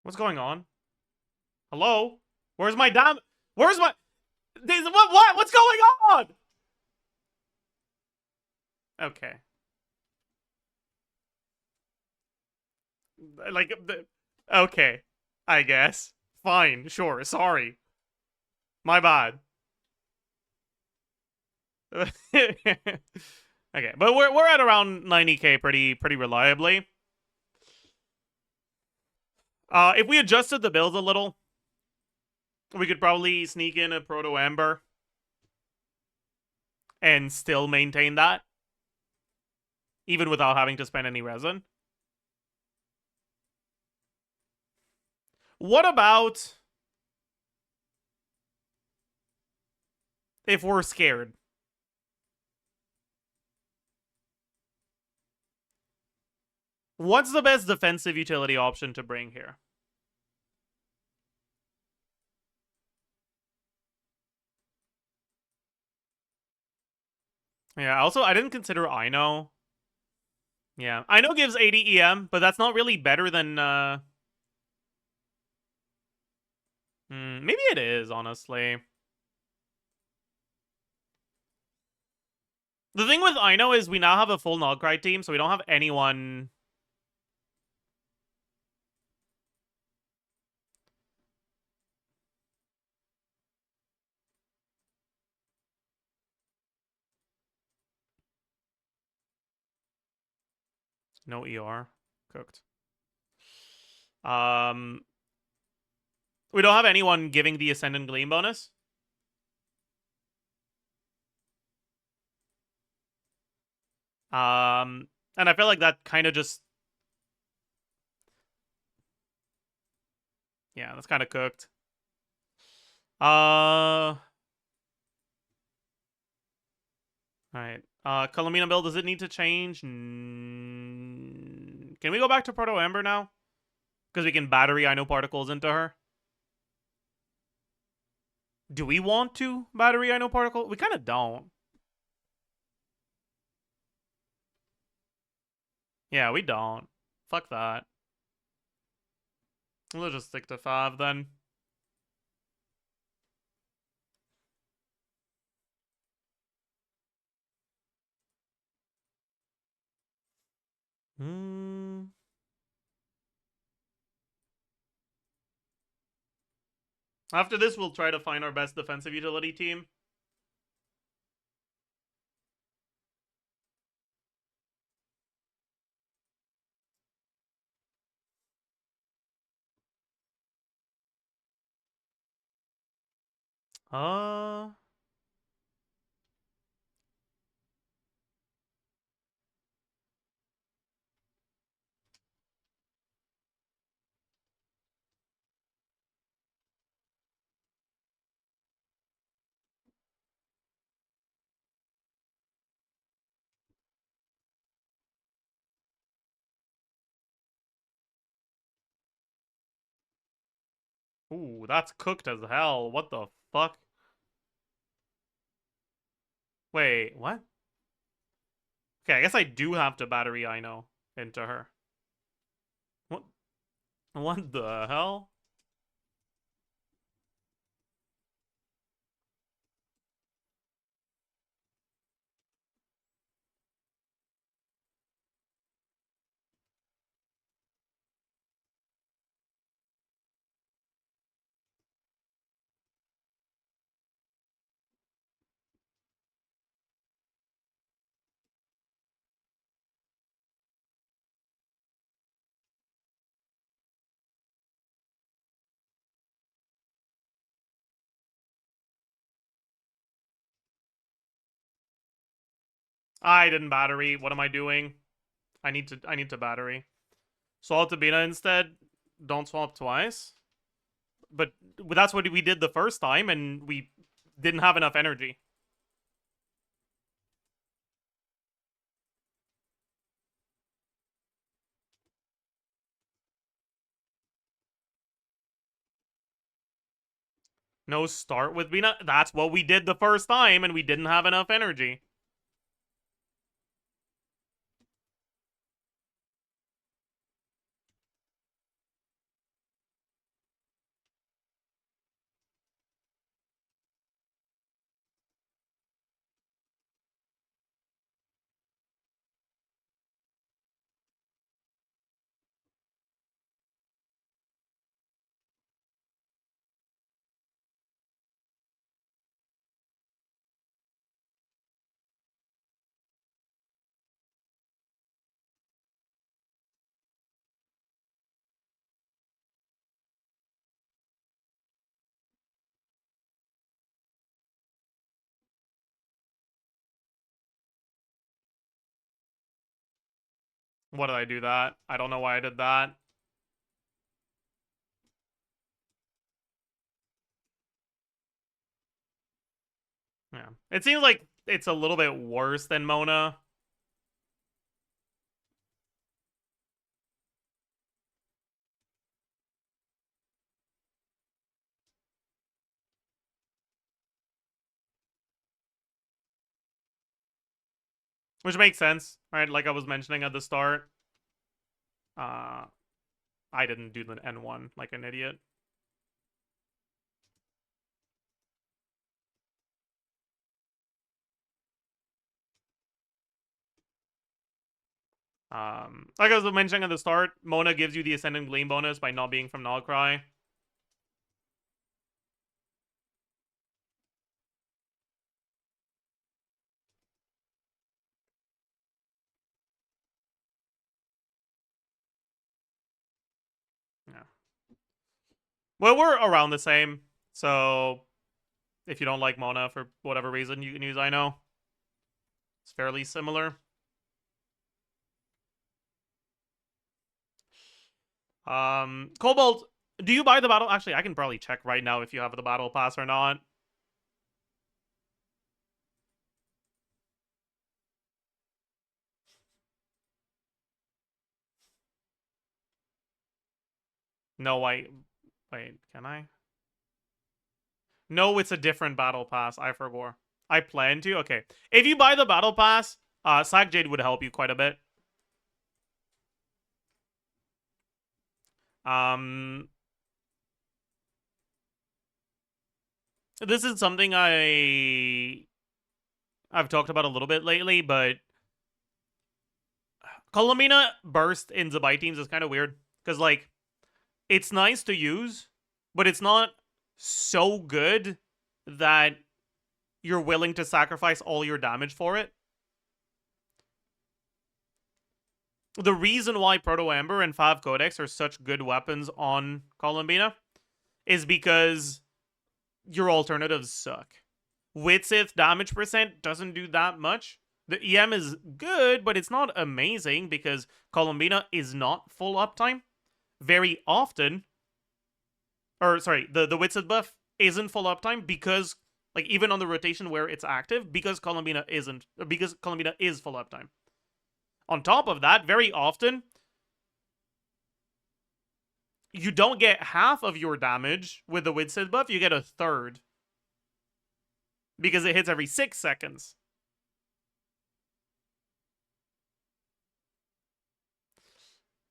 A: What's going on? Hello? Where's my damn... Where's my... What's going on? Okay. Like, okay. I guess. Fine, sure, sorry. My bad. Okay, but we're at around 90k pretty reliably. If we adjusted the builds a little, we could probably sneak in a Proto Amber and still maintain that, even without having to spend any resin. What about if we're scared? What's the best defensive utility option to bring here? Yeah, also, I didn't consider Ino. Yeah, Ino gives 80 EM, but that's not really better than, maybe it is, honestly. The thing with Ino is we now have a full Nogcry team, so we don't have anyone... No ER. Cooked. We don't have anyone giving the Ascendant Gleam bonus. And I feel like that kind of just... Yeah, that's kind of cooked. Alright. Colomina build, does it need to change? Can we go back to Proto Amber now? Because we can battery Ino particles into her. Do we want to battery Ino particle? We kind of don't. Yeah, we don't. Fuck that. We'll just stick to 5 then. After this, we'll try to find our best defensive utility team. Uh... Ooh, that's cooked as hell. What the fuck? Wait, what? Okay, I guess I do have to battery Ino into her. What? What the hell? I didn't battery. What am I doing? I need to battery. Swap to beta instead. Don't swap twice. But that's what we did the first time, and we didn't have enough energy. No start with beta. That's what we did the first time, and we didn't have enough energy. What did I do that? I don't know why I did that. Yeah. It seems like it's a little bit worse than Mona. Which makes sense, right? Like I was mentioning at the start. I didn't do the N1 like an idiot. Like I was mentioning at the start, Mona gives you the Ascendant Gleam bonus by not being from Nogcry. Yeah. Well, we're around the same, so if you don't like Mona for whatever reason, you can use I know. It's fairly similar. Cobalt, do you buy the battle? Actually, I can probably check right now if you have the battle pass or not. No, wait, can I? No, it's a different battle pass. I forgot. I plan to. Okay, if you buy the battle pass, Sack Jade would help you quite a bit. This is something I've talked about a little bit lately, but Columbina burst in Zabai teams is kind of weird because like it's nice to use, but it's not so good that you're willing to sacrifice all your damage for it. The reason why Proto Amber and Fav Codex are such good weapons on Columbina is because your alternatives suck. Witsith damage percent doesn't do that much. The EM is good, but it's not amazing because Columbina is not full uptime. Very often, or sorry, the Witsith buff isn't full uptime because, like, even on the rotation where it's active, because Columbina is full uptime. On top of that, very often, you don't get half of your damage with the Witsith buff, you get a third. Because it hits every 6 seconds.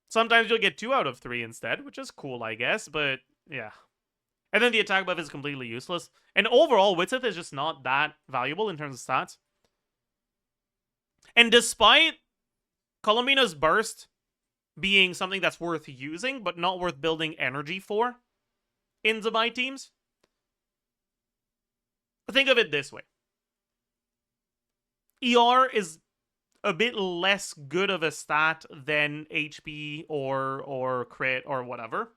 A: Sometimes you'll get 2 out of 3 instead, which is cool, I guess, but yeah. And then the attack buff is completely useless. And overall, Witsith is just not that valuable in terms of stats. And despite Columbina's burst being something that's worth using, but not worth building energy for in Zabai teams, think of it this way. ER is a bit less good of a stat than HP or crit or whatever.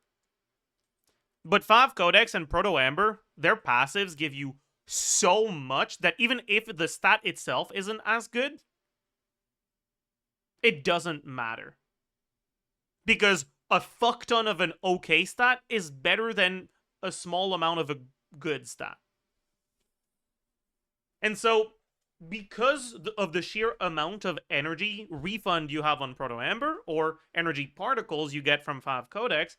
A: But Fav Codex and Proto Amber, their passives give you so much that even if the stat itself isn't as good, it doesn't matter. Because a fuck ton of an okay stat is better than a small amount of a good stat. And so, because of the sheer amount of energy refund you have on Proto Amber, or energy particles you get from 5 Codex,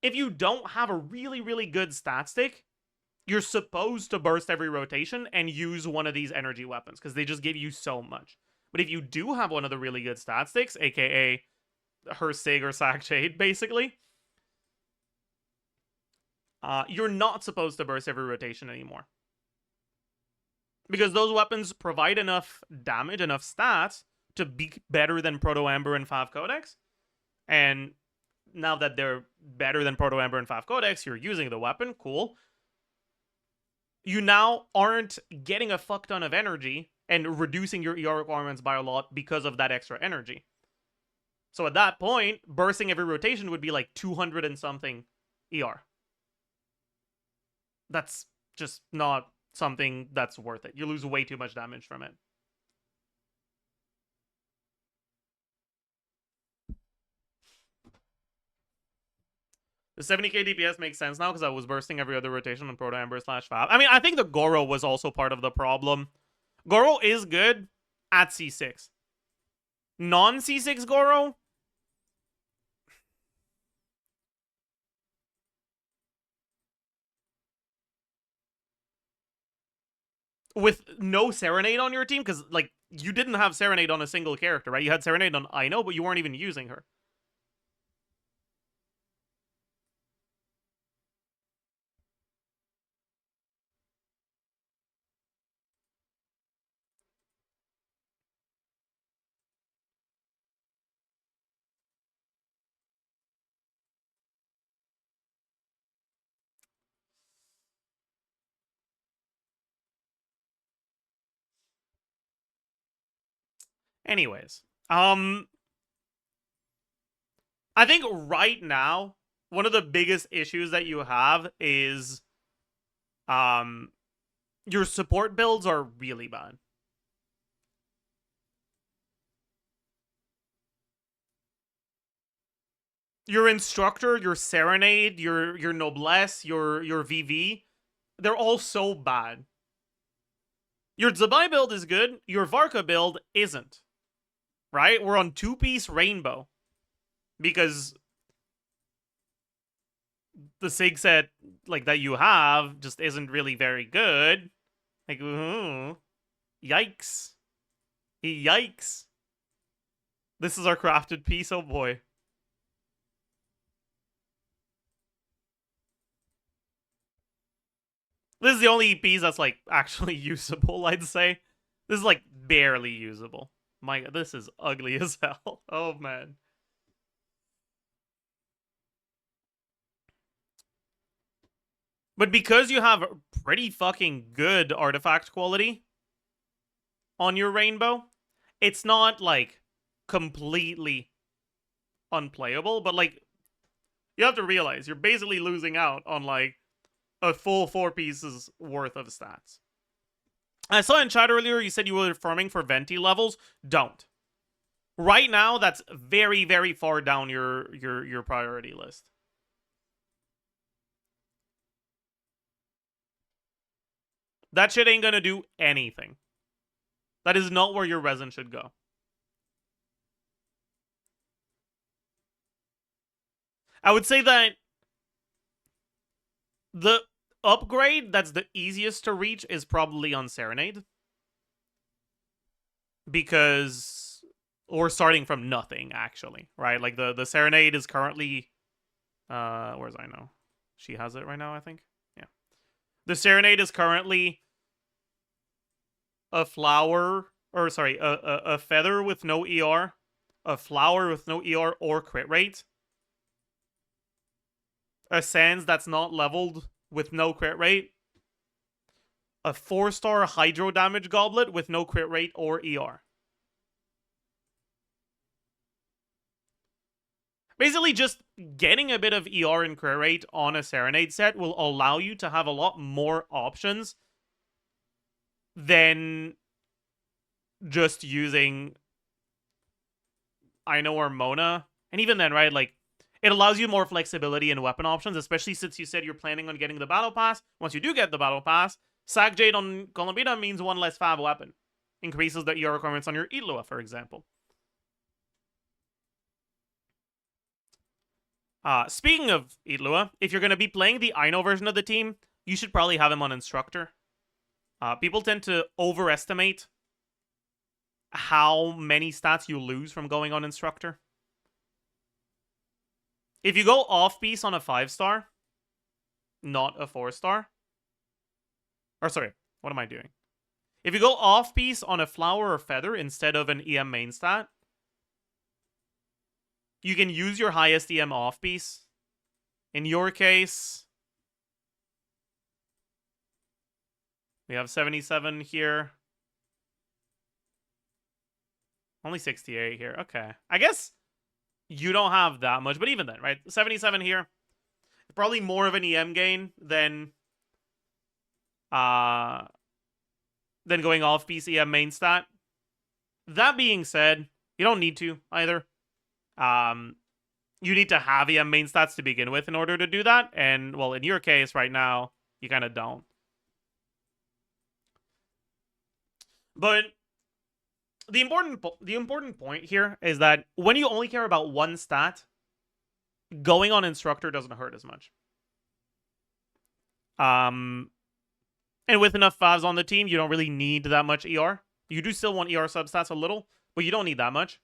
A: if you don't have a really, really good stat stick, you're supposed to burst every rotation and use one of these energy weapons, because they just give you so much. But if you do have one of the really good stat sticks, aka her Sig or Sack Shade, basically, you're not supposed to burst every rotation anymore. Because those weapons provide enough damage, enough stats, to be better than Proto Amber and 5 Codex. And now that they're better than Proto Amber and 5 Codex, you're using the weapon, cool. You now aren't getting a fuck ton of energy and reducing your ER requirements by a lot because of that extra energy. So at that point, bursting every rotation would be like 200 and something ER. That's just not something that's worth it. You lose way too much damage from it. The 70k DPS makes sense now because I was bursting every other rotation on Proto Amber / Fab. I mean, I think the Goro was also part of the problem. Goro is good at C6. Non-C6 Goro? With no Serenade on your team? Because, like, you didn't have Serenade on a single character, right? You had Serenade on Aino, but you weren't even using her. Anyways, I think right now, one of the biggest issues that you have is your support builds are really bad. Your Instructor, your Serenade, your Noblesse, your VV, they're all so bad. Your Zabai build is good, your Varka build isn't. Right? We're on 2-piece Rainbow. Because the Sig set like that you have just isn't really very good. Like, yikes. Yikes. This is our crafted piece, oh boy. This is the only piece that's like actually usable, I'd say. This is like barely usable. My god, this is ugly as hell. Oh man. But because you have pretty fucking good artifact quality on your Rainbow, it's not like completely unplayable, but like you have to realize you're basically losing out on like a full 4 pieces worth of stats. I saw in chat earlier you said you were farming for Venti levels. Don't. Right now, that's very, very far down your priority list. That shit ain't gonna do anything. That is not where your resin should go. I would say that the upgrade that's the easiest to reach is probably on Serenade. Because we're starting from nothing, actually, right? Like the Serenade is currently where's I know? She has it right now, I think. Yeah. The Serenade is currently a flower, or sorry, a feather with no ER, a flower with no ER or crit rate, a Sands that's not leveled with no crit rate, a 4-star Hydro damage goblet with no crit rate or ER. Basically, just getting a bit of ER and crit rate on a Serenade set will allow you to have a lot more options than just using Aino or Mona. And even then, right, like, it allows you more flexibility in weapon options, especially since you said you're planning on getting the Battle Pass. Once you do get the Battle Pass, Sack Jade on Columbina means one less fab weapon. Increases the ER requirements on your Itlua, for example. Speaking of Itlua, if you're going to be playing the Aino version of the team, you should probably have him on Instructor. People tend to overestimate how many stats you lose from going on Instructor. If you go off-piece on a 5-star, not a 4-star. Or sorry, what am I doing? If you go off-piece on a flower or feather instead of an EM main stat, you can use your highest EM off-piece. In your case, we have 77 here. Only 68 here. Okay. I guess you don't have that much, but even then, right? 77 here. Probably more of an EM gain than going off-piece EM main stat. That being said, you don't need to either. You need to have EM main stats to begin with in order to do that. And, well, in your case right now, you kind of don't. But the important point here is that when you only care about one stat, going on Instructor doesn't hurt as much. And with enough favs on the team, you don't really need that much ER. You do still want ER substats a little, but you don't need that much.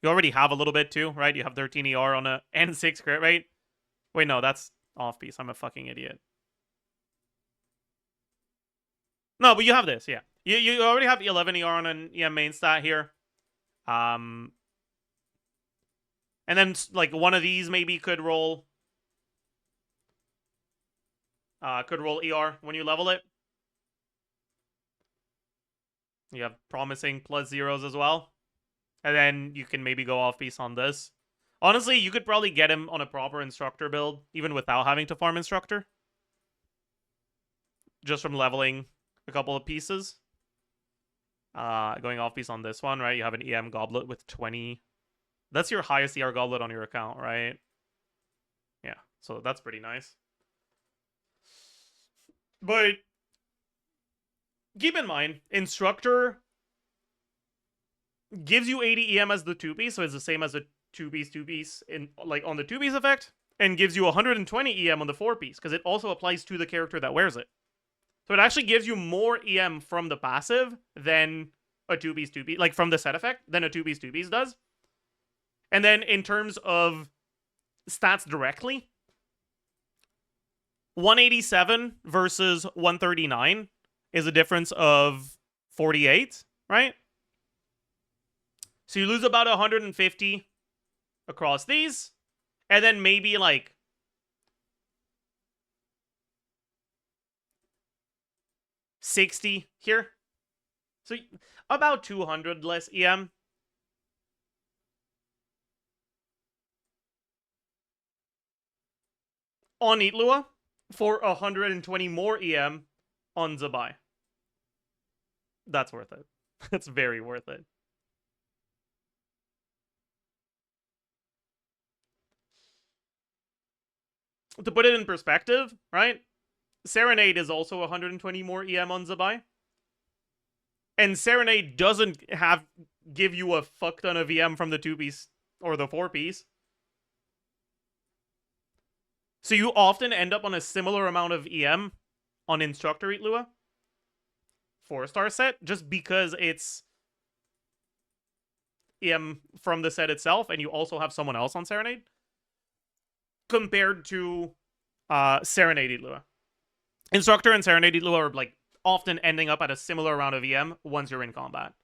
A: You already have a little bit too, right? You have 13 ER on a N6 crit rate. Wait, no, that's off-piece. I'm a fucking idiot. No, but you have this, yeah. You already have 11 ER on an EM main stat here. And then, like, one of these maybe could roll ER when you level it. You have promising plus zeros as well. And then you can maybe go off-piece on this. Honestly, you could probably get him on a proper Instructor build, even without having to farm Instructor. Just from leveling a couple of pieces. Going off-piece on this one, right? You have an EM Goblet with 20. That's your highest ER Goblet on your account, right? Yeah, so that's pretty nice. But keep in mind, Instructor gives you 80 EM as the 2-piece, so it's the same as a 2-piece in, like, on the 2-piece effect, and gives you 120 EM on the 4-piece, because it also applies to the character that wears it. So it actually gives you more EM from the passive than a 2-piece, like from the set effect, than a 2-piece, 2-piece does. And then in terms of stats directly, 187 versus 139 is a difference of 48, right? So you lose about 150 across these, and then maybe like $60 here. So about 200 less EM. On Itlua for 120 more EM on Zabai. That's worth it. That's very worth it. To put it in perspective, right? Serenade is also 120 more EM on Zabai. And Serenade doesn't give you a fuck ton of EM from the 2-piece or the 4-piece. So you often end up on a similar amount of EM on Instructor Itlua 4-star set, just because it's EM from the set itself, and you also have someone else on Serenade, compared to Serenade Itlua. Instructor and Serenade Itlua are like often ending up at a similar amount of EM once you're in combat.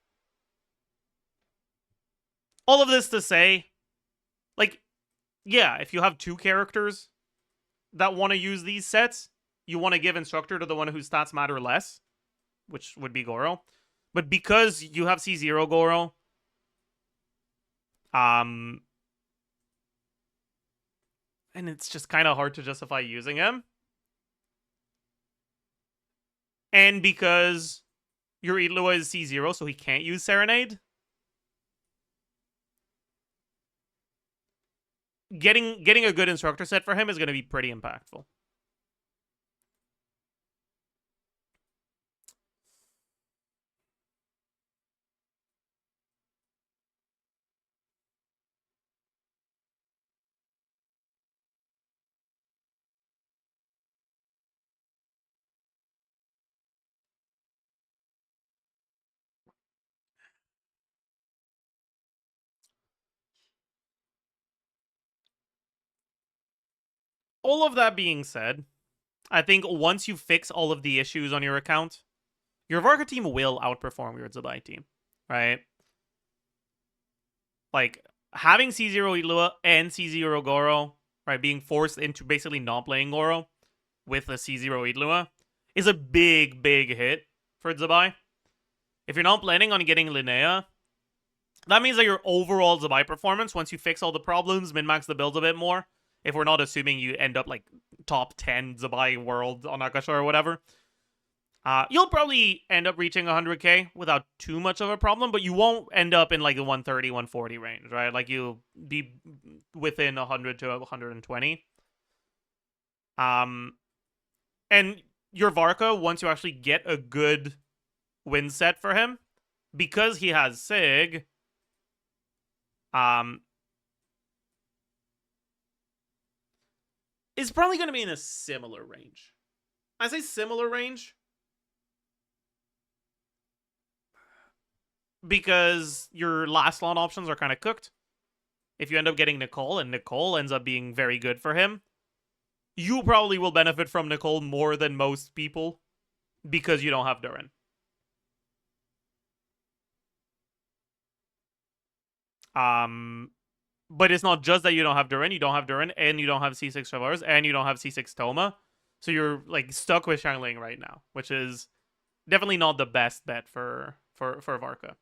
A: All of this to say, like, yeah, if you have two characters that want to use these sets, you want to give Instructor to the one whose stats matter less, which would be Goro. But because you have C0 Goro, and it's just kind of hard to justify using him. And because your Itlua is C0, so he can't use Serenade. getting a good instructor set for him is going to be pretty impactful. All of that being said, I think once you fix all of the issues on your account, your Varka team will outperform your Zabai team, right? Like, having C0 Ilua and C0 Goro, right, being forced into basically not playing Goro with a C0 Ilua is a big, big hit for Zabai. If you're not planning on getting Linnea, that means that your overall Zabai performance, once you fix all the problems, min-max the build a bit more, if we're not assuming you end up like top 10 Zabai world on Akasha or whatever, you'll probably end up reaching 100k without too much of a problem, but you won't end up in like the 130, 140 range, right? Like you'll be within 100 to 120. And your Varka, once you actually get a good win set for him, because he has Sig, is probably going to be in a similar range. I say similar range because your last slot options are kind of cooked. If you end up getting Nicole and Nicole ends up being very good for him, you probably will benefit from Nicole more than most people because you don't have Durin. But it's not just that you don't have Durin, and you don't have C6 Shavars, and you don't have C6 Toma. So you're like stuck with Xiangling right now, which is definitely not the best bet for Varka.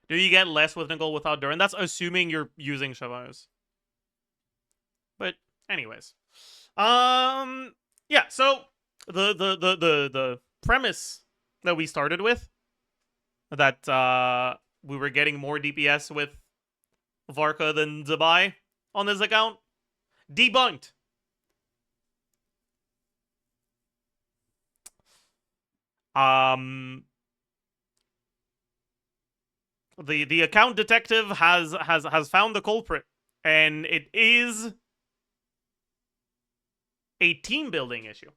A: Do you get less with Nicole without Durin? That's assuming you're using Shavars. But anyways. Yeah, so the premise that we started with, that we were getting more DPS with Varka than Zabai on this account, debunked. The account detective has found the culprit, and it is a team building issue.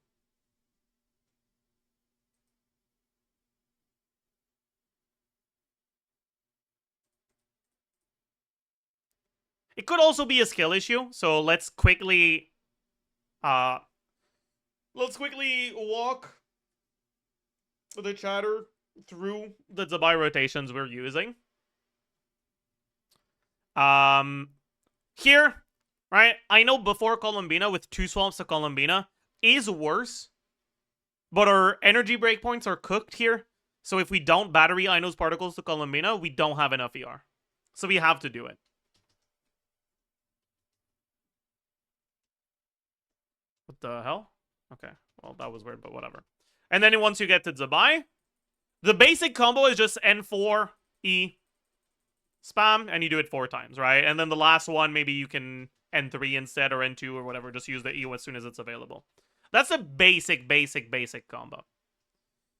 A: It could also be a skill issue, so let's quickly walk the chatter through the Zabai rotations we're using. Here, right? I know before Columbina with 2 swamps to Columbina is worse, but our energy breakpoints are cooked here. So if we don't battery Ino's particles to Columbina, we don't have enough ER. So we have to do it. What the hell? Okay, well, that was weird, but whatever. And then once you get to Zabai, the basic combo is just N4, E, spam, and you do it 4 times, right? And then the last one, maybe you can N3 instead, or N2 or whatever. Just use the E as soon as it's available. That's a basic combo.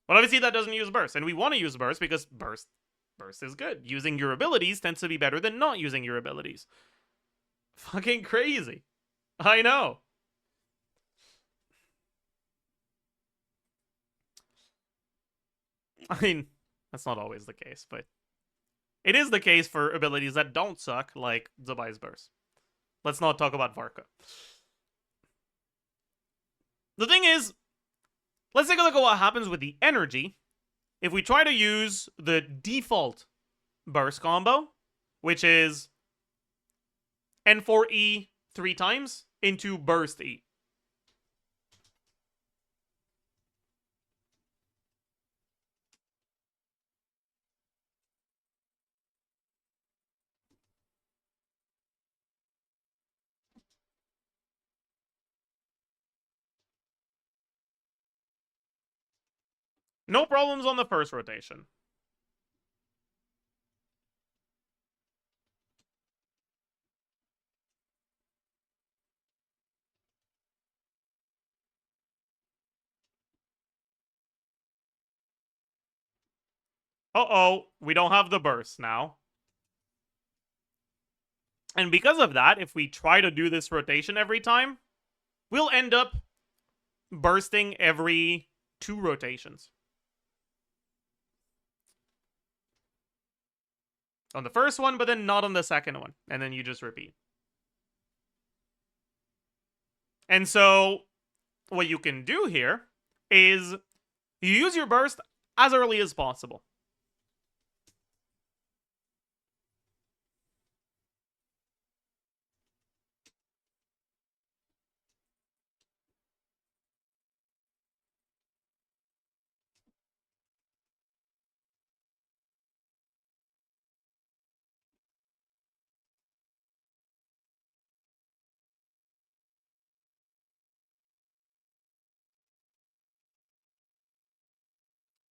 A: But obviously that doesn't use burst, and we want to use burst because burst is good. Using your abilities tends to be better than not using your abilities. Fucking crazy. I know. I mean, that's not always the case, but it is the case for abilities that don't suck, like Zabai's burst. Let's not talk about Varka. The thing is, let's take a look at what happens with the energy if we try to use the default burst combo, which is N4E 3 times into burst E. No problems on the first rotation. Uh-oh, we don't have the burst now. And because of that, if we try to do this rotation every time, we'll end up bursting every 2 rotations. On the first one, but then not on the second one. And then you just repeat. And so, what you can do here is you use your burst as early as possible.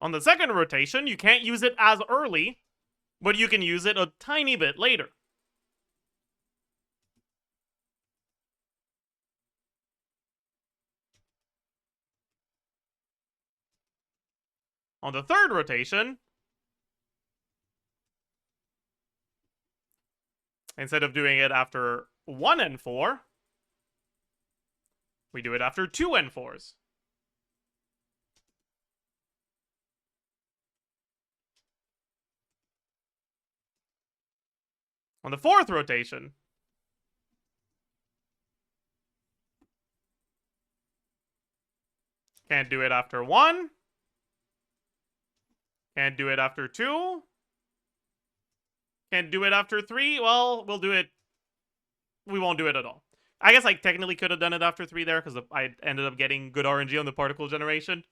A: On the second rotation, you can't use it as early, but you can use it a tiny bit later. On the third rotation, instead of doing it after 1 N4, we do it after 2 N4s. On the fourth rotation, can't do it after 1. Can't do it after 2. Can't do it after 3. Well, we'll do it. We won't do it at all. I guess I technically could have done it after 3 there because I ended up getting good RNG on the particle generation.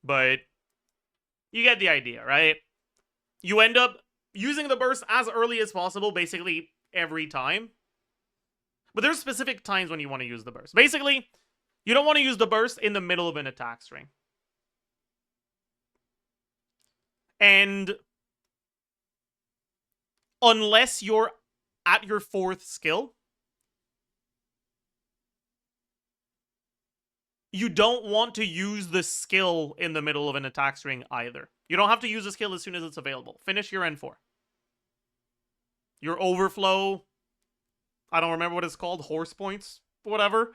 A: But you get the idea, right? You end up using the burst as early as possible, basically every time. But there's specific times when you want to use the burst. Basically, you don't want to use the burst in the middle of an attack string. And unless you're at your 4th skill, you don't want to use the skill in the middle of an attack string either. You don't have to use the skill as soon as it's available. Finish your N4. Your overflow, I don't remember what it's called, horse points, whatever,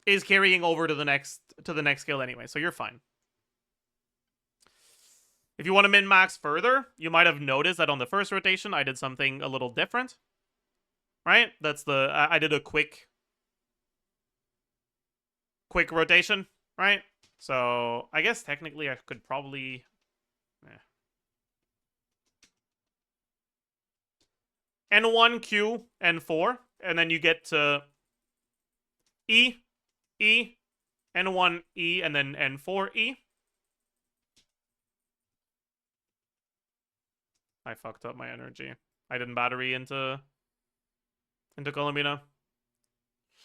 A: is carrying over to the next skill anyway, so you're fine. If you want to min-max further, you might have noticed that on the first rotation, I did something a little different. Right? That's the... I did a quick rotation, right? So, I guess technically I could probably... N1, Q, N4, and then you get to E, E, N1, E, and then N4, E. I fucked up my energy. I didn't battery into Columbina.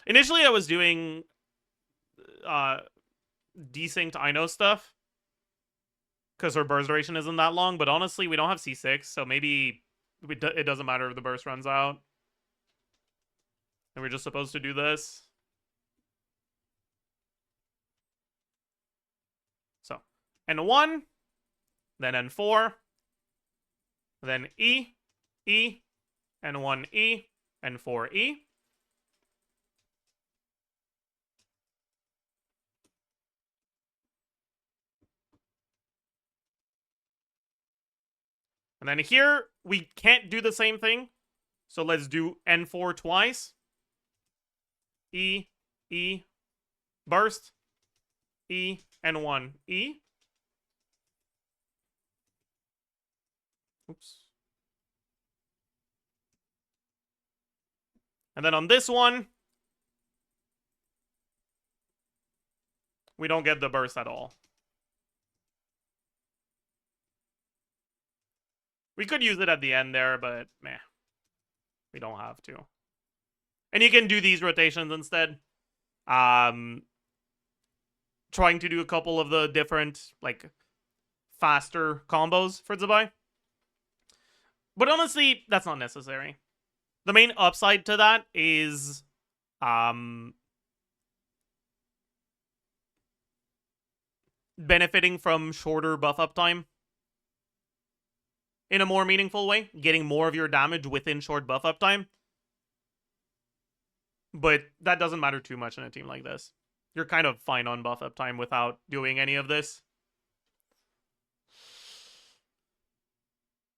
A: Initially, I was doing desynced Ino stuff because her burst duration isn't that long, but honestly, we don't have C6, so maybe it doesn't matter if the burst runs out. And we're just supposed to do this. So, N1, then N4, then E, E, N1, E, N4, E. And then here, we can't do the same thing. So let's do N4 twice. E, E, burst, E, N1, E. Oops. And then on this one, we don't get the burst at all. We could use it at the end there, but meh. We don't have to. And you can do these rotations instead. trying to do a couple of the different, like, faster combos for Zabai. But honestly, that's not necessary. The main upside to that is benefiting from shorter buff up time in a more meaningful way, getting more of your damage within short buff up time. But that doesn't matter too much in a team like this. You're kind of fine on buff up time without doing any of this.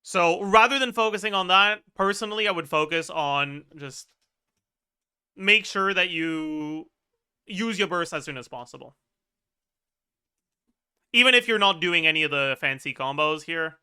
A: So rather than focusing on that, personally, I would focus on just make sure that you use your burst as soon as possible. Even if you're not doing any of the fancy combos here.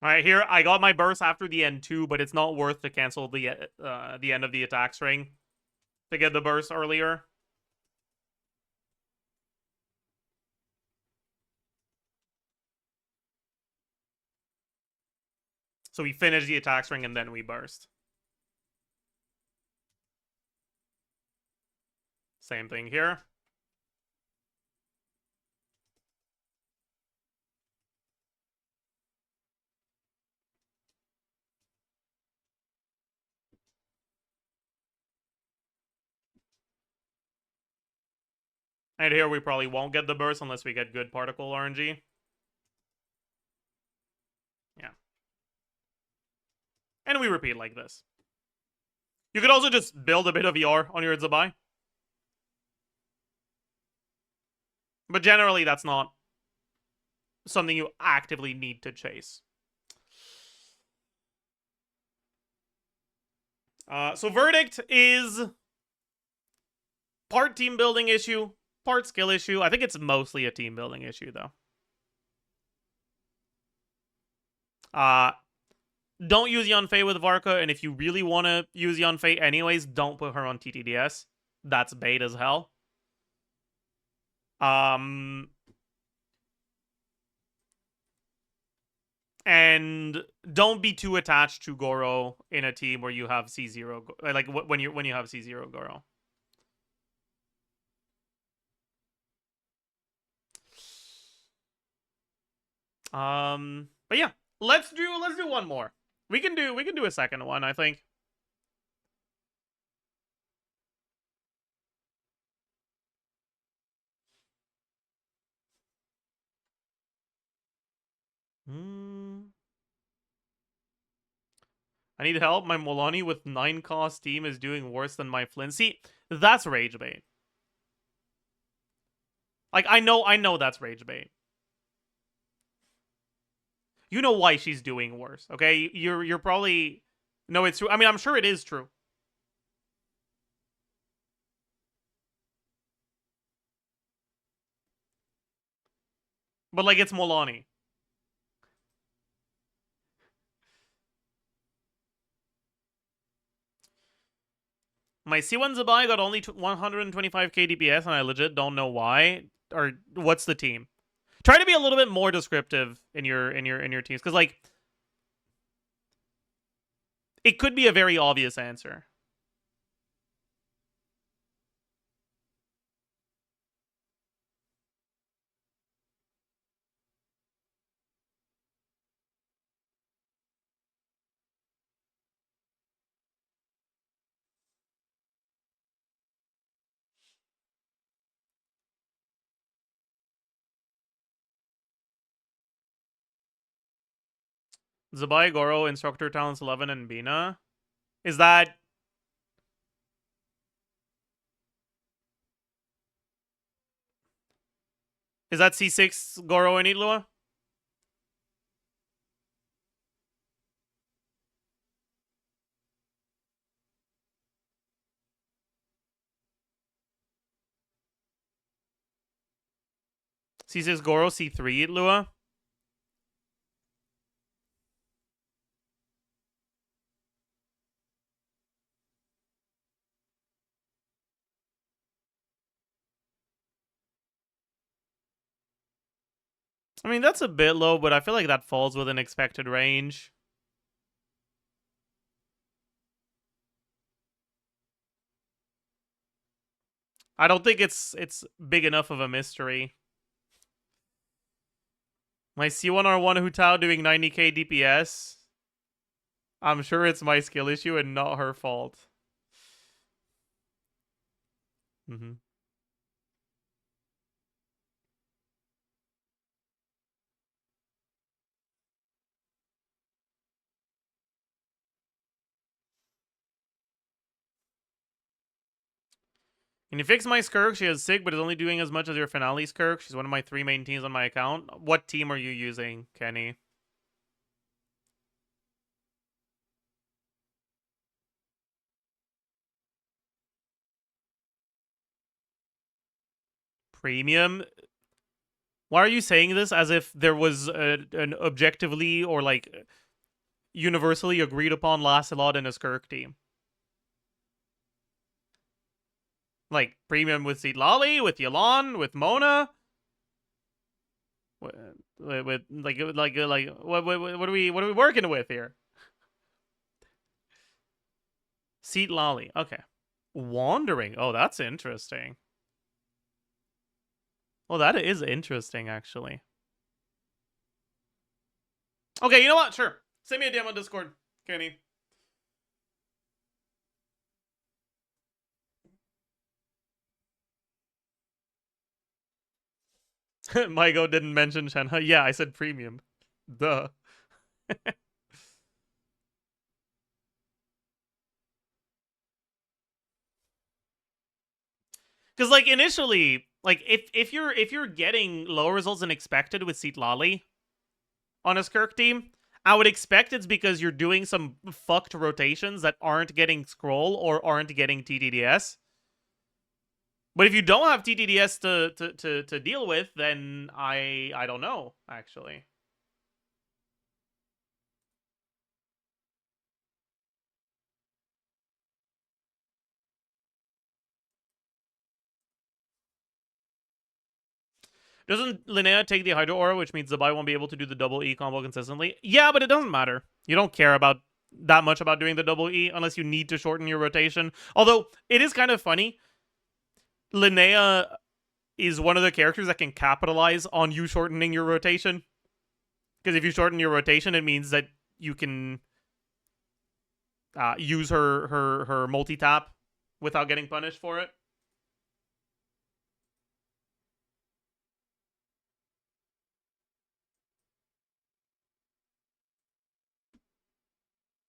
A: Alright, here, I got my burst after the end too, but it's not worth to cancel the end of the attack string to get the burst earlier. So we finish the attack string and then we burst. Same thing here. And here we probably won't get the burst unless we get good particle RNG. Yeah. And we repeat like this. You could also just build a bit of ER on your Zabai. But generally, that's not something you actively need to chase. So verdict is part team building issue, part skill issue. I think it's mostly a team building issue, though. Don't use Yanfei with Varka, and if you really want to use Yanfei anyways, don't put her on TTDS. That's bait as hell. And don't be too attached to Goro in a team where you have C0, like when you have C0 Goro. But yeah, let's do one more. We can do a second one, I think. I need help. My Molani with 9 cost team is doing worse than my Flincy. That's rage bait. Like, I know that's rage bait. You know why she's doing worse, okay? You're probably... No, it's true. I mean, I'm sure it is true. But, like, it's Molani. My C1 Zabai got only 125k DPS, and I legit don't know why. Or what's the team? Try to be a little bit more descriptive in your teams, because like it could be a very obvious answer. Zabai, Goro, Instructor Talents 11, and Bina. Is that... Is that C6, Goro, and Itlua? C6, Goro, C3, Itlua? I mean, that's a bit low, but I feel like that falls within expected range. I don't think it's big enough of a mystery. My C1R1 Hu Tao doing 90k DPS. I'm sure it's my skill issue and not her fault. Mm-hmm. Can you fix my Skirk? She has Sig, but is only doing as much as your Finale Skirk. She's one of my 3 main teams on my account. What team are you using, Kenny? Premium? Why are you saying this as if there was an objectively or like universally agreed upon Lancelot and a Skirk team? Like premium with Lolly, with Yelan, with Mona, with like what are we working with here? Seat Lolly, okay. Wandering, oh that's interesting. Well, that is interesting actually. Okay, you know what? Sure, send me a DM on Discord, Kenny. Mygo didn't mention Shenhe. Yeah, I said premium. Duh. Because like initially, like if you're getting lower results than expected with Seat Lolly on a Skirk team, I would expect it's because you're doing some fucked rotations that aren't getting scroll or aren't getting TTDS. But if you don't have TTDS to deal with, then I don't know actually. Doesn't Linnea take the Hydro Aura, which means the Bai won't be able to do the double E combo consistently? Yeah, but it doesn't matter. You don't care about that much about doing the double E unless you need to shorten your rotation. Although, it is kind of funny. Linnea is one of the characters that can capitalize on you shortening your rotation. Because if you shorten your rotation, it means that you can use her multi-tap without getting punished for it.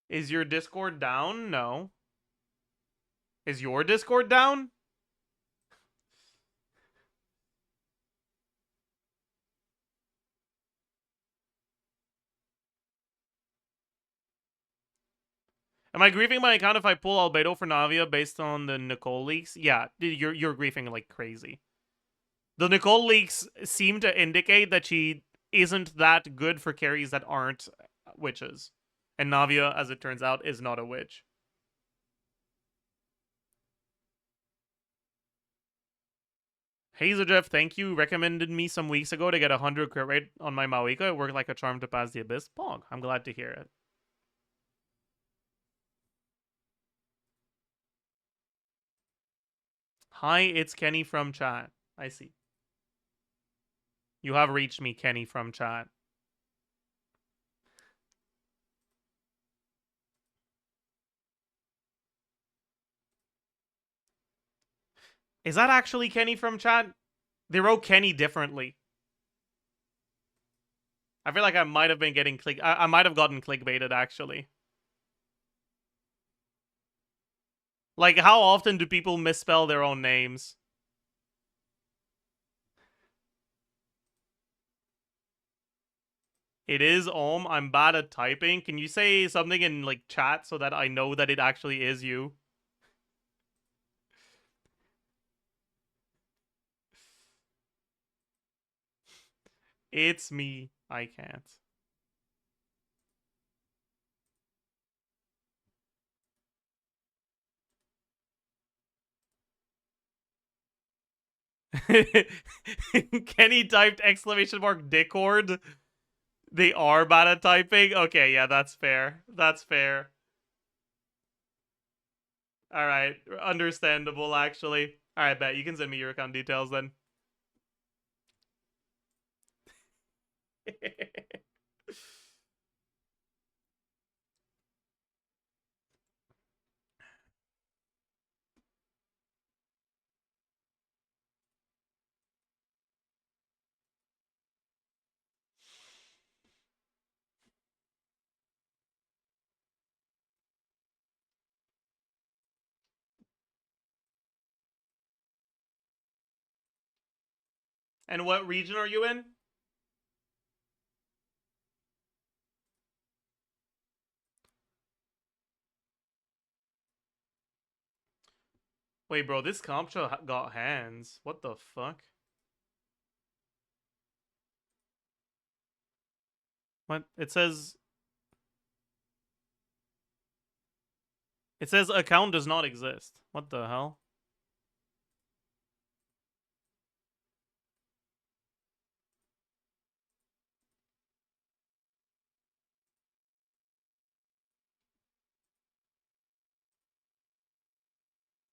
A: Is your Discord down? No. Is your Discord down? Am I griefing my account if I pull Albedo for Navia based on the Nicole leaks? Yeah, you're griefing like crazy. The Nicole leaks seem to indicate that she isn't that good for carries that aren't witches. And Navia, as it turns out, is not a witch. Hey Zajef, thank you. Recommended me some weeks ago to get 100 crit rate on my Mawika. It worked like a charm to pass the abyss. Pog, I'm glad to hear it. Hi, it's Kenny from chat. I see. You have reached me, Kenny from chat. Is that actually Kenny from chat? They wrote Kenny differently. I feel like I might have been getting I might have gotten clickbaited actually. Like, how often do people misspell their own names? It is Om. I'm bad at typing. Can you say something in like chat so that I know that it actually is you? It's me. I can't. Kenny typed exclamation mark Discord. They are bad at typing? Okay, yeah, that's fair. That's fair. Alright, understandable, actually. Alright, bet. You can send me your account details then. And what region are you in? Wait, bro, this Comptra got hands. What the fuck? What? It says account does not exist. What the hell?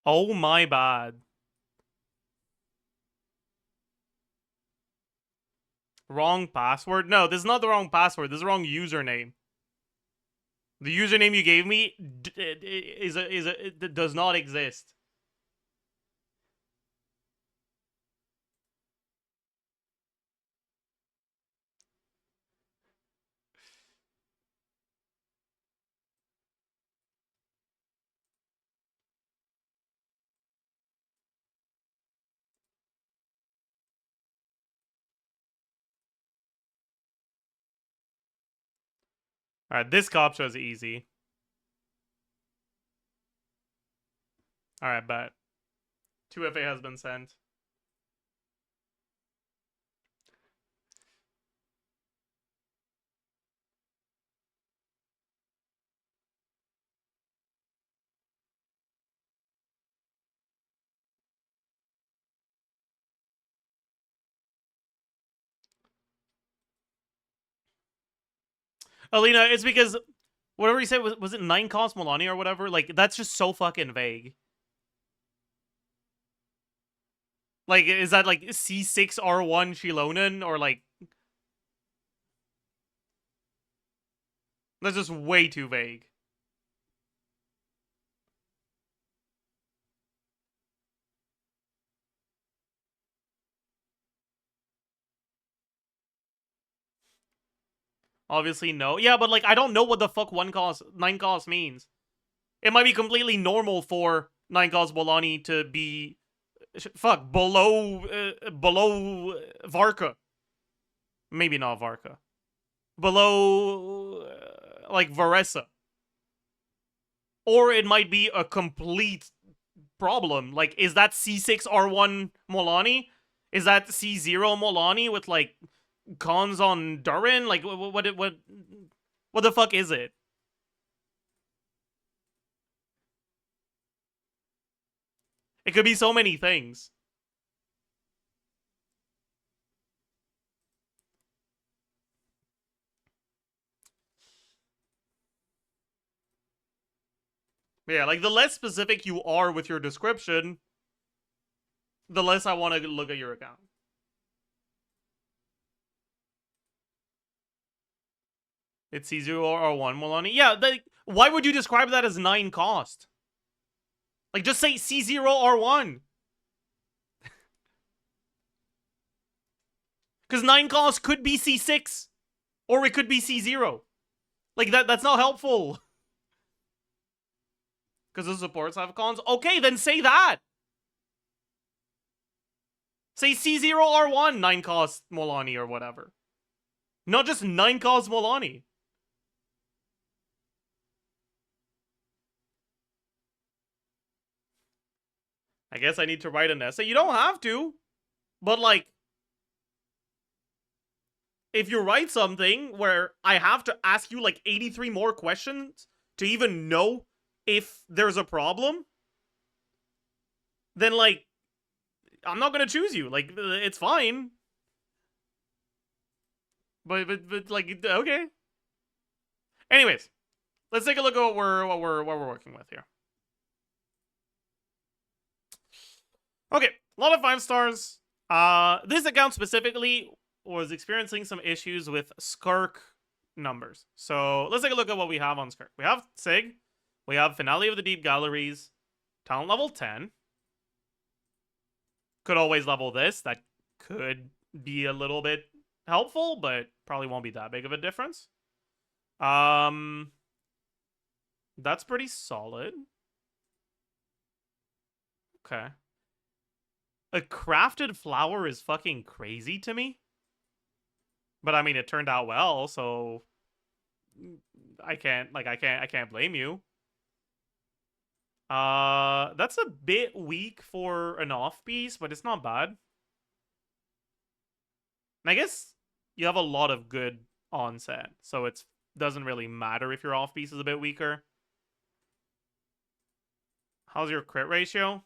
A: Oh my bad. Wrong password? No, this is not the wrong password. This is the wrong username. The username you gave me does not exist. Alright, this Comptra is easy. Alright, bet. 2FA has been sent. Alina, it's because whatever you said was it 9 cost Milani or whatever? Like, that's just so fucking vague. Like, is that like C6R1 Shilonen or like that's just way too vague. Obviously, no. Yeah, but like, I don't know what the fuck 9 cost means. It might be completely normal for 9 cost Bolani to be below Varka. Maybe not Varka. Below like Varesa. Or it might be a complete problem. Like, is that C6R1 Molani? Is that C0 Molani with like cons on Durin? Like, what the fuck is it? It could be so many things. Yeah, like, the less specific you are with your description, the less I want to look at your account. It's C0R1 Molani. Yeah, why would you describe that as 9 cost? Like, just say C0R1. Because 9 cost could be C6. Or it could be C0. Like, that's not helpful. Because the supports have cons. Okay, then say that. Say C0R1 9 cost Molani or whatever. Not just 9 cost Molani. I guess I need to write an essay. You don't have to. But like, if you write something where I have to ask you like 83 more questions to even know if there's a problem, then like, I'm not gonna choose you. Like, it's fine. But like, okay. Anyways, let's take a look at what we're working with here. Okay, a lot of 5 stars. This account specifically was experiencing some issues with Skirk numbers. So let's take a look at what we have on Skirk. We have Sig, we have Finale of the Deep Galleries, talent level 10. Could always level this. That could be a little bit helpful, but probably won't be that big of a difference. That's pretty solid. Okay. A crafted flower is fucking crazy to me. But I mean, it turned out well, so I can't blame you. That's a bit weak for an off piece, but it's not bad. And I guess you have a lot of good onset, so it doesn't really matter if your off piece is a bit weaker. How's your crit ratio?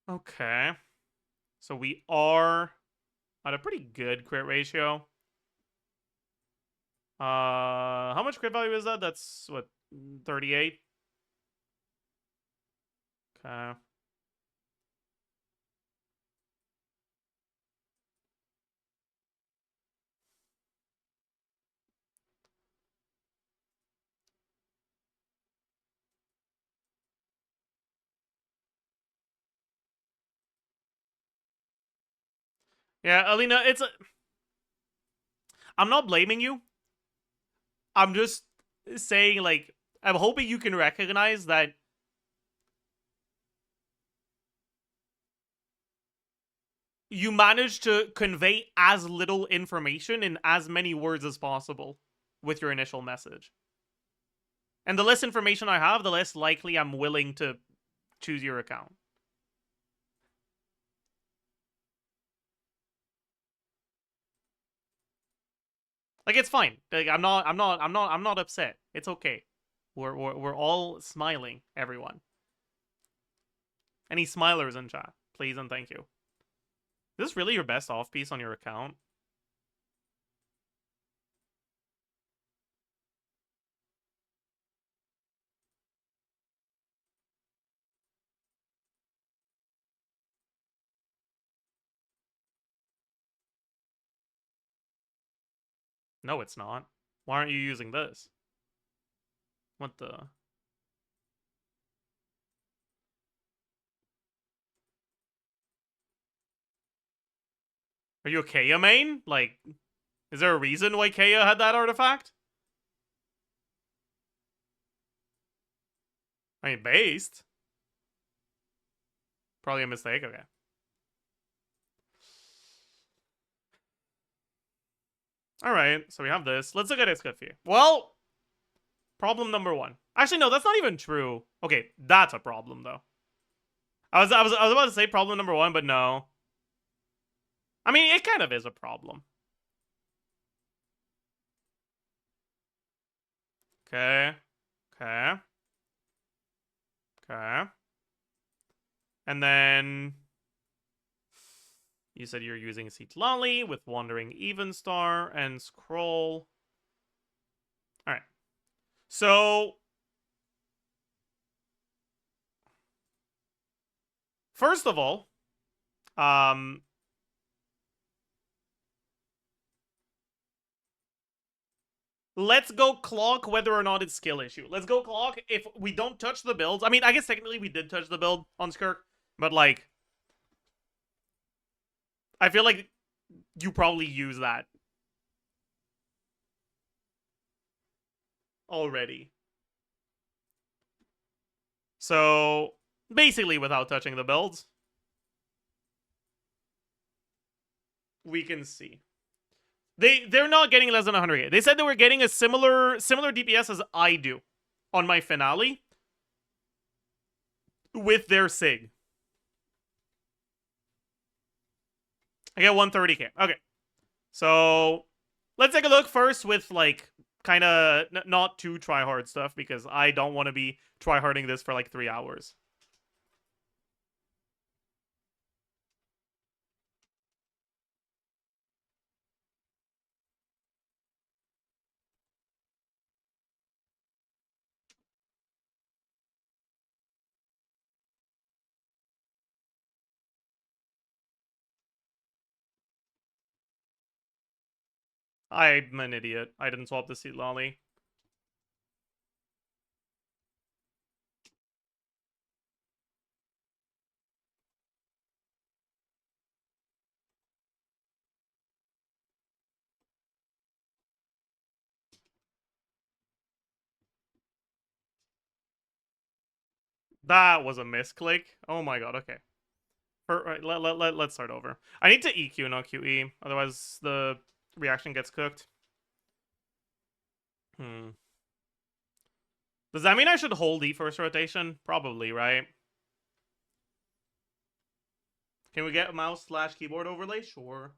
A: Okay. So we are at a pretty good crit ratio. How much crit value is that? That's what, 38? Okay. Yeah, Alina, I'm not blaming you. I'm just saying, like, I'm hoping you can recognize that you managed to convey as little information in as many words as possible with your initial message. And the less information I have, the less likely I'm willing to choose your account. Like, it's fine. Like, I'm not upset. It's okay. We're all smiling, everyone. Any smilers in chat, please and thank you. Is this really your best off piece on your account? No, it's not. Why aren't you using this? What the? Are you a Kaya main? Like, is there a reason why Kaya had that artifact? I mean, based. Probably a mistake, okay. Alright, so we have this. Let's look at its good fee. Well, problem number 1. Actually, no, that's not even true. Okay, that's a problem, though. I was about to say problem number 1, but no. I mean, it kind of is a problem. Okay. Okay. Okay. And then you said you're using Seatlali with Wandering Evenstar and Scroll. Alright. So first of all, let's go clock whether or not it's skill issue. Let's go clock if we don't touch the builds. I mean, I guess technically we did touch the build on Skirk, but like, I feel like you probably use that already. So basically, without touching the builds, we can see they're not getting less than 100k. They said they were getting a similar DPS as I do on my finale with their Sig. I get 130k. Okay, so let's take a look first with like kind of not too try hard stuff because I don't want to be try harding this for like 3 hours. I'm an idiot. I didn't swap the seat lolly. That was a misclick. Oh my god, okay. Right, let's start over. I need to EQ, not QE. Otherwise, the reaction gets cooked. Does that mean I should hold E first rotation? Probably, right? Can we get a mouse/keyboard overlay? Sure.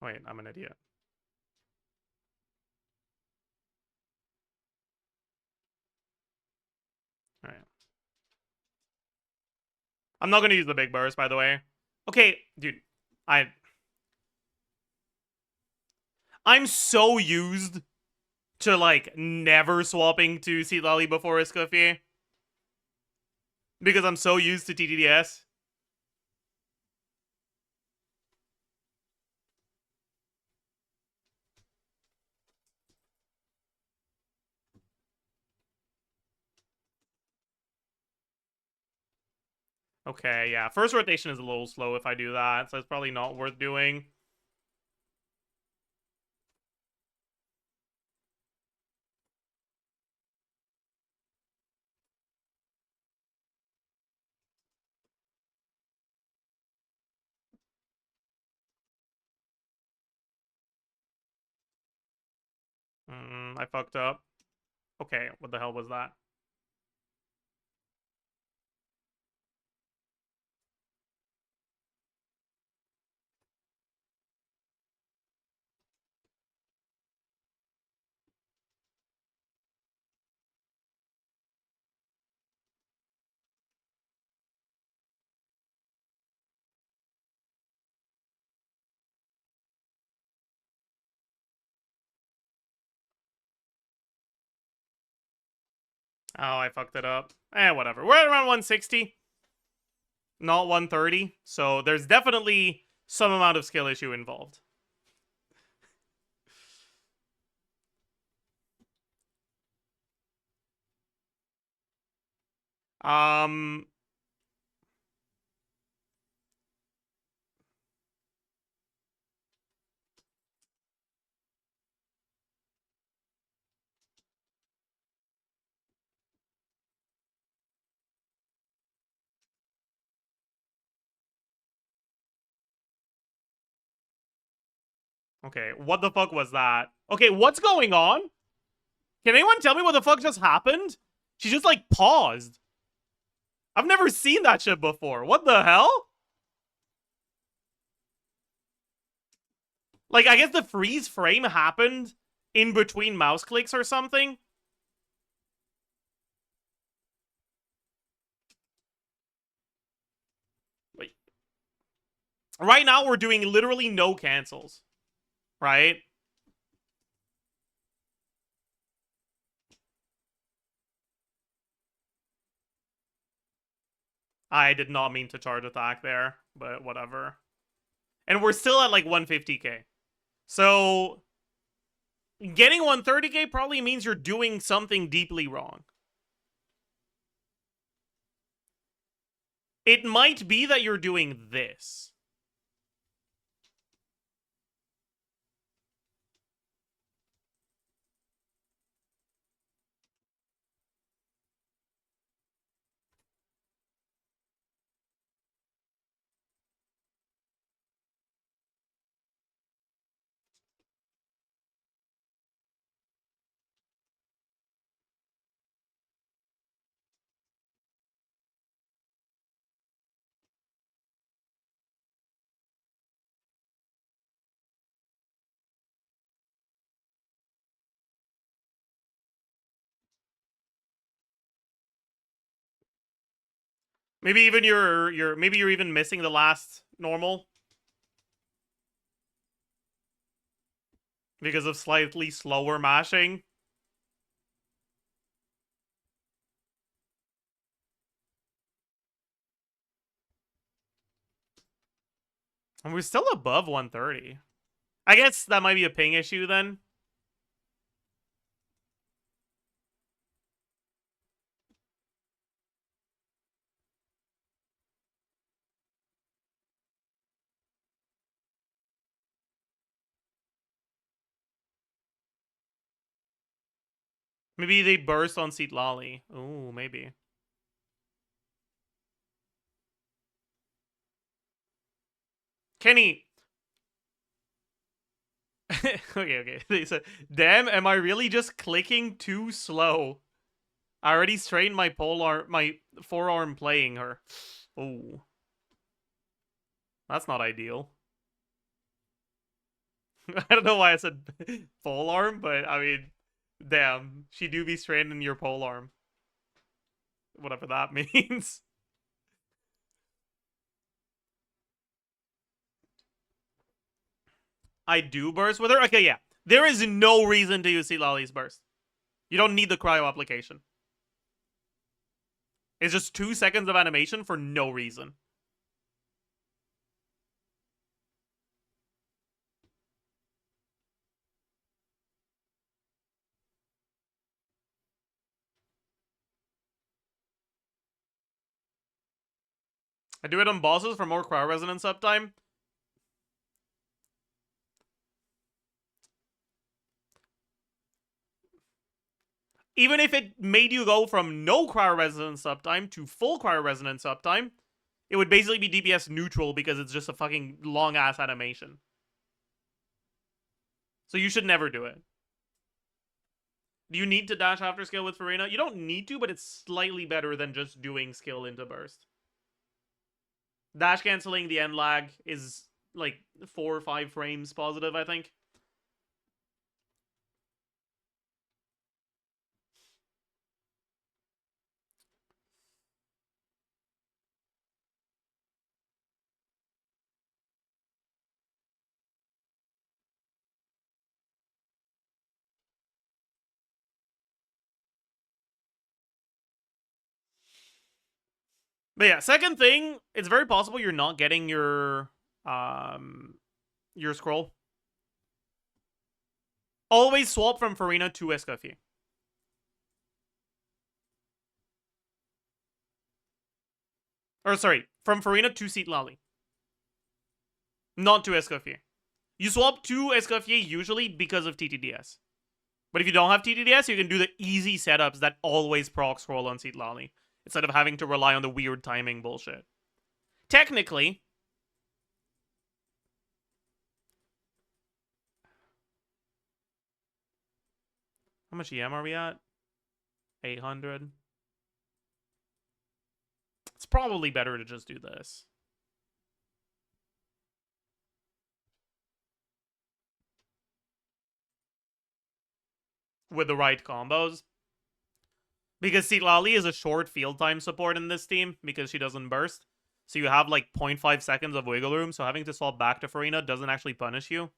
A: Wait, I'm an idiot. Alright. I'm not gonna use the big burst, by the way. Okay, dude. I'm so used to, like, never swapping to seat lolly before Escoffier. Because I'm so used to TTDS. Okay, yeah. First rotation is a little slow if I do that, so it's probably not worth doing. I fucked up. Okay, what the hell was that? Oh, I fucked it up. Whatever. We're at around 160. Not 130. So there's definitely some amount of skill issue involved. Um... Okay, what the fuck was that? Okay, what's going on? Can anyone tell me what the fuck just happened? She just, like, paused. I've never seen that shit before. What the hell? Like, I guess the freeze frame happened in between mouse clicks or something? Wait. Right now, we're doing literally no cancels. Right? I did not mean to charge attack there, but whatever. And we're still at like 150k. So getting 130k probably means you're doing something deeply wrong. It might be that you're doing this. Maybe even maybe you're even missing the last normal because of slightly slower mashing. And we're still above 130. I guess that might be a ping issue then. Maybe they burst on Seat Lolly. Ooh, maybe. Kenny. Okay. They said, damn, am I really just clicking too slow? I already strained my my forearm playing her. Ooh. That's not ideal. I don't know why I said pole arm, but I mean, damn, she do be straining your pole arm. Whatever that means. I do burst with her? Okay, yeah. There is no reason to use Sea Lolly's burst. You don't need the cryo application. It's just 2 seconds of animation for no reason. I do it on bosses for more cryo resonance uptime. Even if it made you go from no cryo resonance uptime to full cryo resonance uptime, it would basically be DPS neutral because it's just a fucking long ass animation. So you should never do it. Do you need to dash after skill with Farina? You don't need to, but it's slightly better than just doing skill into burst. Dash canceling the end lag is like 4 or 5 frames positive, I think. But yeah, second thing, it's very possible you're not getting your scroll. Always swap from Farina to Escoffier. Or sorry, from Farina to Seat Lally. Not to Escoffier. You swap to Escoffier usually because of TTDS. But if you don't have TTDS, you can do the easy setups that always proc scroll on Seat Lally, instead of having to rely on the weird timing bullshit. Technically, how much EM are we at? 800. It's probably better to just do this. With the right combos. Because Seat Lally is a short field time support in this team because she doesn't burst. So you have like 0.5 seconds of wiggle room, so having to swap back to Farina doesn't actually punish you.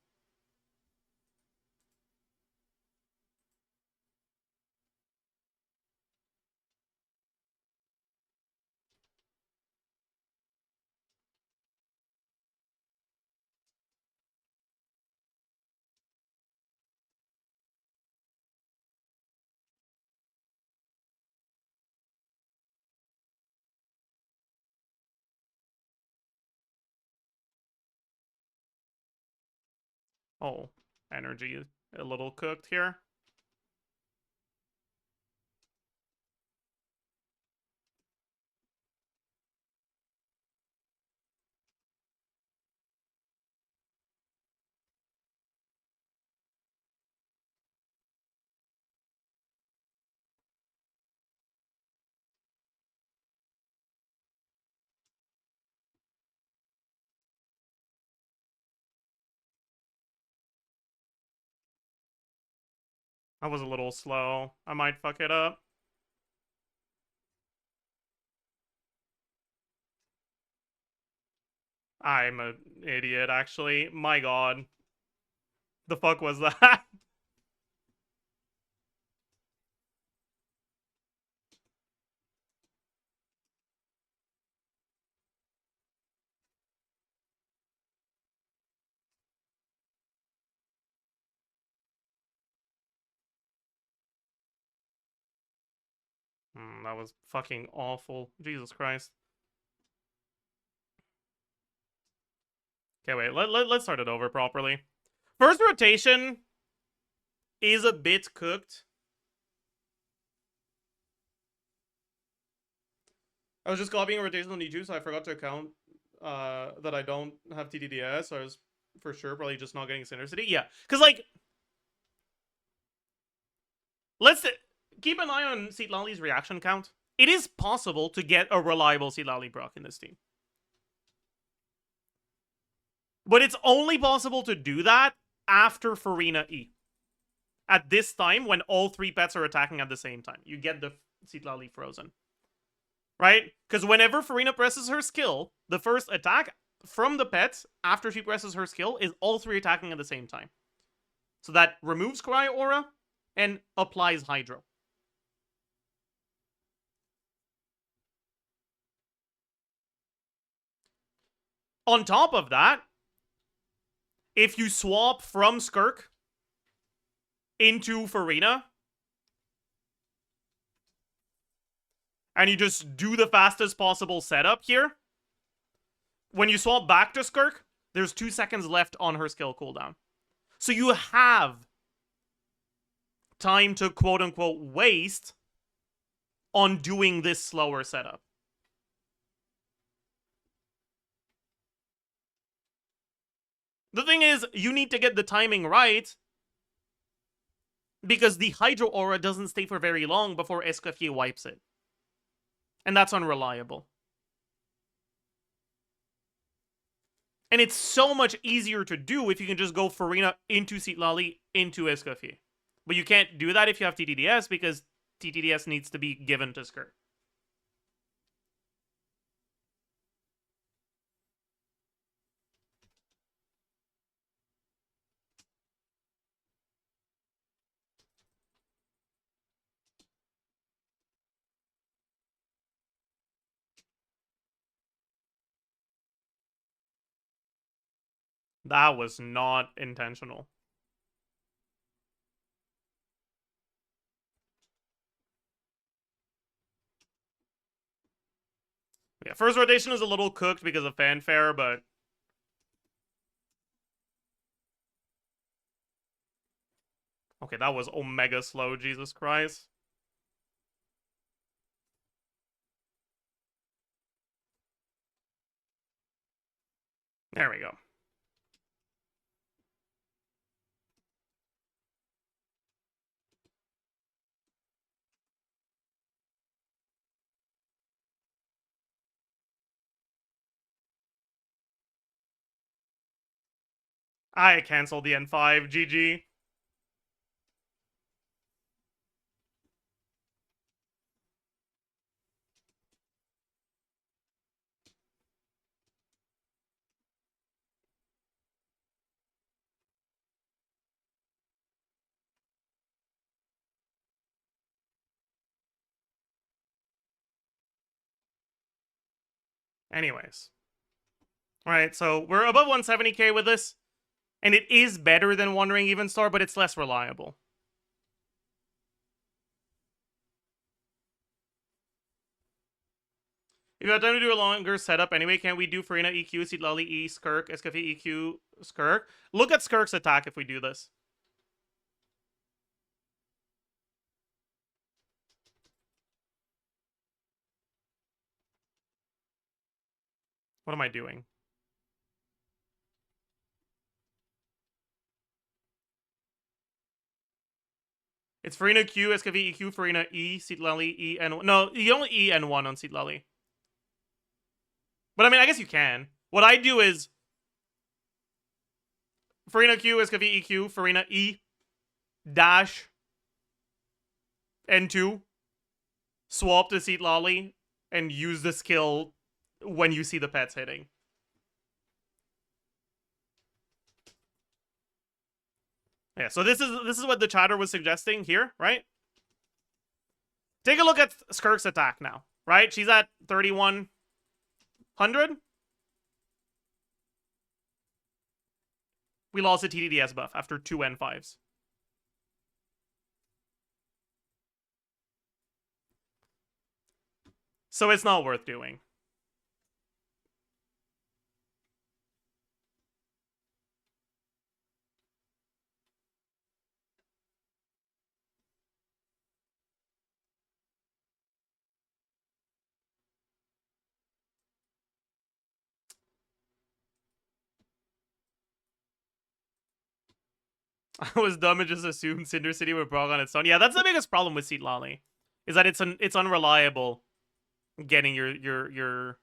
A: Oh, energy a little cooked here. I was a little slow. I might fuck it up. I'm an idiot, actually. My god. The fuck was that? That was fucking awful. Jesus Christ. Okay, wait. Let's start it over properly. First rotation is a bit cooked. I was just copying rotation on E2, so I forgot to account that I don't have TDDS, so I was for sure probably just not getting Synercity. Yeah, because, like, let's keep an eye on Seatlali's reaction count. It is possible to get a reliable Seatlali Brock in this team. But it's only possible to do that after Farina E. At this time, when all three pets are attacking at the same time. You get the Seatlali frozen. Right? Because whenever Farina presses her skill, the first attack from the pet after she presses her skill is all three attacking at the same time. So that removes Cry Aura and applies Hydro. On top of that, if you swap from Skirk into Farina, and you just do the fastest possible setup here, when you swap back to Skirk, there's 2 seconds left on her skill cooldown. So you have time to quote-unquote waste on doing this slower setup. The thing is, you need to get the timing right, because the Hydro Aura doesn't stay for very long before Escoffier wipes it. And that's unreliable. And it's so much easier to do if you can just go Farina into Seatlali into Escoffier. But you can't do that if you have TTDS, because TTDS needs to be given to Skirk. That was not intentional. Yeah, first rotation is a little cooked because of fanfare, but... Okay, that was omega slow, Jesus Christ. There we go. I canceled the N5, GG. Anyways. Alright, so we're above 170k with this. And it is better than One Ring Even Star, but it's less reliable. If you have time to do a longer setup anyway, can't we do Farina EQ, Seatlali E, Skirk, Escoffier EQ, Skirk? Look at Skirk's attack if we do this. What am I doing? It's Farina Q, Escoffier EQ, Farina E, Seatlali E, N1. No, you only E N1 on Seatlali. But I mean, I guess you can. What I do is Farina Q, Escoffier EQ, Farina E, dash, N2, swap to Seatlali, and use the skill when you see the pets hitting. Yeah, so this is what the chatter was suggesting here, right? Take a look at Skirk's attack now, right? She's at 3100. We lost a TDDS buff after 2 N5s. So it's not worth doing. I was dumb and just assumed Cinder City would proc on its own. Yeah, that's the biggest problem with Seat Lolly, is that it's unreliable getting your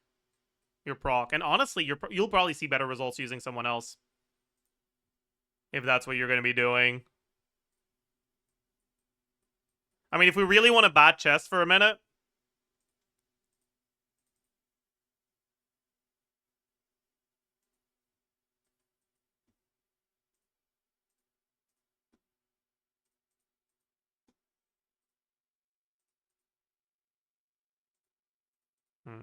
A: proc. And honestly, you'll probably see better results using someone else if that's what you're going to be doing. I mean, if we really want to bat chest for a minute, hmm.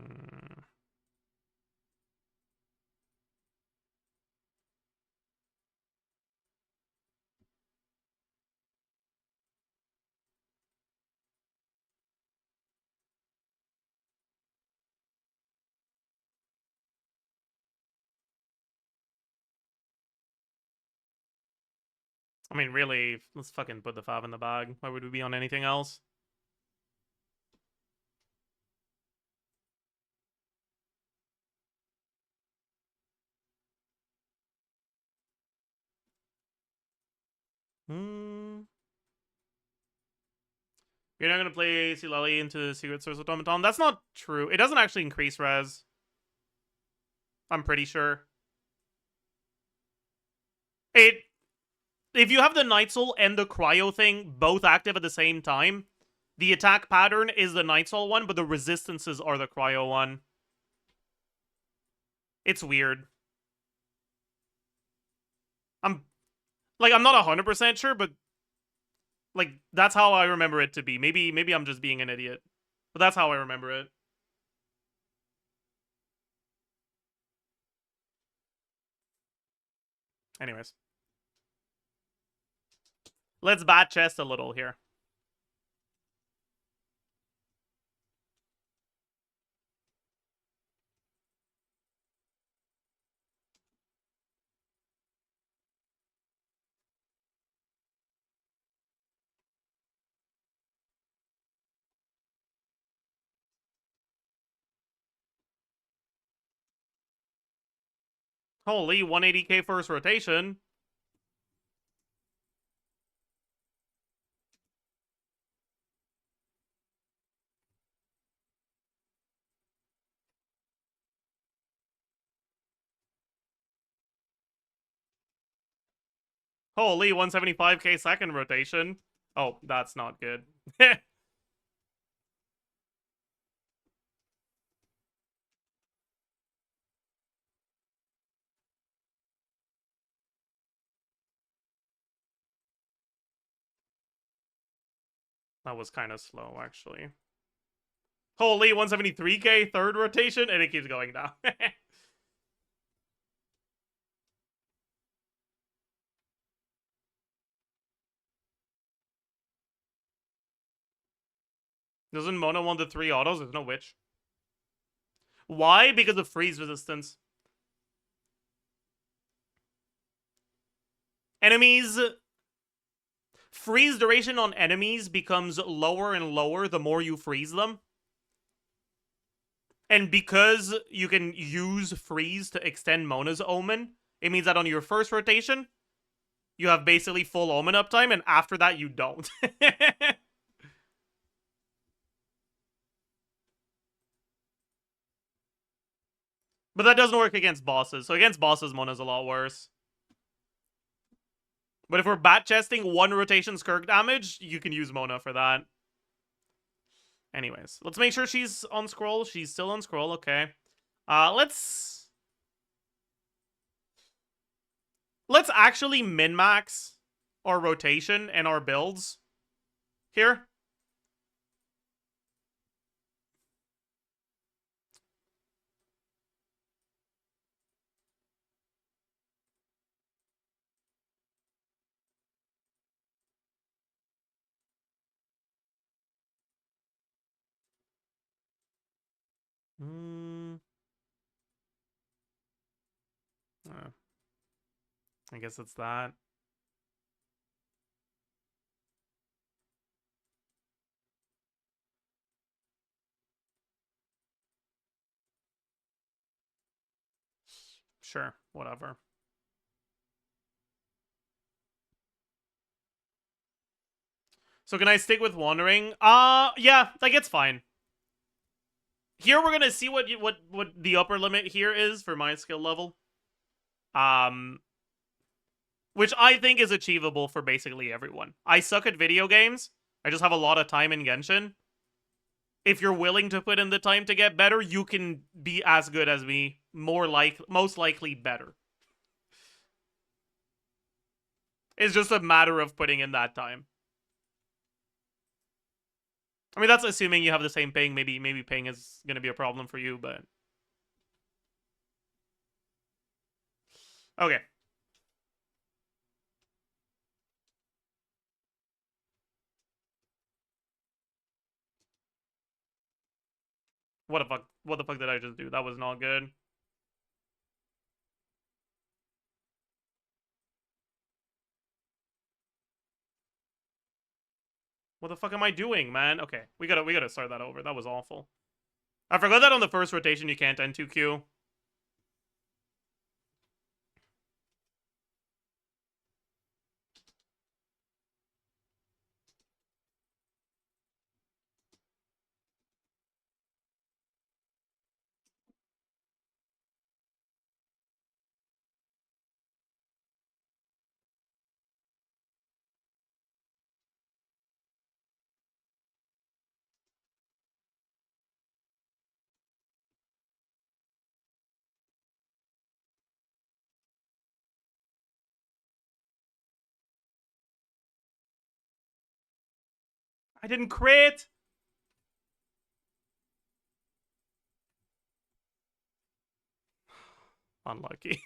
A: I mean, really, let's fucking put the 5 in the bag. Why would we be on anything else? Hmm. You're not gonna play Silali into Secret Source Automaton? That's not true. It doesn't actually increase res. I'm pretty sure. It if you have the Night Soul and the Cryo thing both active at the same time, the attack pattern is the Night Soul one, but the resistances are the Cryo one. It's weird. I'm not 100% sure, but like that's how I remember it to be. Maybe I'm just being an idiot. But that's how I remember it. Anyways. Let's bat chest a little here. Holy, 180k first rotation. Holy, 175k second rotation. Oh, that's not good. That was kind of slow, actually. Holy, 173k third rotation, and it keeps going down. Doesn't Mona want the 3 autos? There's no witch. Why? Because of freeze resistance. Enemies... Freeze duration on enemies becomes lower and lower the more you freeze them. And because you can use freeze to extend Mona's Omen, it means that on your first rotation, you have basically full Omen uptime, and after that, you don't. But that doesn't work against bosses. So against bosses, Mona's a lot worse. But if we're bat chesting 1 rotation Skirk damage, you can use Mona for that. Anyways, let's make sure she's on scroll. She's still on scroll, okay. Let's actually min-max our rotation and our builds here. Hmm. I guess it's that. Sure, whatever. So can I stick with wandering? Yeah, like it's fine. Here we're gonna see what the upper limit here is for my skill level. Um, which I think is achievable for basically everyone. I suck at video games. I just have a lot of time in Genshin. If you're willing to put in the time to get better, you can be as good as me. Most likely better. It's just a matter of putting in that time. I mean, that's assuming you have the same ping. Maybe ping is gonna be a problem for you, but okay. What the fuck? What the fuck did I just do? That was not good. What the fuck am I doing, man? Okay, we gotta start that over. That was awful. I forgot that on the first rotation you can't end 2Q. I didn't crit. Unlucky.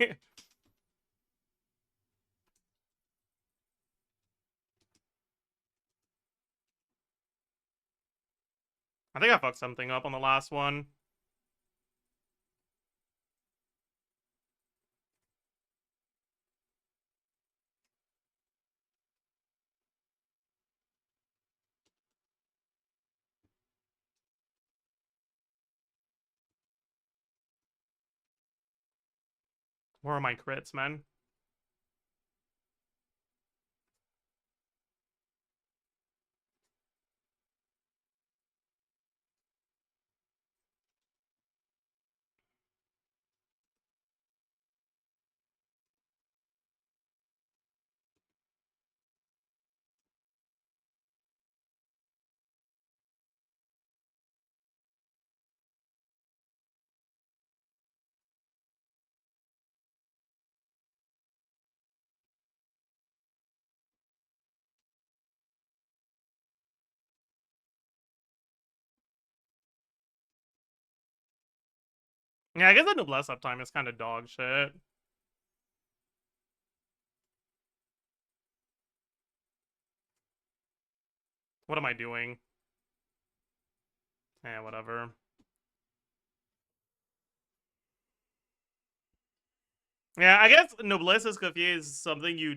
A: I think I fucked something up on the last one. Where are my crits, man? Yeah, I guess the noblesse uptime is kind of dog shit. What am I doing? Yeah, whatever. Yeah, I guess noblesse escoffier is something you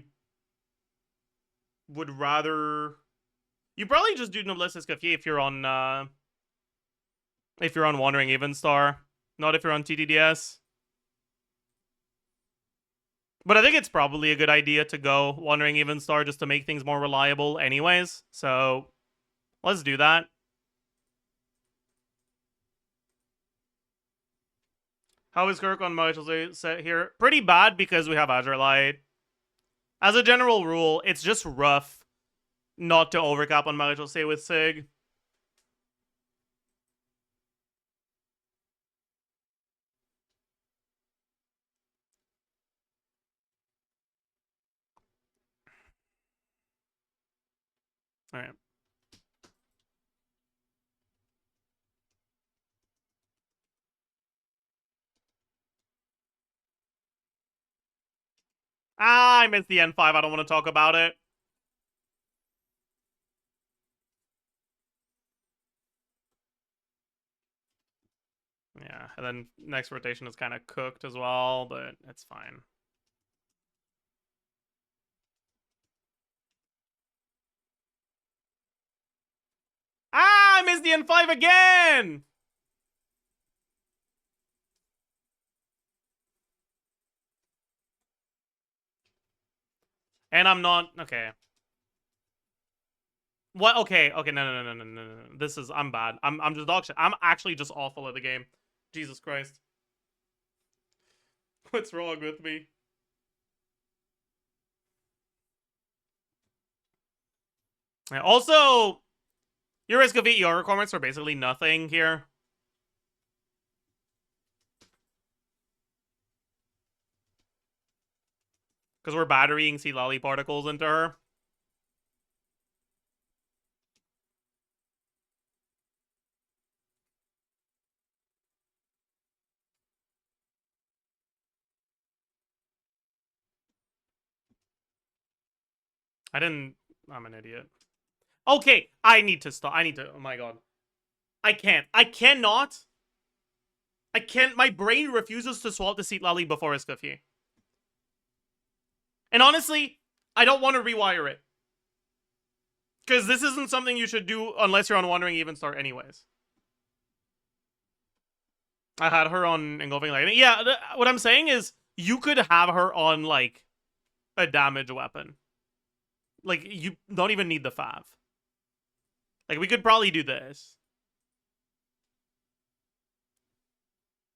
A: would rather. You probably just do noblesse escoffier if you're on Wandering Evenstar, not if you're on TTDS. But I think it's probably a good idea to go Wandering Evenstar just to make things more reliable anyways. So let's do that. How is Kirk on Marshall's set here? Pretty bad because we have Azure Light. As a general rule, it's just rough not to overcap on Marshall's say with Sig. Alright. I missed the N5. I don't want to talk about it. Yeah, and then next rotation is kind of cooked as well, but it's fine. Ah, I missed the N5 again! And I'm not... Okay. What? Okay, okay, no. This is... I'm bad. I'm just dog shit. I'm actually just awful at the game. Jesus Christ. What's wrong with me? Yeah, also, your risk of ER requirements are basically nothing here. Because we're batterying sea lolly particles into her. I didn't... I'm an idiot. Okay, I need to stop. I need to... Oh my god. I can't. I cannot. I can't. My brain refuses to swap the seat lolly before Escoffier. And honestly, I don't want to rewire it. Because this isn't something you should do unless you're on Wandering Even Start anyways. I had her on Engulfing Lightning. Yeah, what I'm saying is you could have her on, like, a damage weapon. Like, you don't even need the Fav. Like, we could probably do this.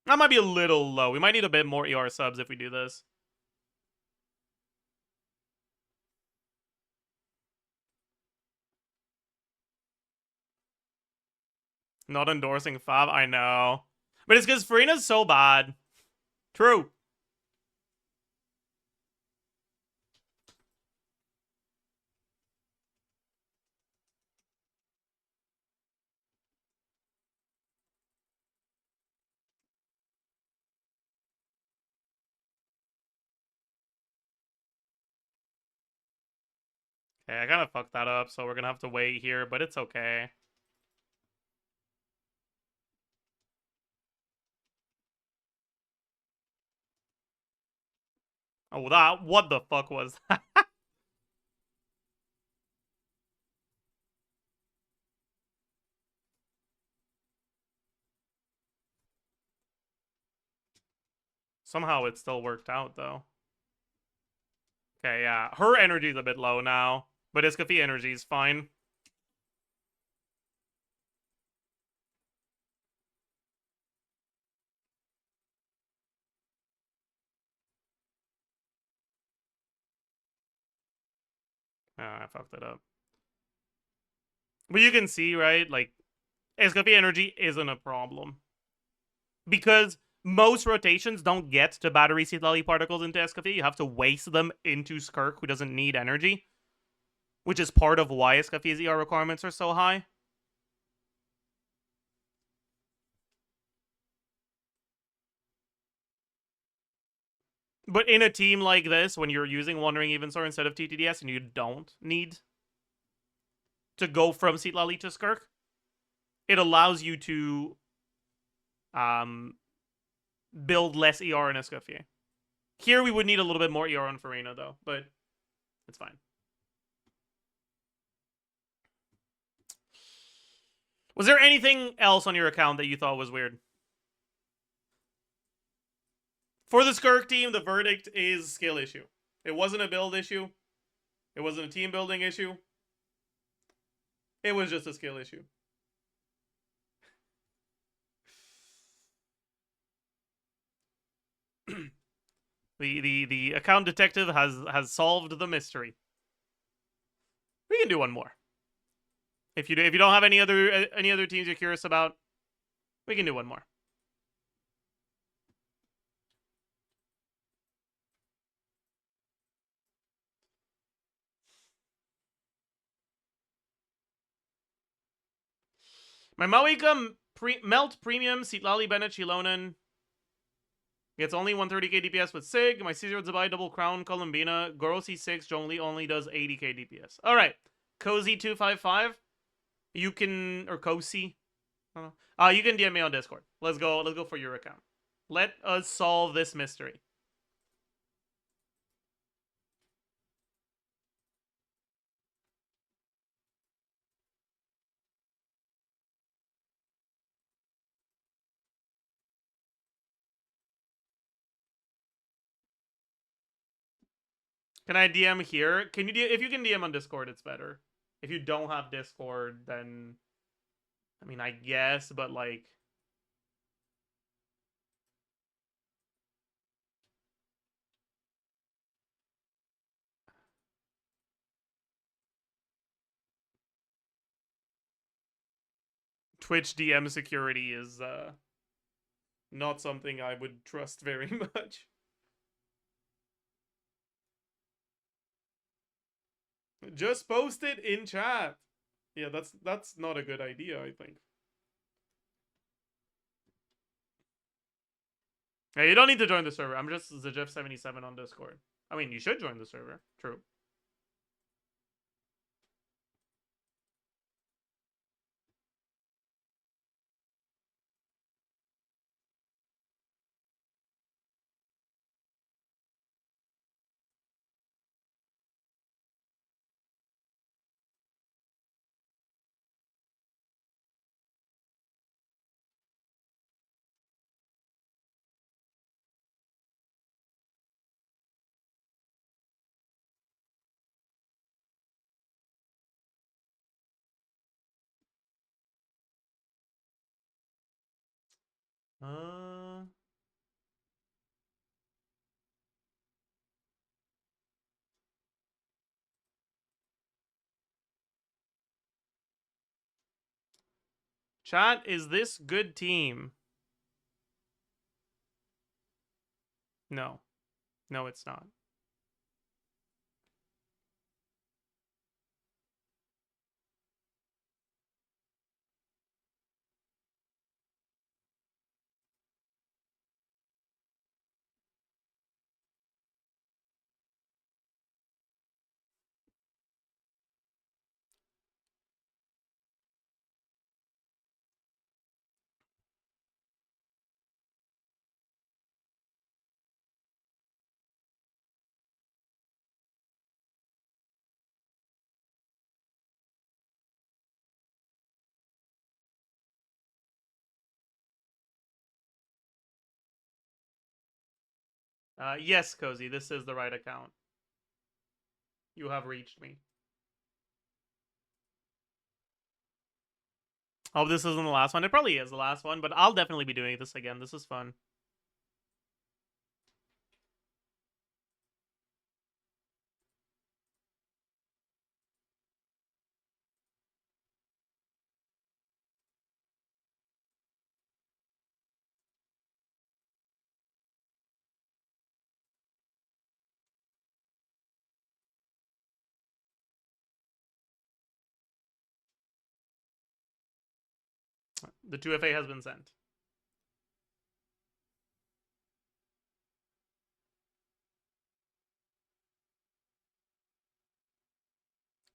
A: That might be a little low. We might need a bit more ER subs if we do this. Not endorsing Fav, I know. But it's because Farina's so bad. True. Okay, I kind of fucked that up, so we're gonna have to wait here, but it's okay. Oh, that... What the fuck was that? Somehow it still worked out, though. Okay, yeah. Her energy's a bit low now, but Escoffier energy's fine. I fucked it up. But you can see, right? Like, Escoffier energy isn't a problem. Because most rotations don't get to battery seed lolly particles into Escoffier. You have to waste them into Skirk, who doesn't need energy. Which is part of why Escoffier's ER requirements are so high. But in a team like this, when you're using Wandering Even Star instead of TTDS and you don't need to go from Seat Lolly to Skirk, it allows you to build less ER in Escoffier. Here we would need a little bit more ER on Farina, though, but it's fine. Was there anything else on your account that you thought was weird? For the Skirk team, the verdict is skill issue. It wasn't a build issue. It wasn't a team building issue. It was just a skill issue. The account detective has solved the mystery. We can do one more. If you don't have any other teams you're curious about, we can do one more. My Mawika Melt Premium, Sitlali Bennett Chilonen. Gets only 130k DPS with Sig. My C0 Zabai Double Crown Columbina. Goro C6 only does 80k DPS. Alright. Cozy255. You can... Or Cozy. You can DM me on Discord. Let's go. Let's go for your account. Let us solve this mystery. Can I DM here? Can you if you can DM on Discord, it's better. If you don't have Discord, then I mean, I guess, but like Twitch DM security is not something I would trust very much. Just post it in chat. Yeah, that's not a good idea, I think. Hey, you don't need to join the server. I'm just Zajef77 on Discord. I mean, you should join the server. True. Uh Chat, is this good team? No. No, it's not. Yes, Cozy, this is the right account. You have reached me. Hope this isn't the last one. It probably is the last one, but I'll definitely be doing this again. This is fun. The 2FA has been sent.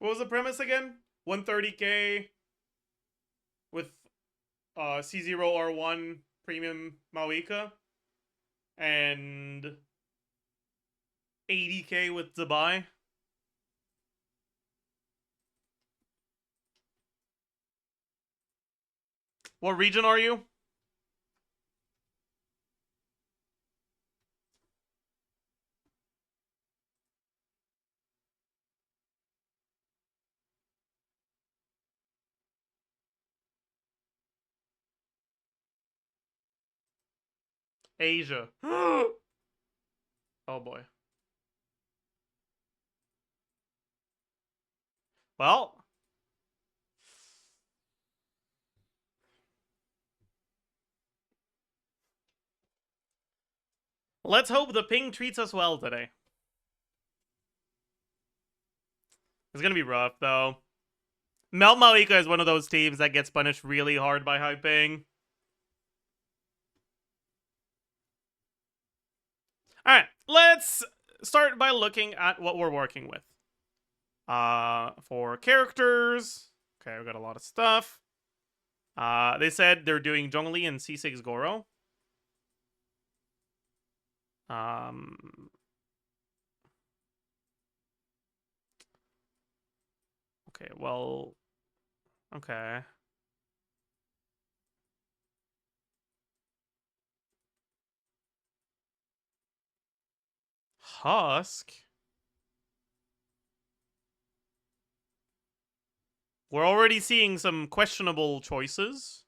A: What was the premise again? 130k with C0R1 premium Mawika and 80k with Zabai. What region are you? Asia. Oh boy. Well, let's hope the ping treats us well today. It's gonna be rough, though. Melt Malika is one of those teams that gets punished really hard by high ping. Alright, let's start by looking at what we're working with. For characters, okay, we got a lot of stuff. They said they're doing Zhongli and C6 Goro. Okay, well, okay. Husk. We're already seeing some questionable choices.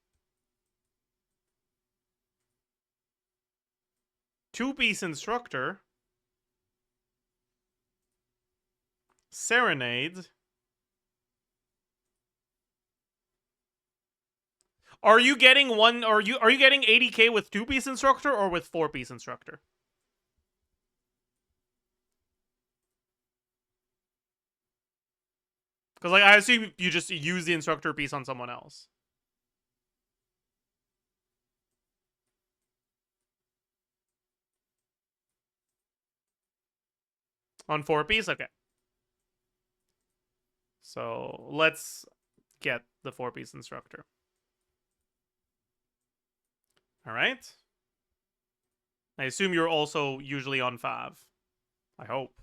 A: Two-piece instructor. Serenade. Are you getting one? Are you getting 80k with two-piece instructor or with four-piece instructor? Because like I assume you just use the instructor piece on someone else. On four-piece, okay. So let's get the four-piece instructor. All right. I assume you're also usually on Fav. I hope.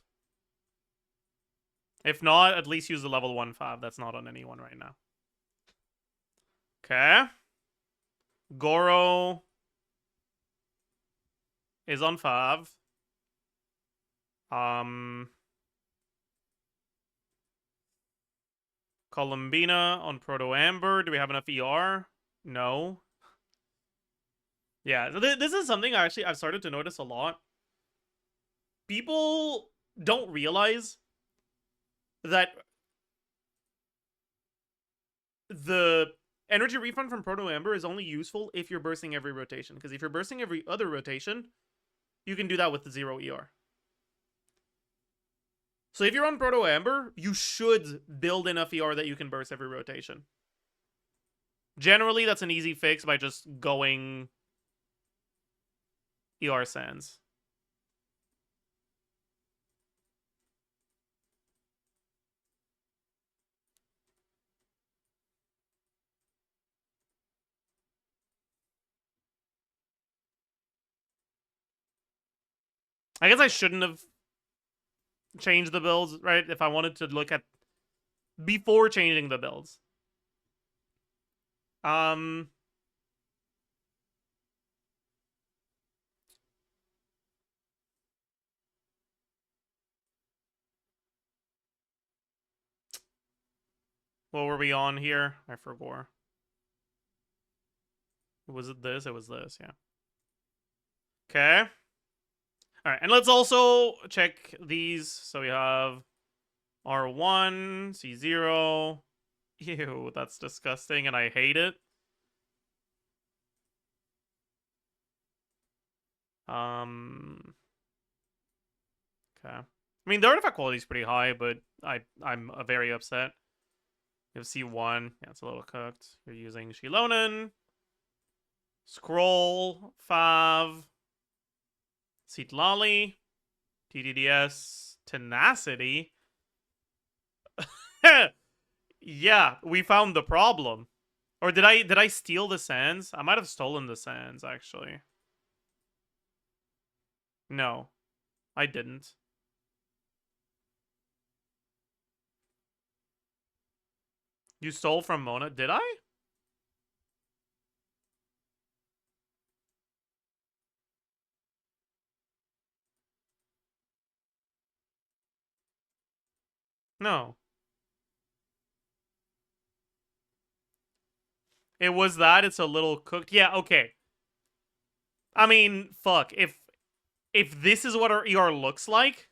A: If not, at least use the level 1 Fav. That's not on anyone right now. Okay. Goro is on Fav. Columbina on Proto Amber. Do we have enough ER? No. Yeah, this is something I've started to notice a lot. People don't realize that the energy refund from Proto Amber is only useful if you're bursting every rotation. Because if you're bursting every other rotation, you can do that with the 0 ER. So if you're on Proto Amber, you should build enough ER that you can burst every rotation. Generally, that's an easy fix by just going ER Sands. I guess I shouldn't have changed the builds, right? If I wanted to look at before changing the builds. What were we on here? I forgot. Was it this? It was this, yeah. Okay. All right, and let's also check these. So we have R1, C0. Ew, that's disgusting, and I hate it. Okay. I mean, the artifact quality is pretty high, but I'm very upset. You have C1. Yeah, it's a little cooked. You're using Shilonen. Scroll. Fav. Seatlali. TDDS. Tenacity. Yeah, we found the problem. Or did I steal the sands? I might have stolen the sands, actually. No, I didn't. You stole from Mona? Did I? No. It was that. It's a little cooked. Yeah, okay. I mean, fuck. If this is what our ER looks like,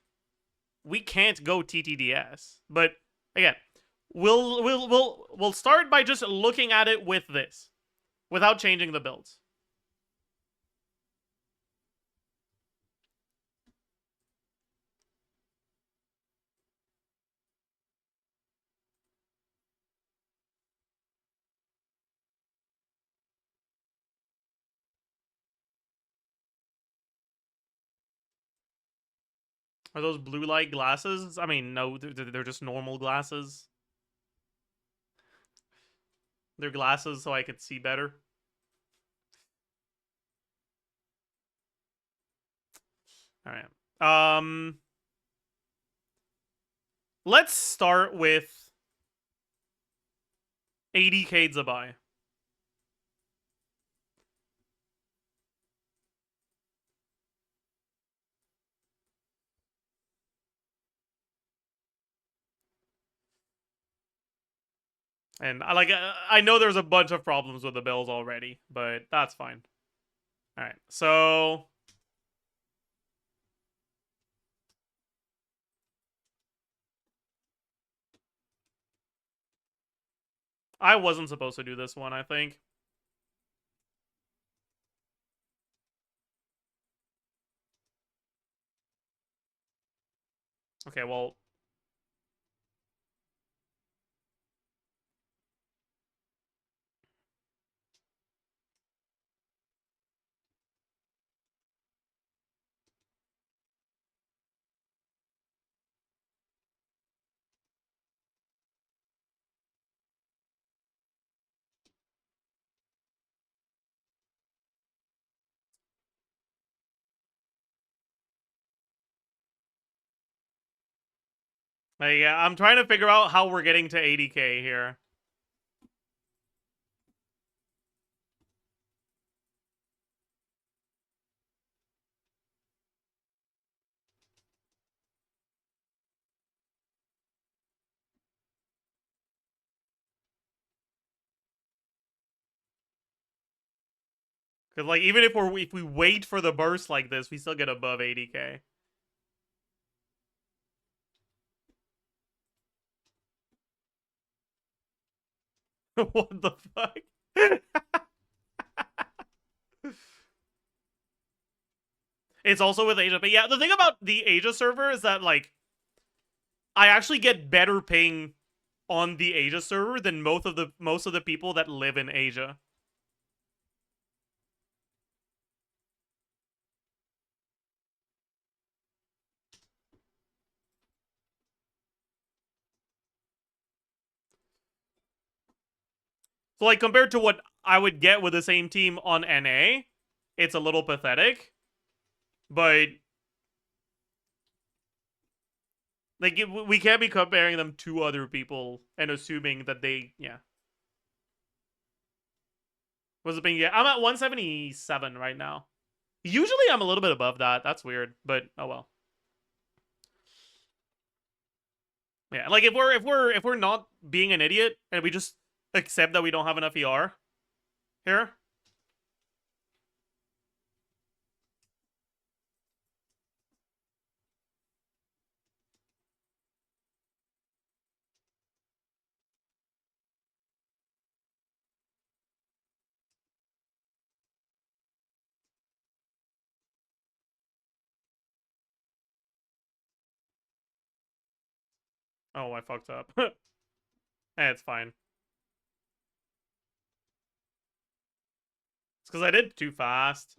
A: we can't go TTDS. But again, we'll start by just looking at it with this, without changing the builds. Are those blue light glasses? I mean, no, they're just normal glasses. Their glasses so I could see better. All right. Let's start with 80k to buy. And I know there's a bunch of problems with the bills already, but that's fine. All right. So I wasn't supposed to do this one, I think. Okay, well, yeah, I'm trying to figure out how we're getting to 80k here. Because like even if we wait for the burst like this, we still get above 80k. What the fuck? It's also with Asia, but yeah, the thing about the Asia server is that like I actually get better ping on the Asia server than most of the people that live in Asia. So like compared to what I would get with the same team on NA, it's a little pathetic. But like we can't be comparing them to other people and assuming that they was it being I'm at 177 right now. Usually I'm a little bit above that. That's weird, but oh well. Yeah, like if we're not being an idiot and we just accept that we don't have enough ER here. Oh, I fucked up. It's fine. It's because I did too fast.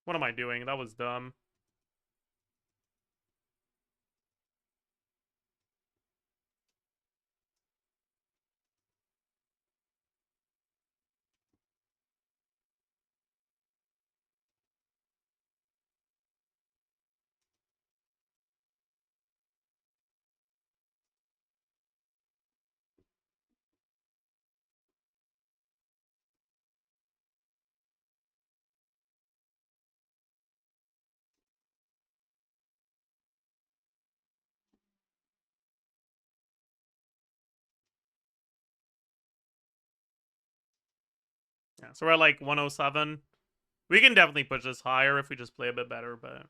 A: What am I doing? That was dumb. Yeah, so we're at like 107. We can definitely push this higher if we just play a bit better, but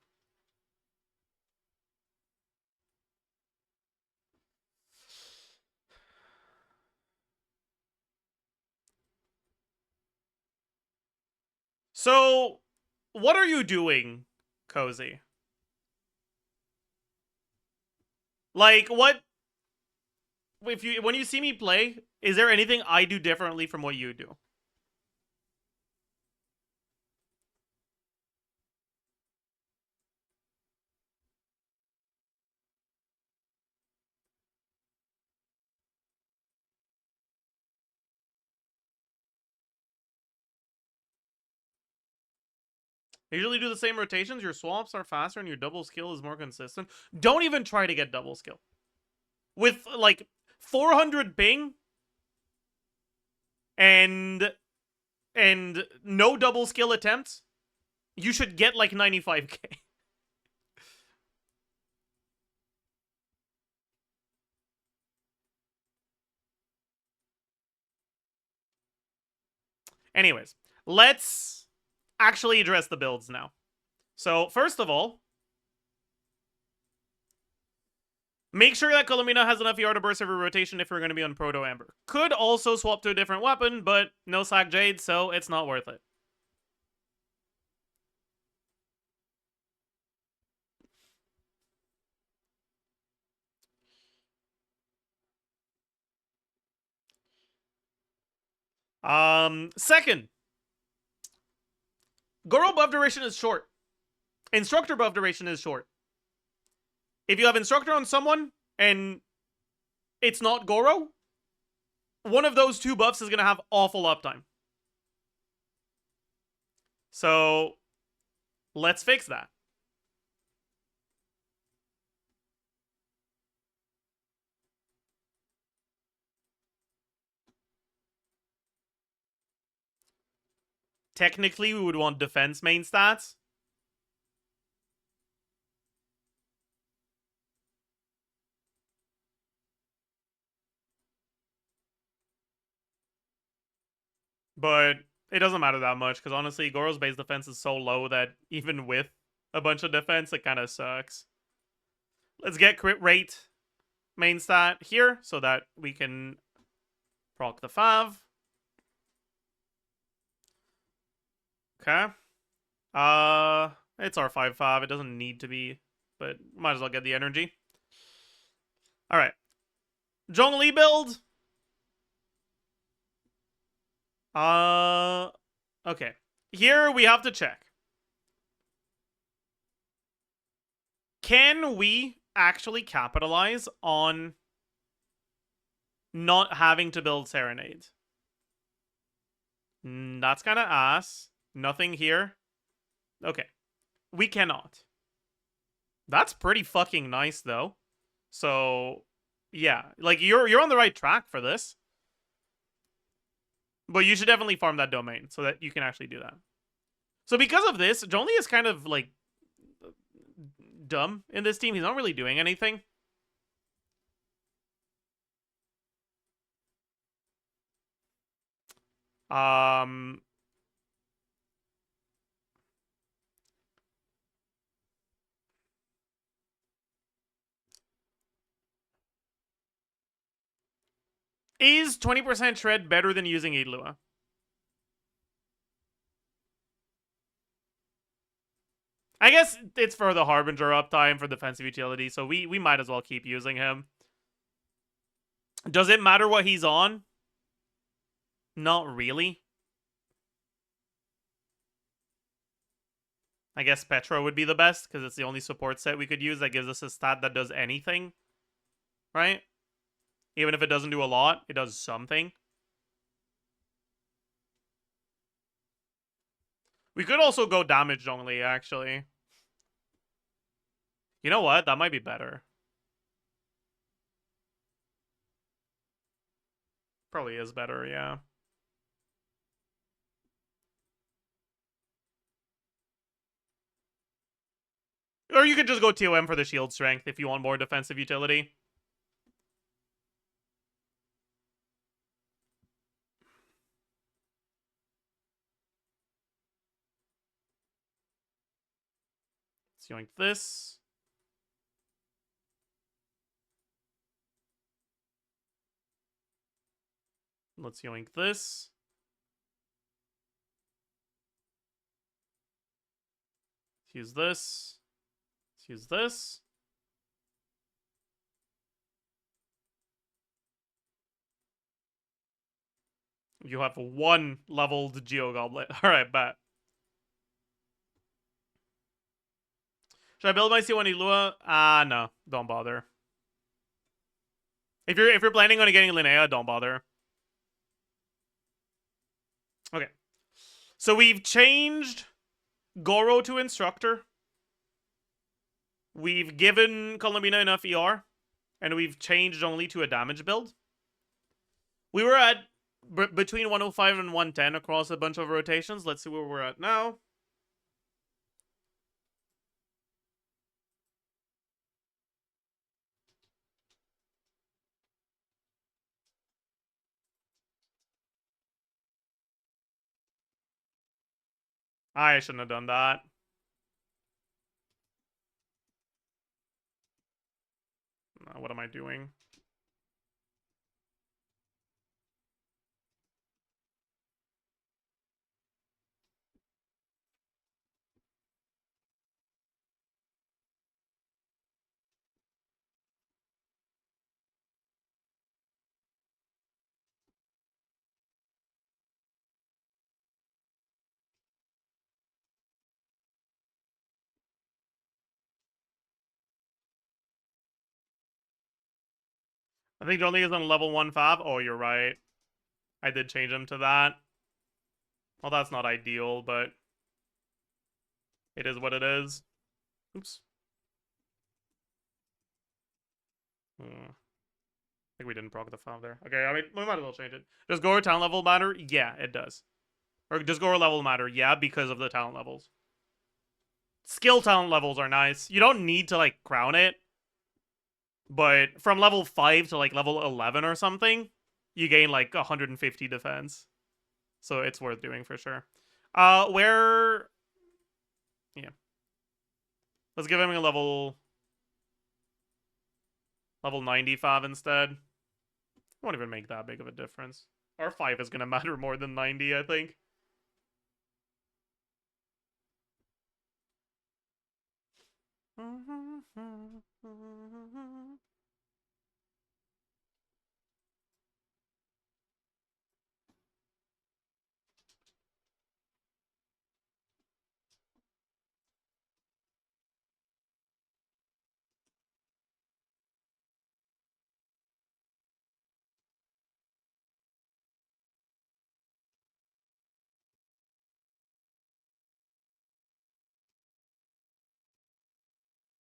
A: so what are you doing, Cozy? Like, what... when you see me play, is there anything I do differently from what you do? I usually do the same rotations. Your swaps are faster and your double skill is more consistent. Don't even try to get double skill. With, like, 400 ping and no double skill attempts, you should get, like, 95k. Anyways, let's actually address the builds now. So, first of all, make sure that Colomina has enough ER to burst every rotation if we're going to be on Proto Amber. Could also swap to a different weapon, but no Sack Jade, so it's not worth it. Second, Goro buff duration is short. Instructor buff duration is short. If you have Instructor on someone and it's not Goro, one of those two buffs is going to have awful uptime. So, let's fix that. Technically, we would want defense main stats. But it doesn't matter that much, because honestly, Goro's base defense is so low that even with a bunch of defense, it kind of sucks. Let's get crit rate main stat here, so that we can proc the Fav. Okay. It's our 5-5. It doesn't need to be, but might as well get the energy. Alright. Zhongli build. Okay. Here we have to check. Can we actually capitalize on not having to build Serenade? That's kind of ass. Nothing here. Okay. We cannot. That's pretty fucking nice, though. So, yeah. Like, you're on the right track for this. But you should definitely farm that domain so that you can actually do that. So because of this, Zhongli is kind of, like, dumb in this team. He's not really doing anything. Is 20% shred better than using Idlua? I guess it's for the Harbinger uptime for defensive utility, so we might as well keep using him. Does it matter what he's on? Not really. I guess Petra would be the best, because it's the only support set we could use that gives us a stat that does anything. Right? Even if it doesn't do a lot, it does something. We could also go damage only, actually. You know what? That might be better. Probably is better, yeah. Or you could just go TOM for the shield strength if you want more defensive utility. Let's yoink this. Let's yoink this. Let's use this. Let's use this. You have one leveled Geo Goblet. Alright, bet. Should I build my C1 Ilua? No. Don't bother. If you're planning on getting Linnea, don't bother. Okay. So we've changed Goro to Instructor. We've given Columbina enough ER. And we've changed only to a damage build. We were at between 105 and 110 across a bunch of rotations. Let's see where we're at now. I shouldn't have done that. What am I doing? I think Johnny is on level 1-5. Oh, you're right. I did change him to that. Well, that's not ideal, but it is what it is. Oops. I think we didn't proc the 5 there. Okay, I mean, we might as well change it. Does Goro talent level matter? Yeah, it does. Or does Goro level matter? Yeah, because of the talent levels. Skill talent levels are nice. You don't need to, like, crown it. But from level 5 to, like, level 11 or something, you gain, like, 150 defense. So it's worth doing for sure. Where... Yeah. Let's give him a level 95 instead. It won't even make that big of a difference. Our 5 is going to matter more than 90, I think.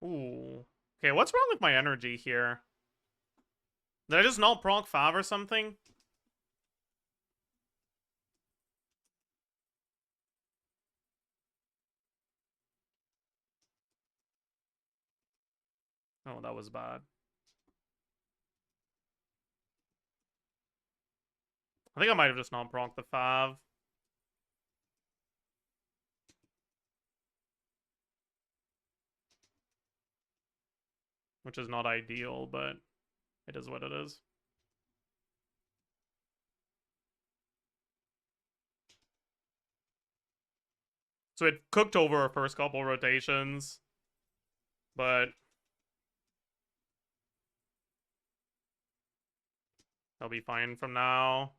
A: Ooh. Okay, what's wrong with my energy here? Did I just not proc 5 or something? Oh, that was bad. I think I might have just not proc the 5. Which is not ideal, but it is what it is. So it cooked over our first couple rotations. But I'll be fine from now.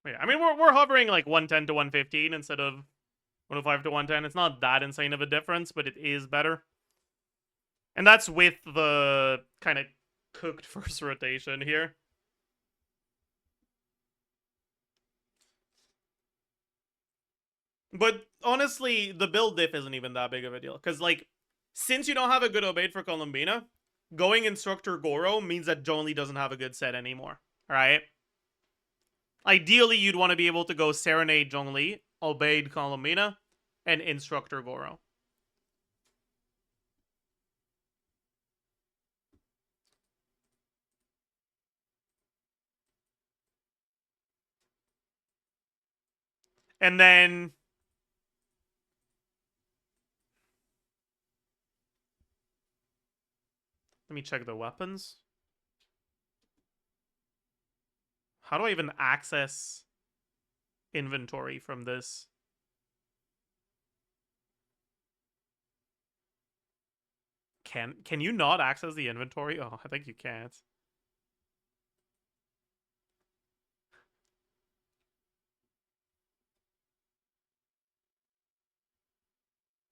A: Yeah, I mean, we're hovering like 110 to 115 instead of 105 to 110. It's not that insane of a difference, but it is better. And that's with the kind of cooked first rotation here. But honestly, the build diff isn't even that big of a deal. Because, like, since you don't have a good Obeyed for Columbina, going Instructor Goro means that Zhongli doesn't have a good set anymore. Alright? Ideally, you'd want to be able to go Serenade Zhongli, Obeyed Columbina, and Instructor Goro. And then... Let me check the weapons. How do I even access inventory from this? Can you not access the inventory? Oh, I think you can't.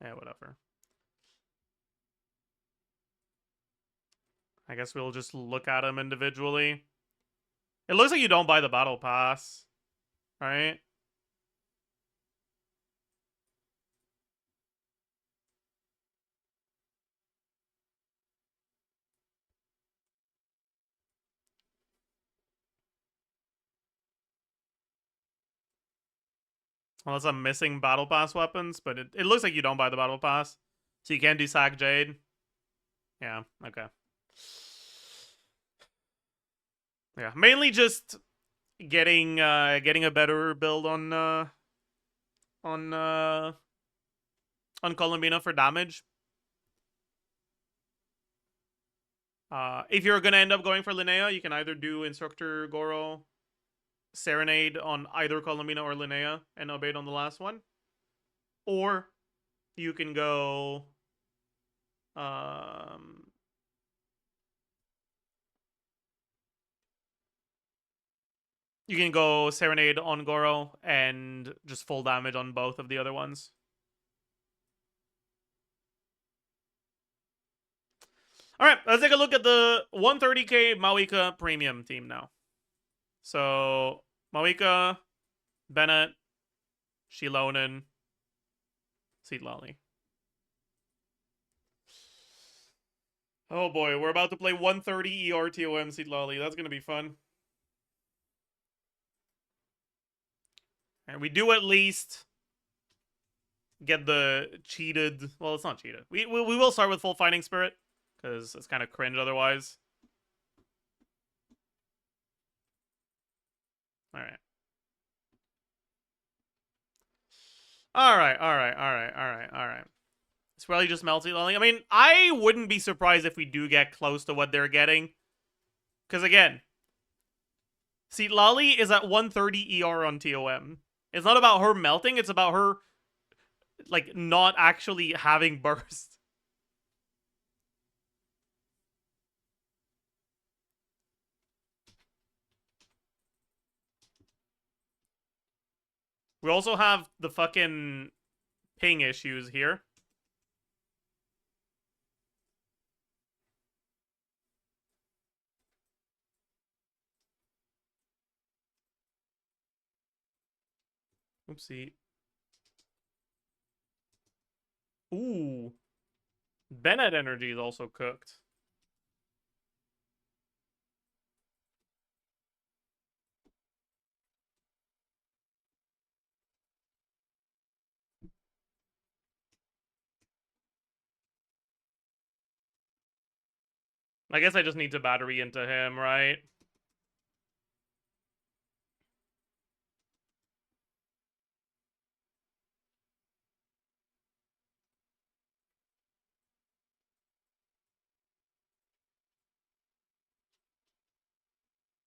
A: Yeah, whatever. I guess we'll just look at them individually. It looks like you don't buy the battle pass, right? Unless I'm missing battle pass weapons, but it looks like you don't buy the battle pass. So you can't do Sack Jade. Yeah, okay. Yeah, mainly just getting a better build on uh on Columbina for damage. If you're gonna end up going for Linnea, you can either do Instructor Goro Serenade on either Columbina or Linnea and Obeyed on the last one. Or you can go you can go Serenade on Goro and just full damage on both of the other ones. Alright, let's take a look at the 130k Mawika premium team now. So, Mawika, Bennett, Shilonen, Seedlolly. Oh boy, we're about to play 130 ERTOM Seedlolly. That's gonna be fun. And we do at least get the cheated... Well, it's not cheated. We will start with full Fighting Spirit, because it's kind of cringe otherwise. Alright. Alright. It's probably just Melty Lolly. I mean, I wouldn't be surprised if we do get close to what they're getting. Because again, see, Lolly is at 130 ER on TOM. It's not about her melting, it's about her, like, not actually having burst. We also have the fucking ping issues here. Oopsie. Ooh. Bennett energy is also cooked. I guess I just need to battery into him, right?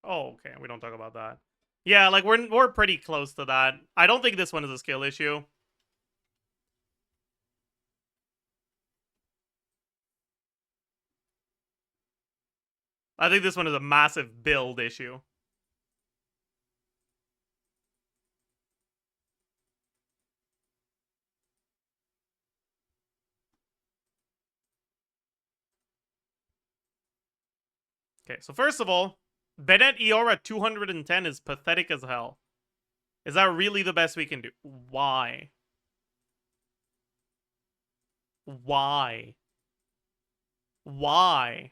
A: Oh, okay. We don't talk about that. Yeah, like we're pretty close to that. I don't think this one is a skill issue. I think this one is a massive build issue. Okay, so first of all, Bennett ER at 210 is pathetic as hell. Is that really the best we can do? Why? Why? Why?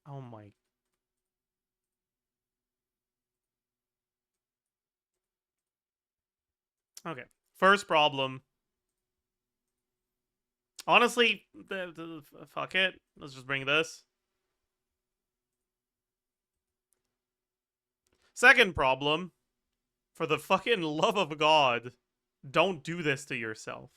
A: Oh my. Okay. First problem. Honestly, fuck it. Let's just bring this. Second problem. For the fucking love of God, don't do this to yourself.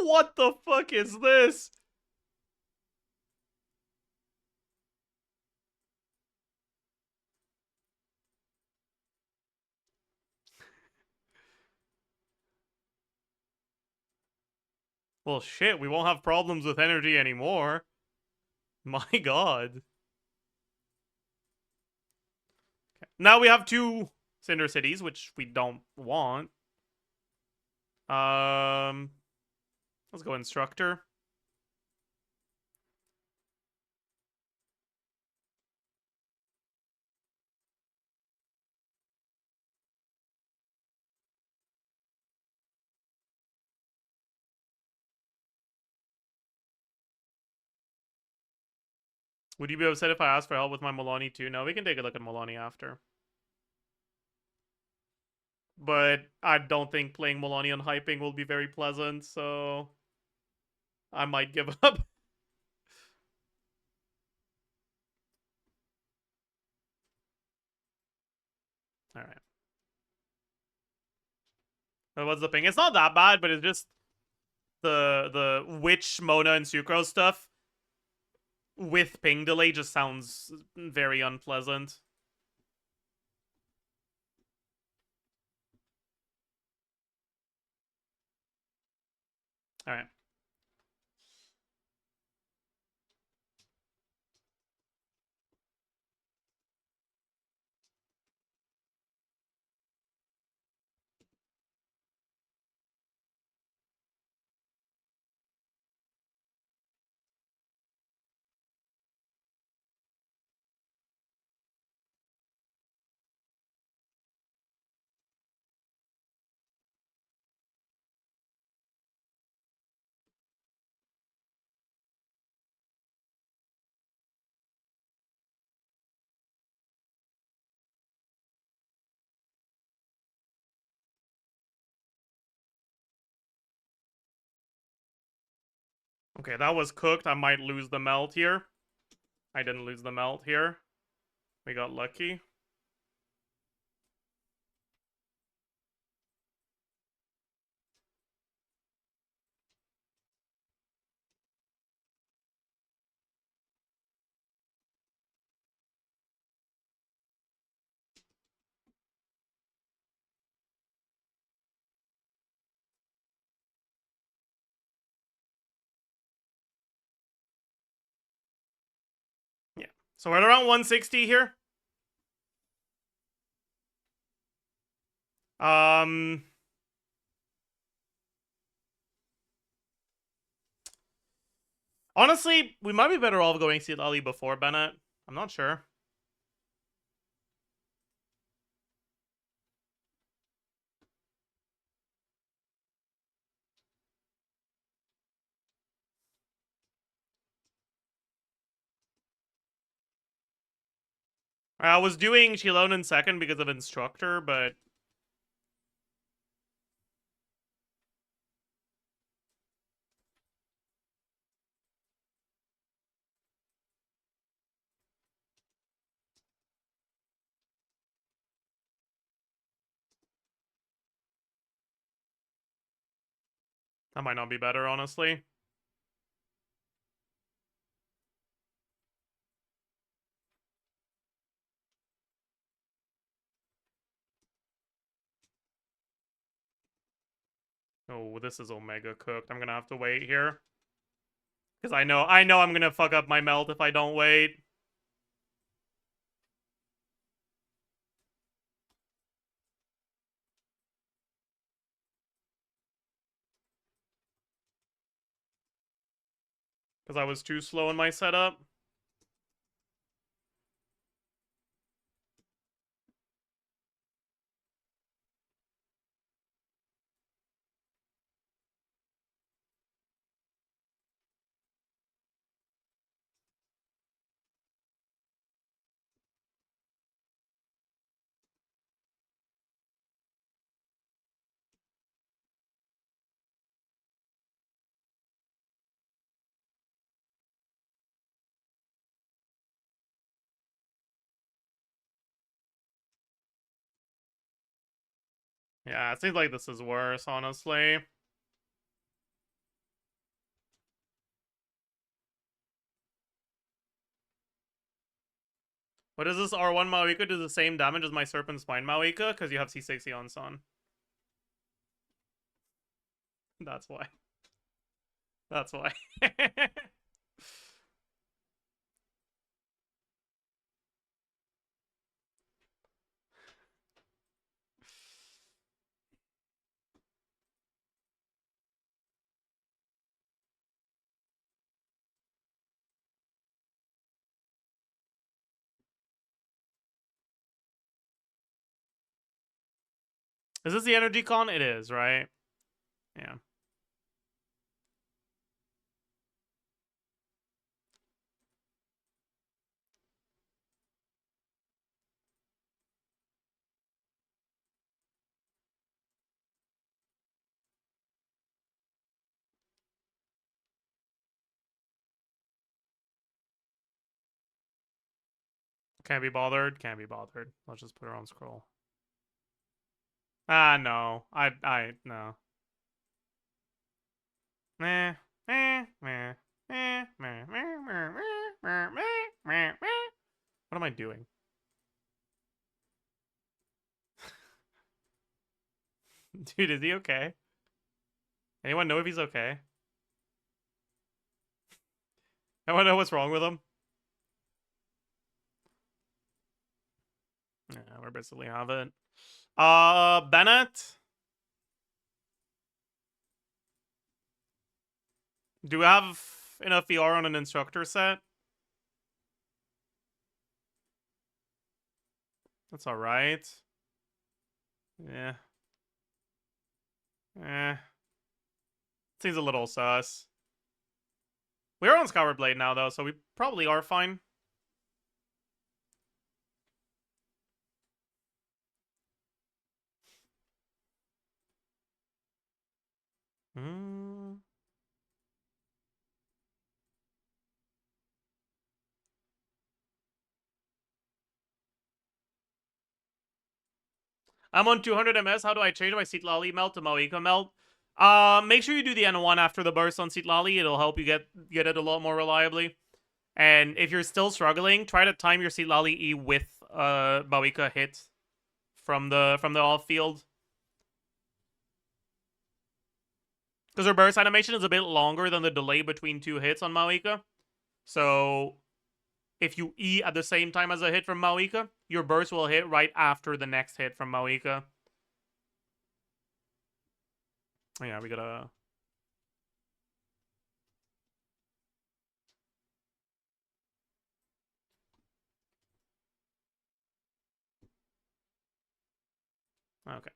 A: What the fuck is this? Well, shit, we won't have problems with energy anymore. My god. Now we have 2 Cinder Cities, which we don't want. Let's go Instructor. Would you be upset if I asked for help with my Maloney too? No, we can take a look at Maloney after. But I don't think playing Maloney on hyping will be very pleasant, so I might give up. Alright. What's the ping? It's not that bad, but it's just the Witch, Mona, and Sucrose stuff with ping delay just sounds very unpleasant. Alright. Okay, that was cooked. I might lose the melt here. I didn't lose the melt here. We got lucky. Yeah. So we're at around 160 here. Honestly, we might be better off going see Lally before Bennett. I'm not sure. I was doing Shilon in second because of Instructor, but that might not be better, honestly. Oh, this is Omega cooked. I'm gonna have to wait here. Because I know I'm gonna fuck up my melt if I don't wait. Because I was too slow in my setup. Yeah, it seems like this is worse, honestly. What does this R1 Maoika do the same damage as my Serpent Spine Maoika? Because you have C6 on Son. That's why. That's why. Is this the energy con? It is, right? Yeah. Can't be bothered. Can't be bothered. Let's just put her on scroll. Ah, no. No. Meh. Meh. Meh. Meh. Meh. Meh. What am I doing? Dude, is he okay? Anyone know if he's okay? I want to know what's wrong with him. Yeah, we basically have it. Bennett. Do we have enough VR on an instructor set? That's alright. Yeah. Eh. Seems a little sus. We're on Skyward Blade now, though, so we probably are fine. I'm on 200 ms. How do I change my Seat Lolly melt to Maoika melt? Make sure you do the N1 after the burst on Seat Lolly. It'll help you get it a lot more reliably. And if you're still struggling, try to time your Seat Lolly E with Maoika hit from the off field. Because her burst animation is a bit longer than the delay between two hits on Maoika. So if you E at the same time as a hit from Maoika, your burst will hit right after the next hit from Maoika. Oh, yeah, we gotta... Okay.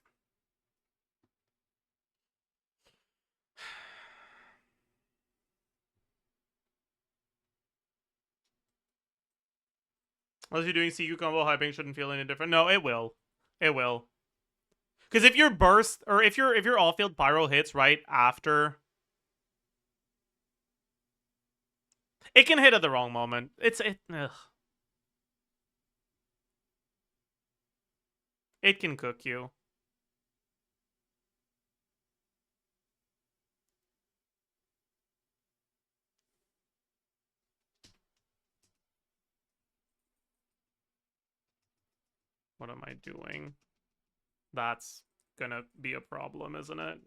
A: Unless you're doing CQ combo, hyping shouldn't feel any different. No, it will. It will. Because if your burst, or if your off-field pyro hits right after... It can hit at the wrong moment. Ugh. It can cook you. What am I doing? That's gonna be a problem, isn't it?